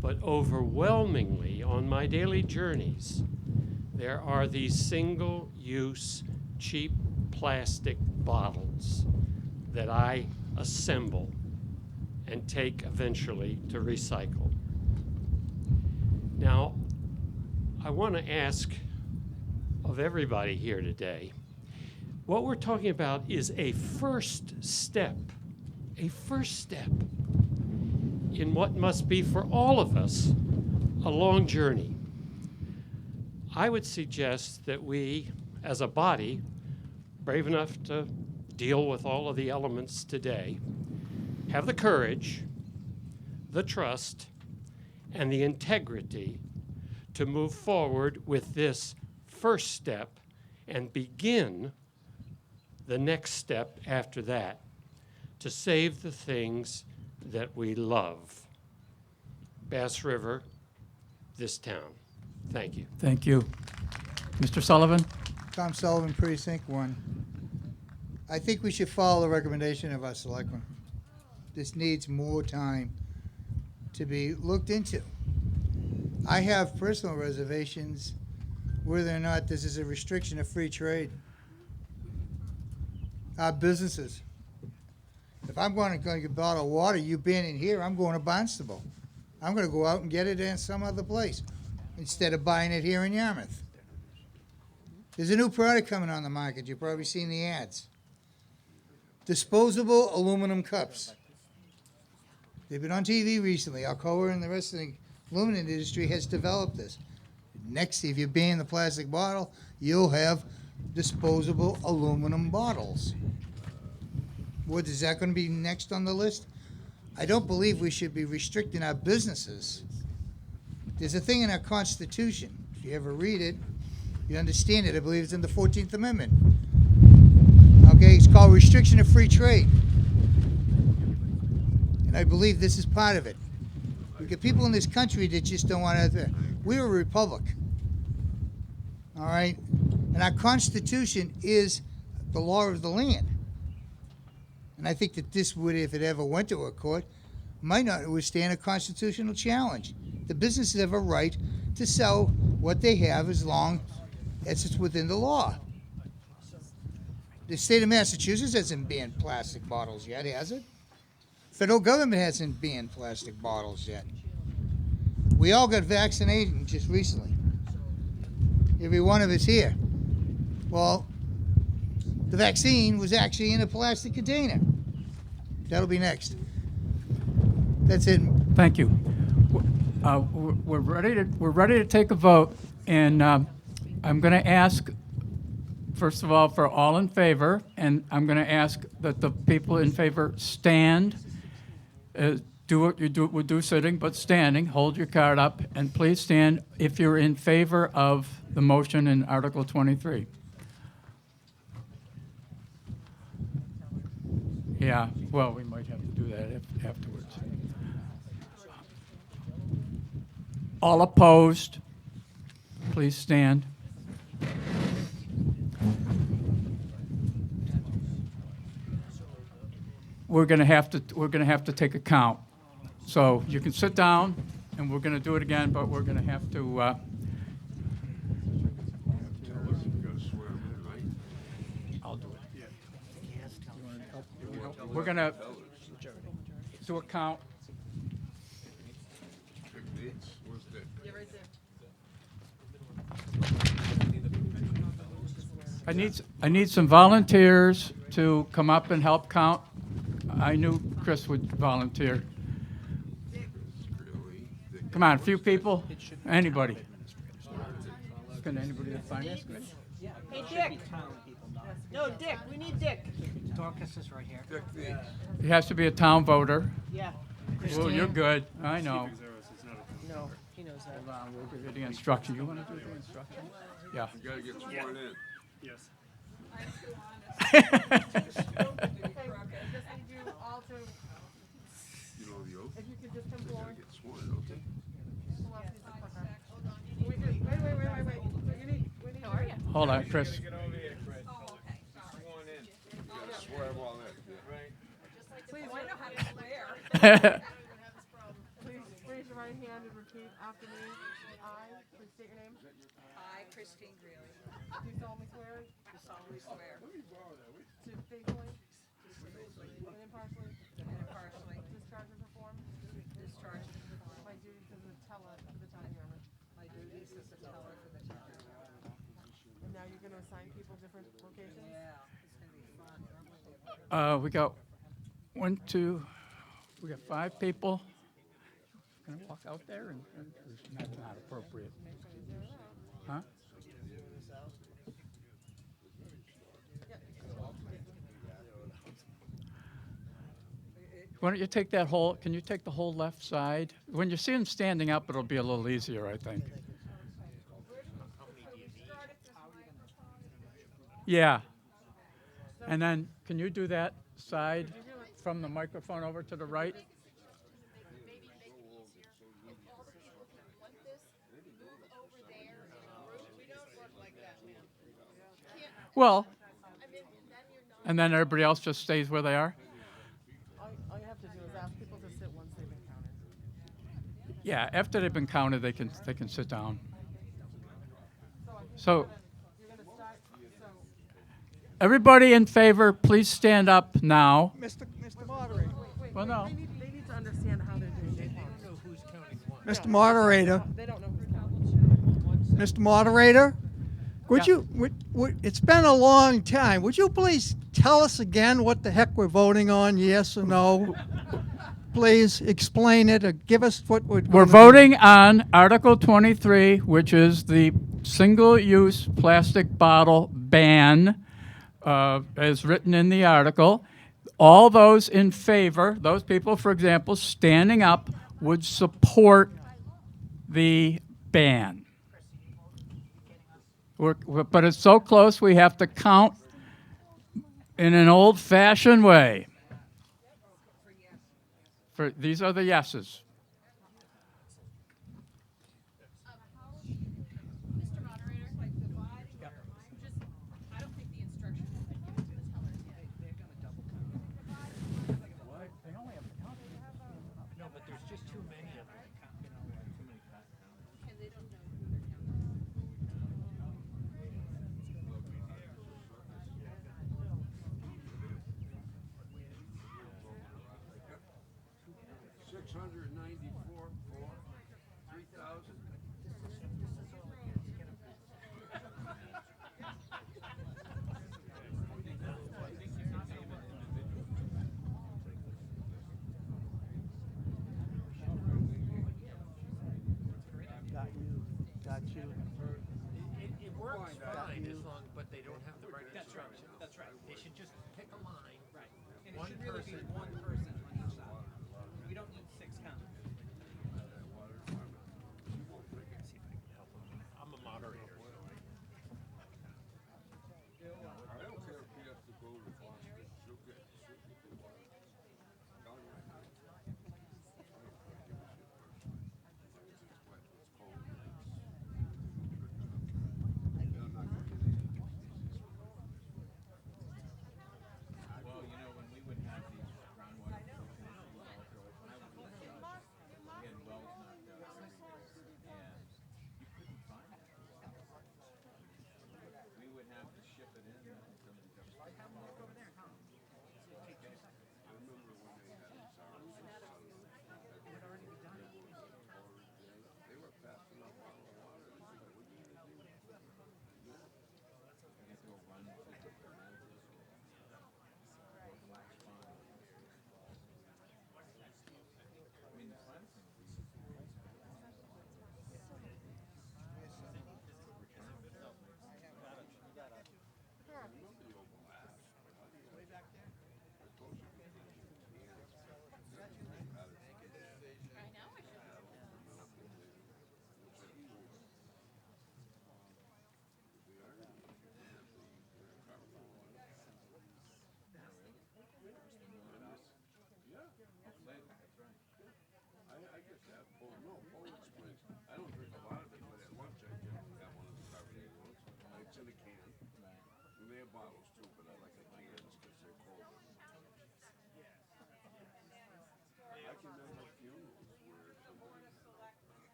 But overwhelmingly, on my daily journeys, there are these single-use, cheap plastic bottles that I assemble and take eventually to recycle. Now, I want to ask of everybody here today, what we're talking about is a first step in what must be for all of us a long journey. I would suggest that we, as a body, brave enough to deal with all of the elements today, have the courage, the trust, and the integrity to move forward with this first step and begin the next step after that to save the things that we love. Bass River, this town. Thank you. Thank you. Mr. Sullivan? Tom Sullivan, Precinct 1. I think we should follow the recommendation of our selectmen. This needs more time to be looked into. I have personal reservations whether or not this is a restriction of free trade. Our businesses If I'm going to get a bottle of water, you ban it here, I'm going to Barnstable. I'm going to go out and get it in some other place instead of buying it here in Yarmouth. There's a new product coming on the market. You've probably seen the ads. Disposable aluminum cups. They've been on TV recently. Alcoa and the rest of the aluminum industry has developed this. Next, if you ban the plastic bottle, you'll have disposable aluminum bottles. What, is that going to be next on the list? I don't believe we should be restricting our businesses. There's a thing in our Constitution. If you ever read it, you understand it. I believe it's in the 14th Amendment. Okay, it's called restriction of free trade. And I believe this is part of it. We get people in this country that just don't want to. We're a republic. All right? And our Constitution is the law of the land. And I think that this would, if it ever went to a court, might not withstand a constitutional challenge. The businesses have a right to sell what they have as long as it's within the law. The state of Massachusetts hasn't banned plastic bottles yet, has it? Federal government hasn't banned plastic bottles yet. We all got vaccinated just recently. Every one of us here. Well, the vaccine was actually in a plastic container. That'll be next. That's it. Thank you. We're ready to take a vote, and I'm going to ask, first of all, for all in favor, and I'm going to ask that the people in favor stand. Do what you would do sitting, but standing. Hold your card up, and please stand if you're in favor of the motion in Article 23. Yeah, well, we might have to do that afterwards. All opposed, please stand. We're going to have to take a count. So you can sit down, and we're going to do it again, but we're going to have to. I'll do it. We're going to do a count. I need some volunteers to come up and help count. I knew Chris would volunteer. Come on, a few people. Anybody? Can anybody at finance committee? Hey, Dick. No, Dick. We need Dick. Dorcas is right here. He has to be a town voter. Yeah. Well, you're good. I know. No, he knows that. Hold on, we'll give you the instruction. You want to do the instruction? Yeah. You gotta get sworn in. Yes. You know the oath? If you could just come You gotta forward. get sworn, okay? How are you? Hold on, Chris. You gotta swear them all in. Please, I know how to swear. please raise your right hand and repeat after me. I, please state your name. I, Christine Greeley, Do solemnly swear do solemnly swear to faithfully and impartially discharge and perform my duties as a teller for the town of Yarmouth. my duties as a teller for the town of Yarmouth. And now you're going to assign people different locations? Yeah, it's gonna be fun. We got 1, 2, we got 5 people. Can I walk out there? And that's not appropriate. Huh? Why don't you take that whole, can you take the whole left side? When you see them standing up, it'll be a little easier, I think. Yeah. And then, can you do that side from the microphone over to the right? Well, and then everybody else just stays where they are? All you have to do is ask people to sit once they've been counted. Yeah, after they've been counted, they can sit down. So, You're going to start, everybody in favor, please stand up now. Mr. Mr. Moderator. Well, no. They need to understand how they're doing it. Mr. Moderator. They don't know who's counting. Mr. Moderator, it's been a long time. Would you please tell us again what the heck we're voting on, yes or no? Please explain it or give us what we're We're voting on Article 23, which is the single-use plastic bottle ban, as written in the article. All those in favor, those people, for example, standing up, would support the ban. But it's so close, we have to count in an old-fashioned way. These are the yeses. No, but there's just too many of them. It works fine as long, but they don't have the right instructions. That's right. They should just pick a line. Right. And it should really be one person on each side. We don't need 6 counters. I'm a moderator.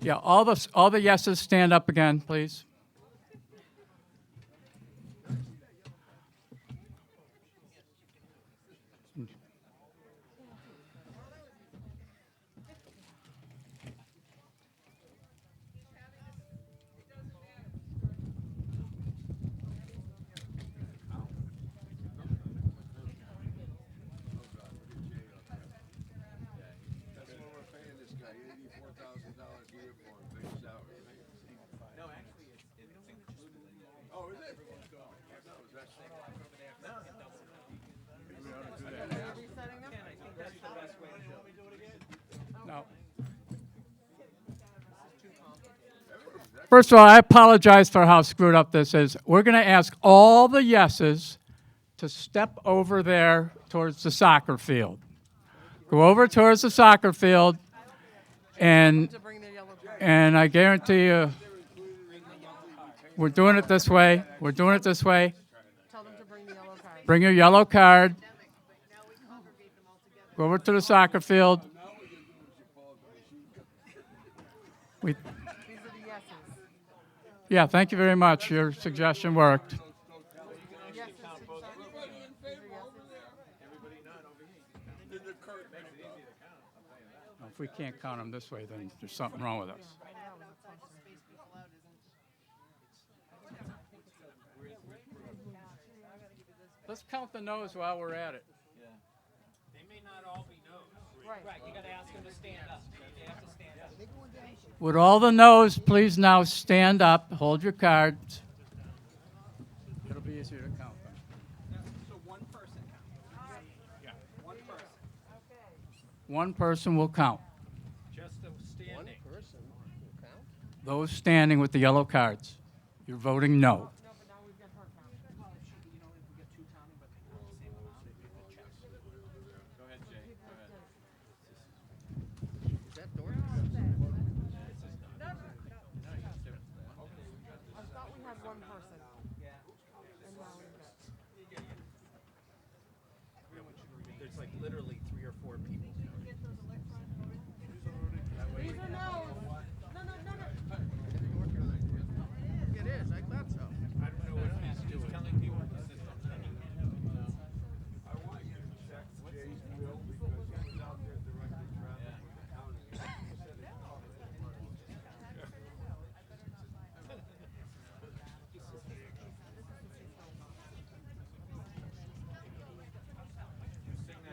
Yeah, all the yeses stand up again, please. No. First of all, I apologize for how screwed up this is. We're going to ask all the yeses to step over there towards the soccer field. Go over towards the soccer field, and I guarantee you, we're doing it this way. We're doing it this way. Tell them to bring the yellow card. Bring your yellow card. Go over to the soccer field. These are the yeses. Yeah, thank you very much. Your suggestion worked. If we can't count them this way, then there's something wrong with us. Let's count the no's while we're at it. They may not all be no's. Right, you gotta ask them to stand up. They have to stand up. Would all the no's please now stand up, hold your cards. It'll be easier to count them. So one person counts. Yeah. One person. One person will count. Just a standing. One person will count? Those standing with the yellow cards, you're voting no. Go ahead, Jay. Go ahead. Is that door? I thought we had one person. And now we've got. There's like literally 3 or 4 people. These are no's. No. It is, I thought so. I don't know what he's doing. Telling people in the system. I want you to check Jay's bill because he was out there directing traffic with the county.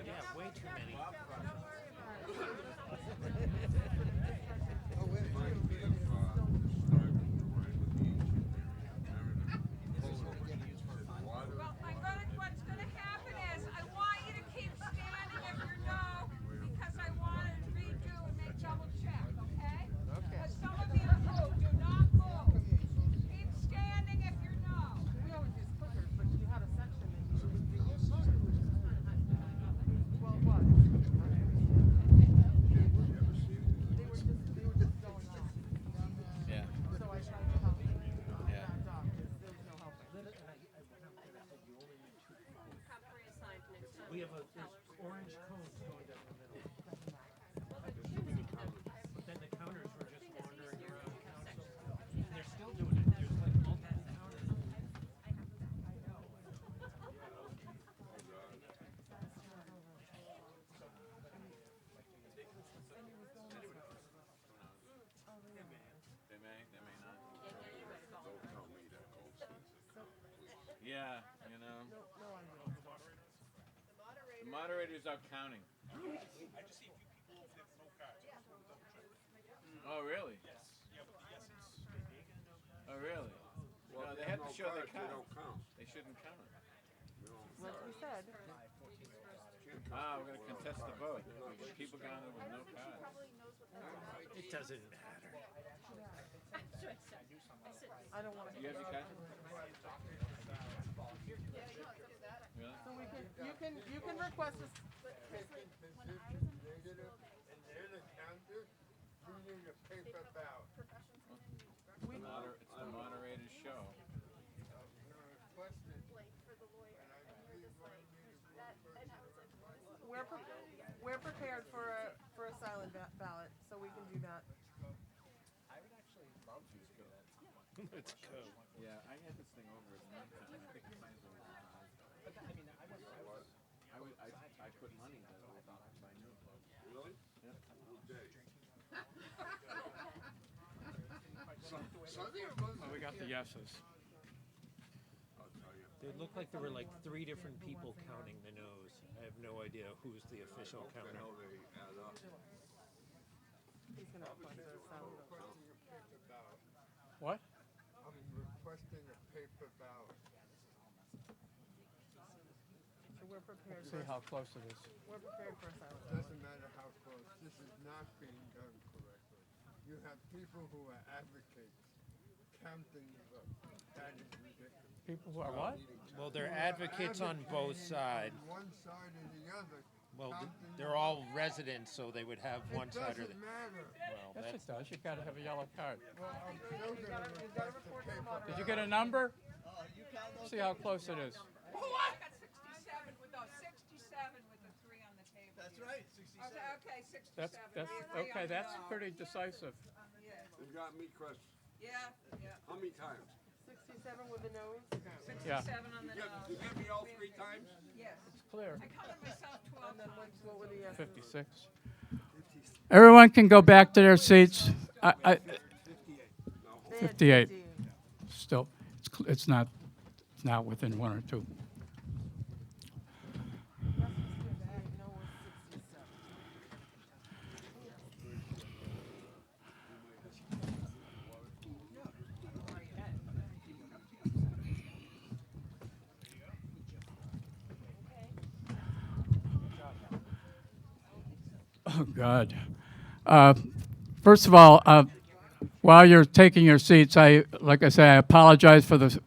Yeah, way too many. Well, what's going to happen is I want you to keep standing if you're no, because I want to redo and make double check, okay? Okay. But some of you who do not move, keep standing if you're no. We always use clickers, but you had a section that you would do. Well, it was. They were just going off. Yeah. So I tried to help them. Yeah. There was no helping. We have there's orange cones going down the middle. But then the counters were just wandering around. And they're still doing it. There's like multiple counters. They may not. Yeah, you know. The moderator's out counting. I just see a few people with no cards. Oh, really? Yes. Yeah, but the yes is Oh, really? Well, No, if they you have have to no show their cards, they cards. don't count. They shouldn't count it. What we said. Ah, we're going to contest the vote. People got in with no cards. It doesn't matter. I don't want to. You have your card? Really? So you can request a. It's the moderator's show. We're prepared for a silent ballot, so we can do that. I would actually love to go. Let's go. Yeah, I had this thing over at one time. I think it might as well. I put money that I thought I knew. Really? Yep. Well, we got the yeses. It looked like there were like 3 different people counting the no's. I have no idea who's the official counter. He's gonna request a silent vote. What? I'm requesting a paper ballot. So we're prepared. See how close it is. We're prepared for a silent vote. Doesn't matter how close, this is not being done correctly. You have people who are advocates counting the vote. That is ridiculous. People who are what? Well, they're advocates on both sides. One side or the other. Well, counting they're all residents, so they would have one side or the. It doesn't matter. Well, Yes, that's it does. You've got to have a yellow card. Well, I'm still gonna request a paper Did you get a number? See how close it is. Oh, I got 67 with those 67 with the 3 on the table. That's right, 67. Okay, 67. That's okay. That's pretty decisive. It got me questioned. How many times? 67 with a nose? 67 on the nose. You get me all 3 times? Yes. It's clear. I counted myself 12 times. What were the 56. Everyone can go back to their seats. 58. Still, it's not within 1 or 2. Oh, God. First of all, while you're taking your seats, like I say, I apologize for this.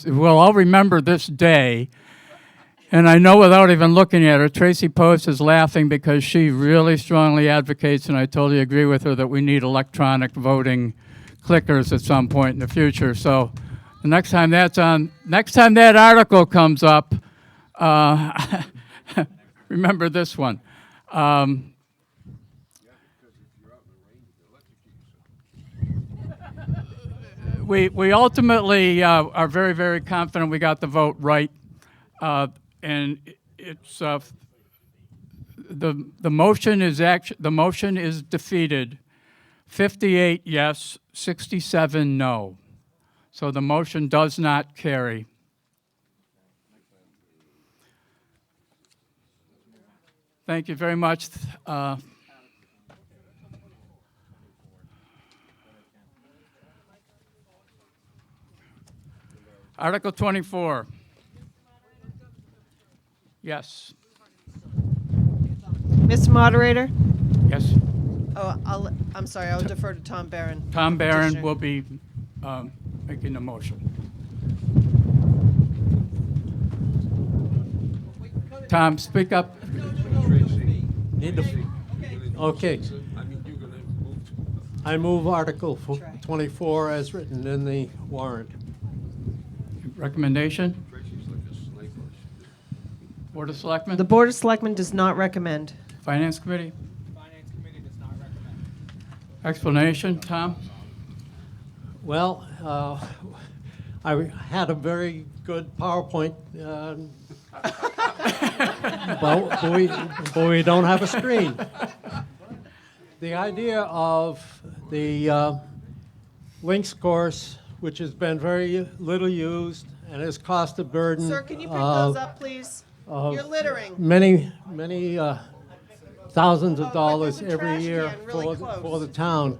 We'll all remember this day. And I know without even looking at her, Tracy Post is laughing because she really strongly advocates, and I totally agree with her, that we need electronic voting clickers at some point in the future. So the next time that article comes up, remember this one. We ultimately are very, very confident we got the vote right, and it's the motion is defeated, 58 yes, 67 no, so the motion does not carry. Thank you very much. Article 24. Yes. Mr. Moderator? Yes. Oh, I'm sorry, I'll defer to Tom Barron. Tom Barron will be making the motion. Tom, speak up. Okay. I move Article 24 as written in the warrant. Recommendation? Board of Selectmen? The Board of Selectmen does not recommend. Finance Committee? Finance Committee does not recommend. Explanation, Tom? Well, I had a very good PowerPoint, but we don't have a screen. The idea of the links course, which has been very little used and has cost a burden. Sir, can you pick those up, please? You're littering. Many thousands of dollars the every trash year can, really for the town.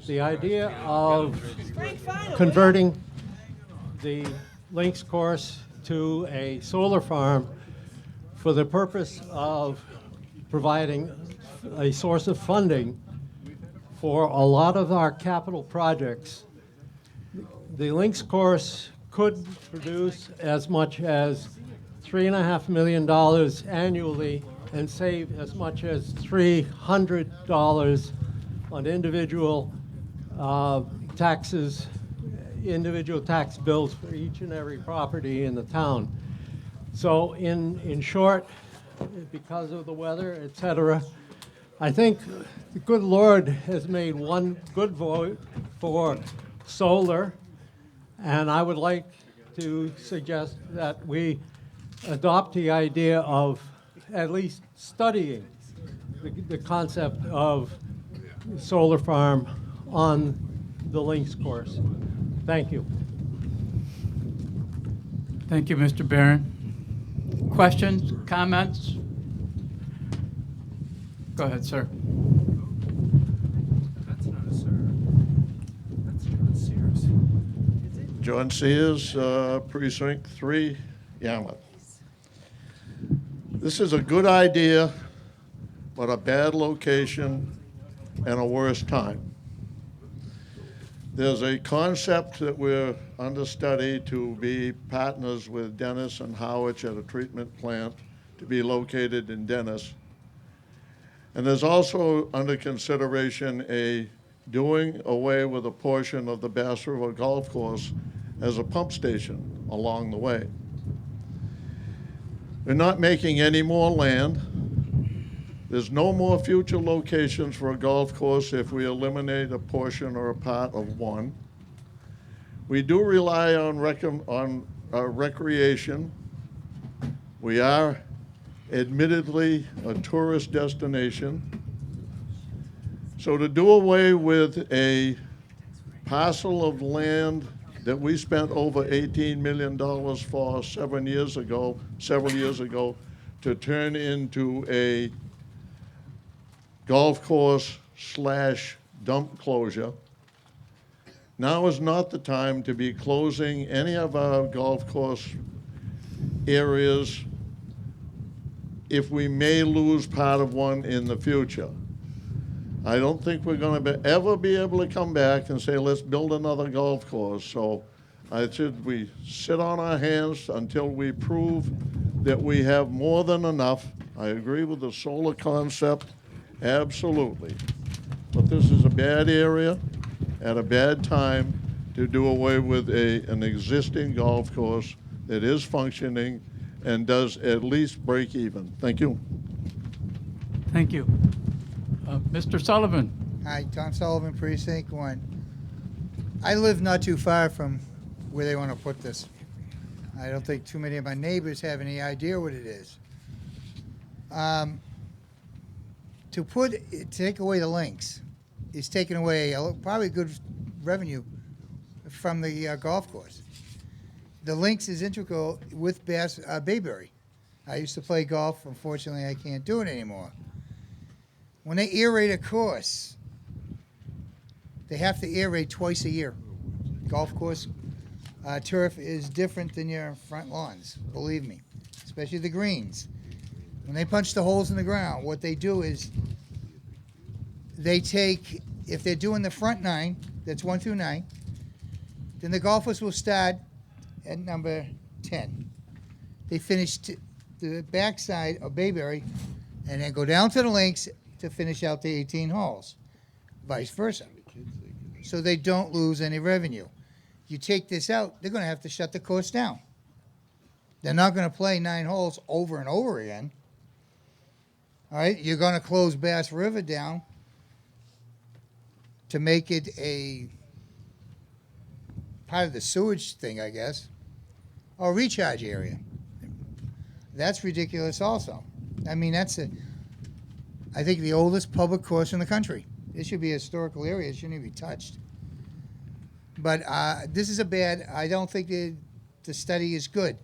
The idea of converting the links course to a solar farm for the purpose of providing a source of funding for a lot of our capital projects. The links course could produce as much as $3.5 million annually and save as much as $300 on individual taxes, individual tax bills for each and every property in the town. So in short, because of the weather, et cetera, I think the good Lord has made one good vote for solar, and I would like to suggest that we adopt the idea of at least studying the concept of solar farm on the links course. Thank you. Thank you, Mr. Barron. Questions, comments? Go ahead, sir. That's not a sir. That's John Sears. John Sears, Precinct 3, Yarmouth. This is a good idea, but a bad location and a worse time. There's a concept that we're understudy to be partners with Dennis and Howard at a treatment plant to be located in Dennis. And there's also under consideration a doing away with a portion of the Bass River Golf Course as a pump station along the way. We're not making any more land. There's no more future locations for a golf course if we eliminate a portion or a part of one. We do rely on recreation. We are admittedly a tourist destination. So to do away with a parcel of land that we spent over $18 million for several years ago, to turn into a golf course / dump closure. Now is not the time to be closing any of our golf course areas if we may lose part of one in the future. I don't think we're going to ever be able to come back and say, let's build another golf course. So I said we sit on our hands until we prove that we have more than enough. I agree with the solar concept, absolutely. But this is a bad area at a bad time to do away with an existing golf course that is functioning and does at least break even. Thank you. Thank you. Mr. Sullivan. Hi, Tom Sullivan, Precinct 1. I live not too far from where they want to put this. I don't think too many of my neighbors have any idea what it is. To take away the links is taking away probably good revenue from the golf course. The links is integral with Bayberry. I used to play golf. Unfortunately, I can't do it anymore. When they aerate a course, they have to aerate twice a year. Golf course turf is different than your front lawns, believe me, especially the greens. When they punch the holes in the ground, what they do is they take, if they're doing the front 9, that's 1 through 9, then the golfers will start at number 10. They finish the backside of Bayberry and then go down to the links to finish out the 18 holes, vice versa. So they don't lose any revenue. You take this out, they're going to have to shut the course down. They're not going to play 9 holes over and over again. All right, you're going to close Bass River down to make it a part of the sewage thing, I guess, or recharge area. That's ridiculous also. I mean, I think the oldest public course in the country. It should be a historical area. It shouldn't even be touched. But this is I don't think the study is good.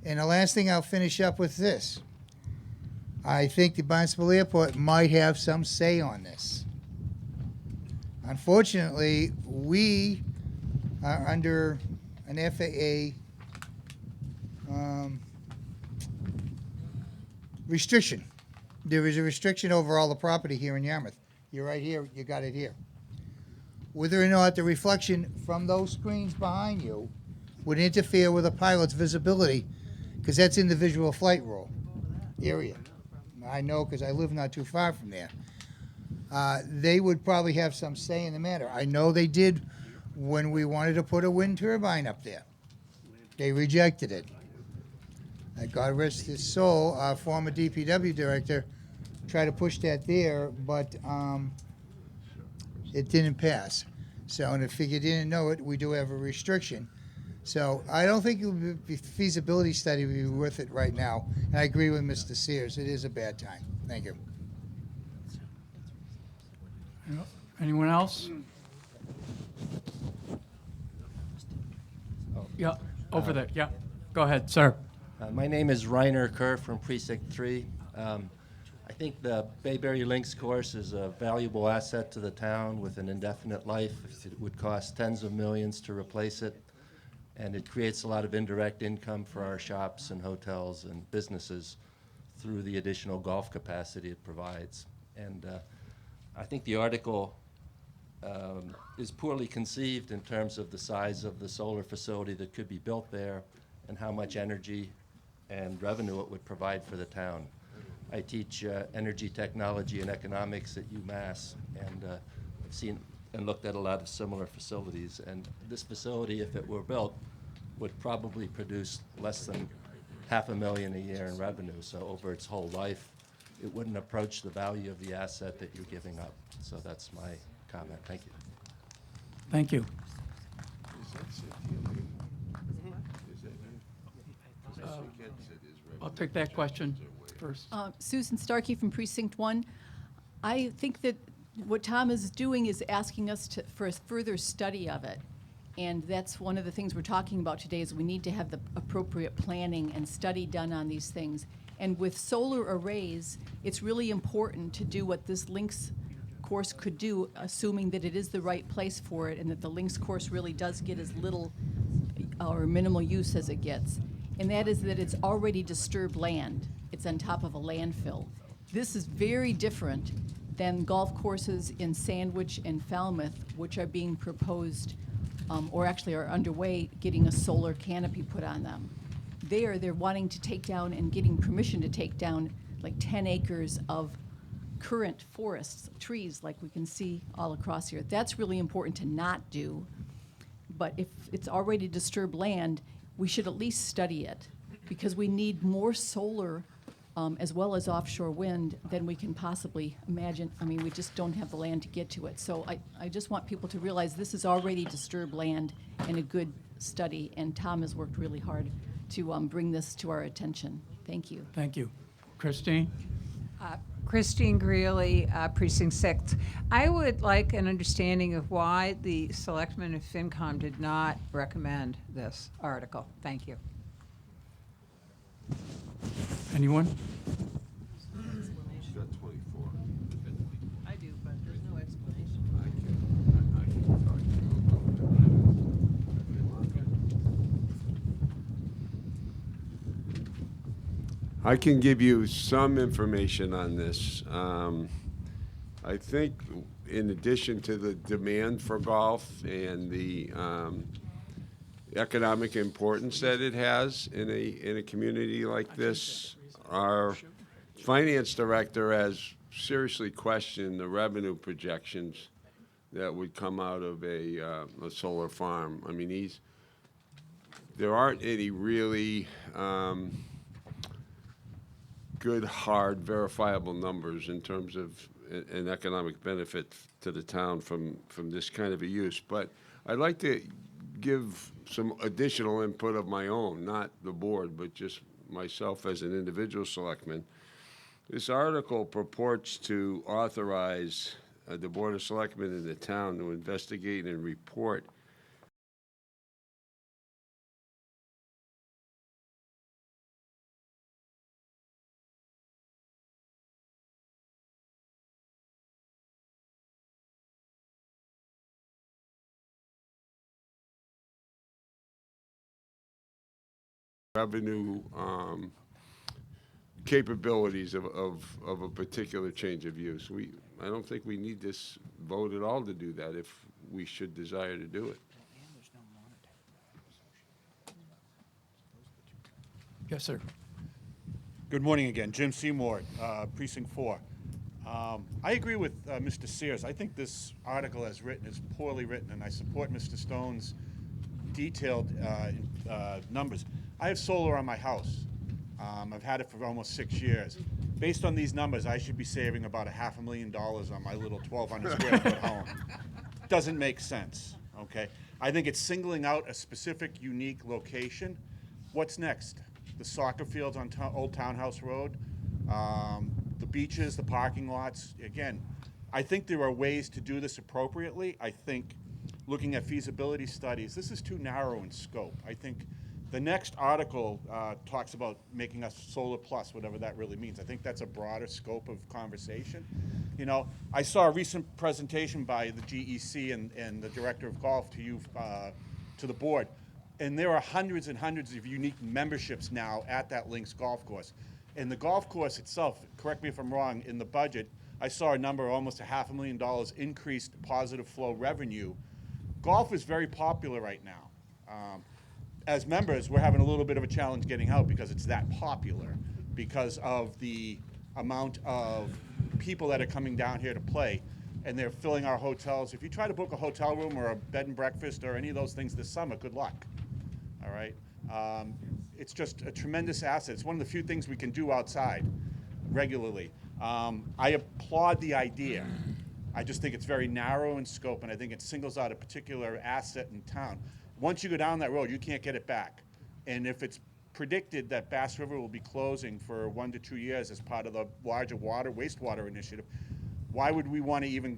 And the last thing I'll finish up with this. I think the Barnstable Airport might have some say on this. Unfortunately, we are under an FAA restriction. There is a restriction over all the property here in Yarmouth. You're right here, you got it here. Whether or not the reflection from those screens behind you would interfere with a pilot's visibility, because that's in the visual flight rule area. I know because I live not too far from there. They would probably have some say in the matter. I know they did when we wanted to put a wind turbine up there. They rejected it. God rest his soul, our former DPW director tried to push that there, but it didn't pass. So, and if you didn't know it, we do have a restriction. So I don't think it would be feasibility study would be worth it right now. And I agree with Mr. Sears. It is a bad time. Thank you. Anyone else? Yeah, over there. Yeah, go ahead, sir. My name is Reiner Kerr from Precinct 3. I think the Bayberry Links course is a valuable asset to the town with an indefinite life. It would cost tens of millions to replace it, and it creates a lot of indirect income for our shops and hotels and businesses through the additional golf capacity it provides. And I think the article is poorly conceived in terms of the size of the solar facility that could be built there and how much energy and revenue it would provide for the town. I teach energy technology and economics at UMass, and I've seen and looked at a lot of similar facilities. And this facility, if it were built, would probably produce less than $500,000 a year in revenue. So over its whole life, it wouldn't approach the value of the asset that you're giving up. So that's my comment. Thank you. Thank you. I'll take that question first. Susan Starkey from Precinct 1. I think that what Tom is doing is asking us for a further study of it. And that's one of the things we're talking about today is we need to have the appropriate planning and study done on these things. And with solar arrays, it's really important to do what this links course could do, assuming that it is the right place for it and that the links course really does get as little or minimal use as it gets. And that is that it's already disturbed land. It's on top of a landfill. This is very different than golf courses in Sandwich and Falmouth, which are being proposed or actually are underway getting a solar canopy put on them. They're wanting to take down and getting permission to take down like 10 acres of current forests, trees like we can see all across here. That's really important to not do. But if it's already disturbed land, we should at least study it because we need more solar as well as offshore wind than we can possibly imagine. I mean, we just don't have the land to get to it. So I just want people to realize this is already disturbed land and a good study, and Tom has worked really hard to bring this to our attention. Thank you. Thank you. Christine? Christine Greeley, Precinct 6. I would like an understanding of why the selectmen of FinCom did not recommend this article. Thank you. Anyone? I do, but there's no explanation. I can give you some information on this. I think in addition to the demand for golf and the economic importance that it has in a community like this, our finance director has seriously questioned the revenue projections that would come out of a solar farm. I mean, there aren't any really good, hard, verifiable numbers in terms of an economic benefit to the town from this kind of a use. But I'd like to give some additional input of my own, not the board, but just myself as an individual selectman. This article purports to authorize the Board of Selectmen in the town to investigate and report revenue capabilities of a particular change of use. I don't think we need this vote at all to do that if we should desire to do it. Yes, sir. Good morning again. Jim Seymour, Precinct 4. I agree with Mr. Sears. I think this article as written is poorly written, and I support Mr. Stone's detailed numbers. I have solar on my house. I've had it for almost 6 years. Based on these numbers, I should be saving about $500,000 on my little 1,200 square foot home. Doesn't make sense, okay? I think it's singling out a specific, unique location. What's next? The soccer fields on Old Townhouse Road, the beaches, the parking lots. Again, I think there are ways to do this appropriately. I think looking at feasibility studies, this is too narrow in scope. I think the next article talks about making us solar plus, whatever that really means. I think that's a broader scope of conversation. You know, I saw a recent presentation by the GEC and the director of golf to you, to the board, and there are hundreds and hundreds of unique memberships now at that links golf course. And the golf course itself, correct me if I'm wrong, in the budget, I saw a number almost $500,000 increased positive flow revenue. Golf is very popular right now. As members, we're having a little bit of a challenge getting out because it's that popular, because of the amount of people that are coming down here to play, and they're filling our hotels. If you try to book a hotel room or a bed and breakfast or any of those things this summer, good luck, all right? It's just a tremendous asset. It's one of the few things we can do outside regularly. I applaud the idea. I just think it's very narrow in scope, and I think it singles out a particular asset in town. Once you go down that road, you can't get it back. And if it's predicted that Bass River will be closing for 1 to 2 years as part of the larger wastewater initiative, why would we want to even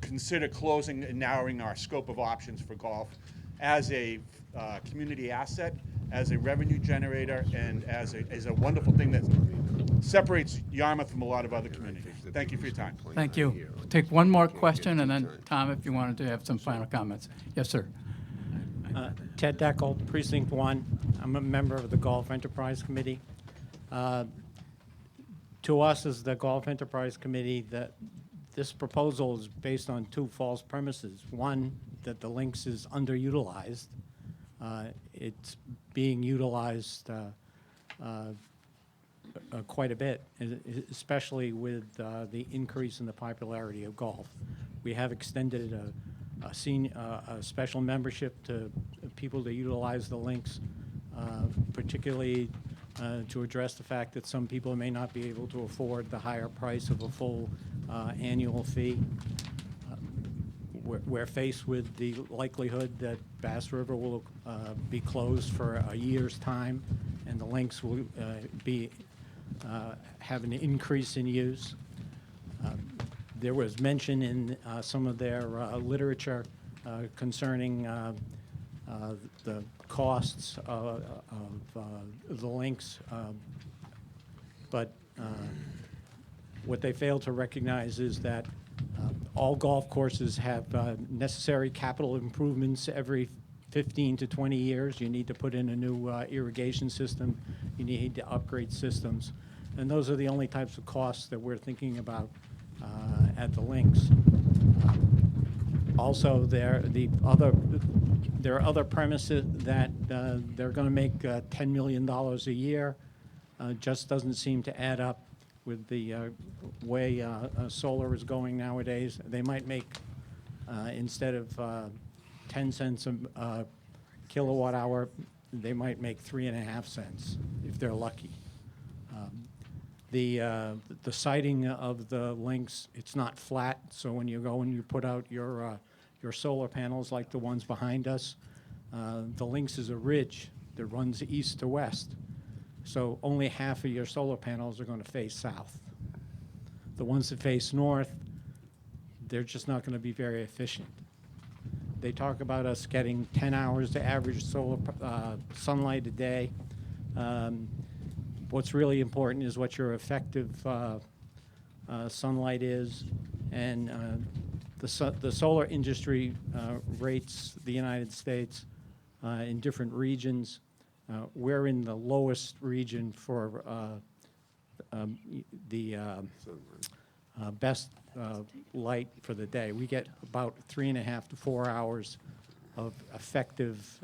consider closing and narrowing our scope of options for golf as a community asset, as a revenue generator, and as a wonderful thing that separates Yarmouth from a lot of other communities? Thank you for your time. Thank you. We'll take one more question, and then Tom, if you wanted to have some final comments. Yes, sir. Ted Deckel, Precinct 1. I'm a member of the Golf Enterprise Committee. To us, as the Golf Enterprise Committee, this proposal is based on two false premises. One, that the links is underutilized. It's being utilized quite a bit, especially with the increase in the popularity of golf. We have extended a special membership to people to utilize the links, particularly to address the fact that some people may not be able to afford the higher price of a full annual fee. We're faced with the likelihood that Bass River will be closed for a year's time, and the links will have an increase in use. There was mention in some of their literature concerning the costs of the links, but what they fail to recognize is that all golf courses have necessary capital improvements every 15 to 20 years. You need to put in a new irrigation system. You need to upgrade systems. And those are the only types of costs that we're thinking about at the links. Also, there are other premises that they're going to make $10 million a year. Just doesn't seem to add up with the way solar is going nowadays. They might make, instead of 10 cents a kilowatt hour, they might make 3.5 cents if they're lucky. The sighting of the links, it's not flat, so when you go and you put out your solar panels like the ones behind us, the links is a ridge that runs east to west. So only half of your solar panels are going to face south. The ones that face north, they're just not going to be very efficient. They talk about us getting 10 hours to average solar sunlight a day. What's really important is what your effective sunlight is, and the solar industry rates the United States in different regions. We're in the lowest region for the best light for the day. We get about 3.5 to 4 hours of effective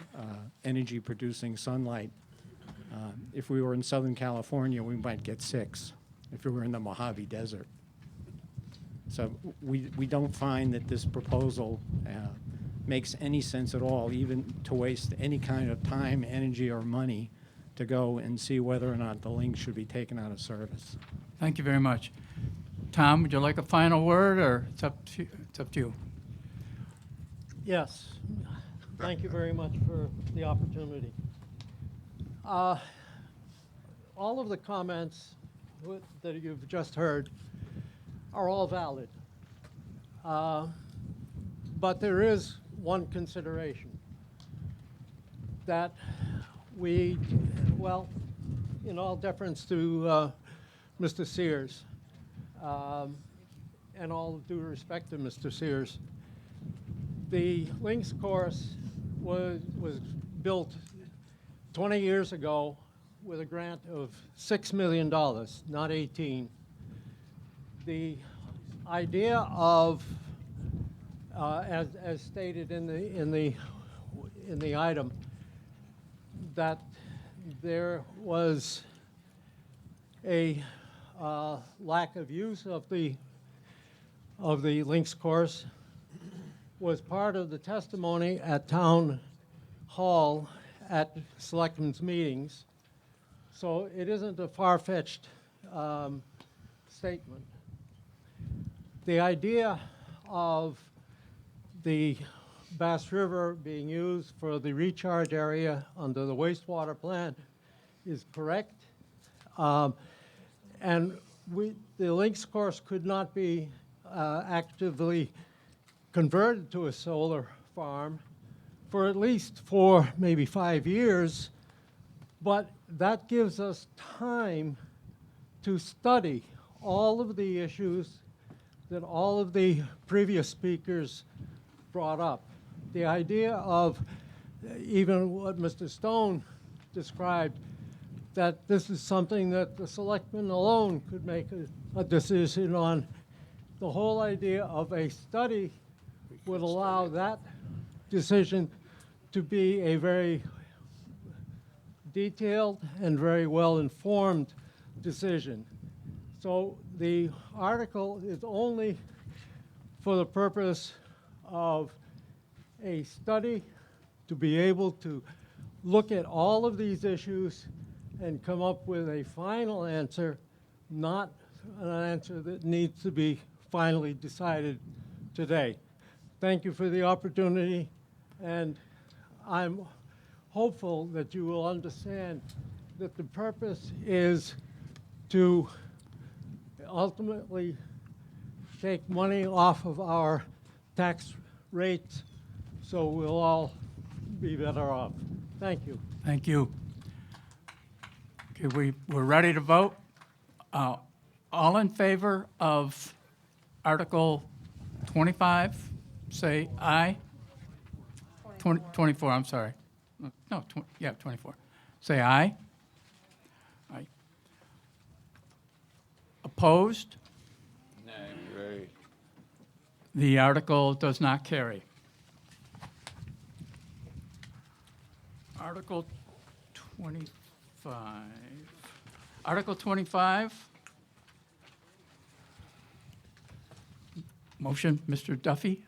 energy-producing sunlight. If we were in Southern California, we might get 6 if we were in the Mojave Desert. So we don't find that this proposal makes any sense at all, even to waste any kind of time, energy, or money to go and see whether or not the link should be taken out of service. Thank you very much. Tom, would you like a final word, or it's up to you? Yes. Thank you very much for the opportunity. All of the comments that you've just heard are all valid. But there is one consideration that we, well, in all deference to Mr. Sears, and all due respect to Mr. Sears, the links course was built 20 years ago with a grant of $6 million, not 18. The idea of, as stated in the item, that there was a lack of use of the links course was part of the testimony at Town Hall at selectmen's meetings. So it isn't a far-fetched statement. The idea of the Bass River being used for the recharge area under the wastewater plant is correct. And the links course could not be actively converted to a solar farm for at least maybe 5 years, but that gives us time to study all of the issues that all of the previous speakers brought up. The idea of even what Mr. Stone described, that this is something that the selectmen alone could make a decision on. The whole idea of a study would allow that decision to be a very detailed and very well-informed decision. So the article is only for the purpose of a study to be able to look at all of these issues and come up with a final answer, not an answer that needs to be finally decided today. Thank you for the opportunity, and I'm hopeful that you will understand that the purpose is to ultimately take money off of our tax rates so we'll all be better off. Thank you. Thank you. Okay, we're ready to vote. All in favor of Article 25, say aye. 24, I'm sorry. No, 24. Say aye. Aye. Opposed? Nay. The article does not carry. Article 25. Article 25. Motion, Mr. Duffy.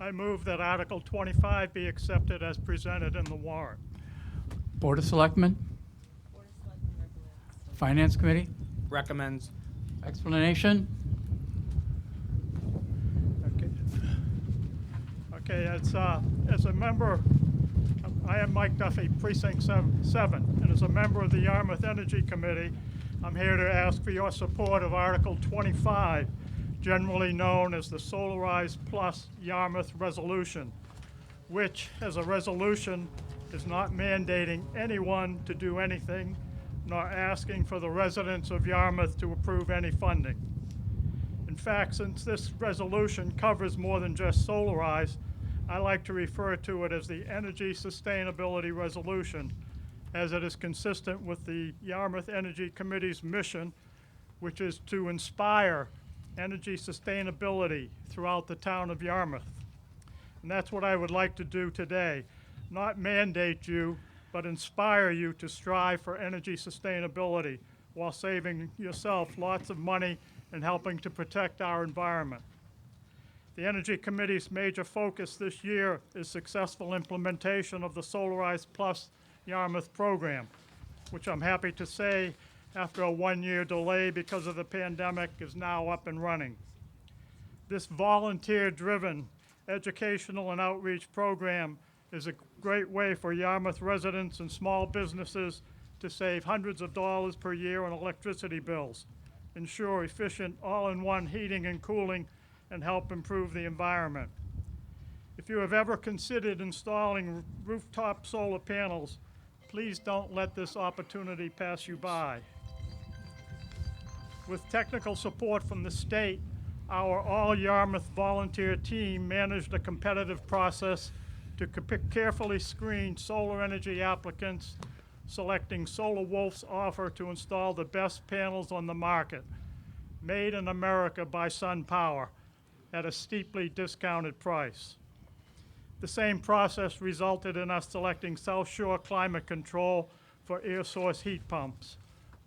I move that Article 25 be accepted as presented in the warrant. Board of Selectmen. Finance Committee. Recommends. Explanation. Okay, as a member, I am Mike Duffy, Precinct 7, and as a member of the Yarmouth Energy Committee, I'm here to ask for your support of Article 25, generally known as the Solarize Plus Yarmouth Resolution, which, as a resolution, is not mandating anyone to do anything, nor asking for the residents of Yarmouth to approve any funding. In fact, since this resolution covers more than just Solarize, I like to refer to it as the Energy Sustainability Resolution, as it is consistent with the Yarmouth Energy Committee's mission, which is to inspire energy sustainability throughout the town of Yarmouth. And that's what I would like to do today, not mandate you, but inspire you to strive for energy sustainability while saving yourself lots of money and helping to protect our environment. The Energy Committee's major focus this year is successful implementation of the Solarize Plus Yarmouth program, which I'm happy to say, after a one-year delay because of the pandemic, is now up and running. This volunteer-driven educational and outreach program is a great way for Yarmouth residents and small businesses to save hundreds of dollars per year on electricity bills, ensure efficient all-in-one heating and cooling, and help improve the environment. If you have ever considered installing rooftop solar panels, please don't let this opportunity pass you by. With technical support from the state, our All Yarmouth volunteer team managed a competitive process to carefully screen solar energy applicants, selecting Solar Wolf's offer to install the best panels on the market, made in America by SunPower, at a steeply discounted price. The same process resulted in us selecting South Shore Climate Control for air source heat pumps,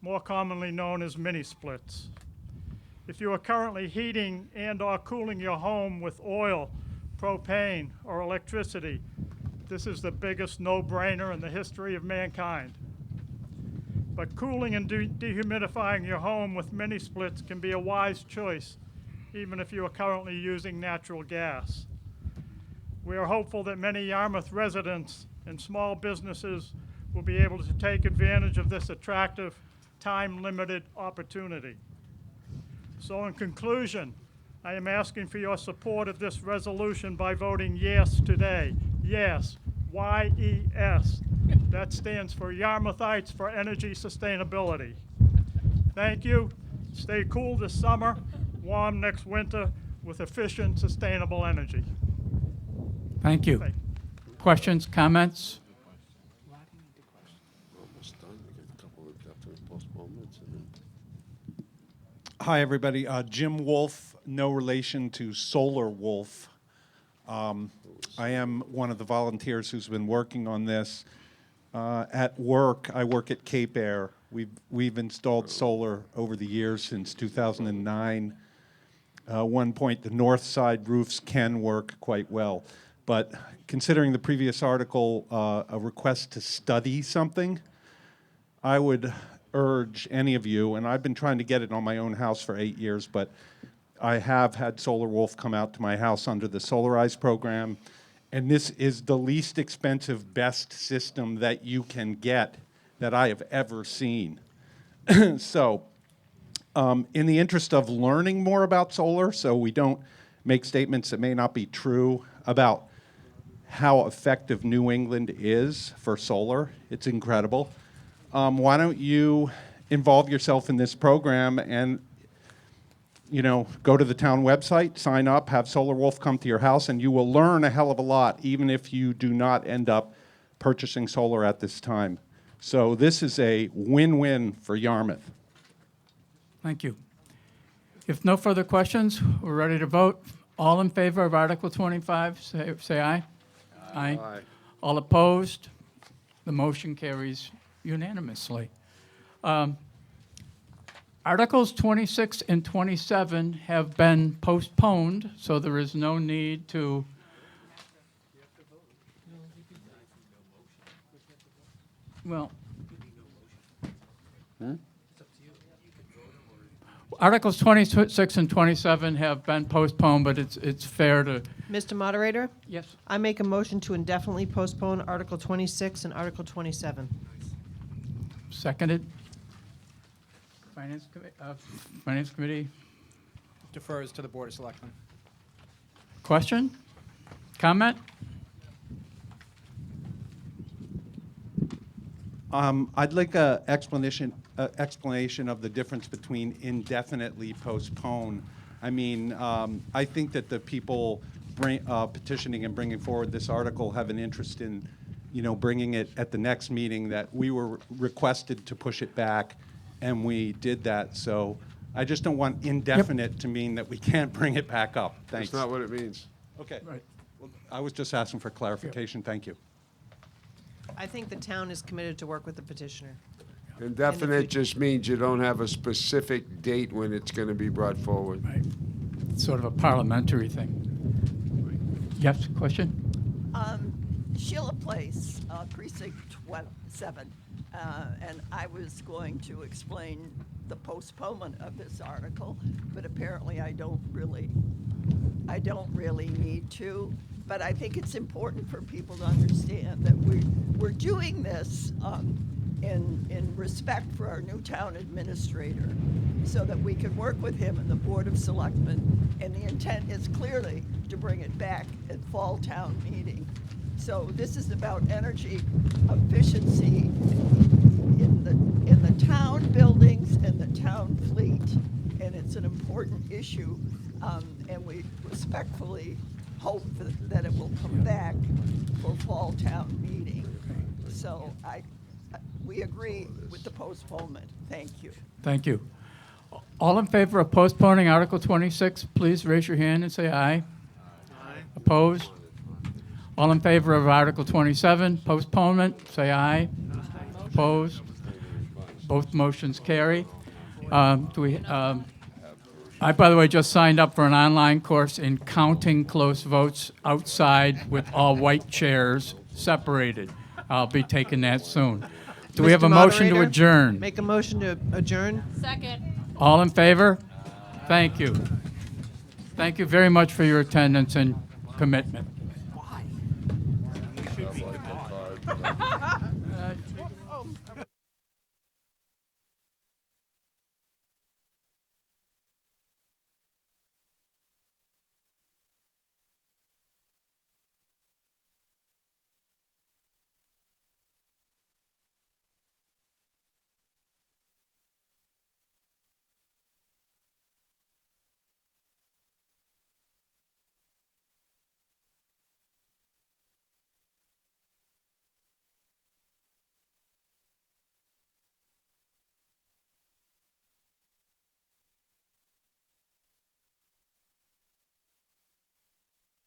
more commonly known as mini splits. If you are currently heating and/or cooling your home with oil, propane, or electricity, this is the biggest no-brainer in the history of mankind. But cooling and dehumidifying your home with mini splits can be a wise choice even if you are currently using natural gas. We are hopeful that many Yarmouth residents and small businesses will be able to take advantage of this attractive, time-limited opportunity. So in conclusion, I am asking for your support of this resolution by voting yes today. Yes, Y-E-S. That stands for Yarmouthites for Energy Sustainability. Thank you. Stay cool this summer, warm next winter with efficient, sustainable energy. Thank you. Questions, comments? Almost done. We got a couple of definite postponements and then. Hi, everybody. Jim Wolf, no relation to Solar Wolf. I am one of the volunteers who's been working on this. At work, I work at Cape Air. We've installed solar over the years since 2009. One point, the north side roofs can work quite well. But considering the previous article, a request to study something, I would urge any of you, and I've been trying to get it on my own house for 8 years, but I have had Solar Wolf come out to my house under the Solarize program, and this is the least expensive, best system that you can get that I have ever seen. So, in the interest of learning more about solar, so we don't make statements that may not be true about how effective New England is for solar, it's incredible. Why don't you involve yourself in this program and, you know, go to the town website, sign up, have Solar Wolf come to your house, and you will learn a hell of a lot, even if you do not end up purchasing solar at this time. So this is a win-win for Yarmouth. Thank you. If no further questions, we're ready to vote. All in favor of Article 25, say aye. Aye. Aye. All opposed? The motion carries unanimously. Articles 26 and 27 have been postponed, so there is no need to. Well, Articles 26 and 27 have been postponed, but it's fair to. Mr. Moderator? Yes. I make a motion to indefinitely postpone Article 26 and Article 27. Seconded. Finance Committee. Defers to the Board of Selectmen. Question? Comment? I'd like an explanation of the difference between indefinitely postpone. I mean, I think that the people petitioning and bringing forward this article have an interest in, you know, bringing it at the next meeting, that we were requested to push it back, and we did that. So I just don't want indefinite to mean that we can't bring it back up. Thanks. That's not what it means. Okay. Right. Well, I was just asking for clarification. Thank you. I think the town is committed to work with the petitioner. Indefinite just means you don't have a specific date when it's going to be brought forward. Right. It's sort of a parliamentary thing. Yes, question? Sheila Place, Precinct 7, and I was going to explain the postponement of this article, but apparently I don't really need to. But I think it's important for people to understand that we're doing this in respect for our new town administrator, so that we can work with him and the Board of Selectmen, and the intent is clearly to bring it back at fall town meeting. So this is about energy efficiency in the town buildings and the town fleet, and it's an important issue, and we respectfully hope that it will come back for fall town meeting. So we agree with the postponement. Thank you. Thank you. All in favor of postponing Article 26, please raise your hand and say aye. Aye. Opposed? All in favor of Article 27, postponement, say aye. Opposed? Both motions carry. I, by the way, just signed up for an online course in counting close votes outside with all white chairs separated. I'll be taking that soon. Do we have a motion to adjourn? Make a motion to adjourn. Second. All in favor? Thank you. Thank you very much for your attendance and commitment. Why? We should be.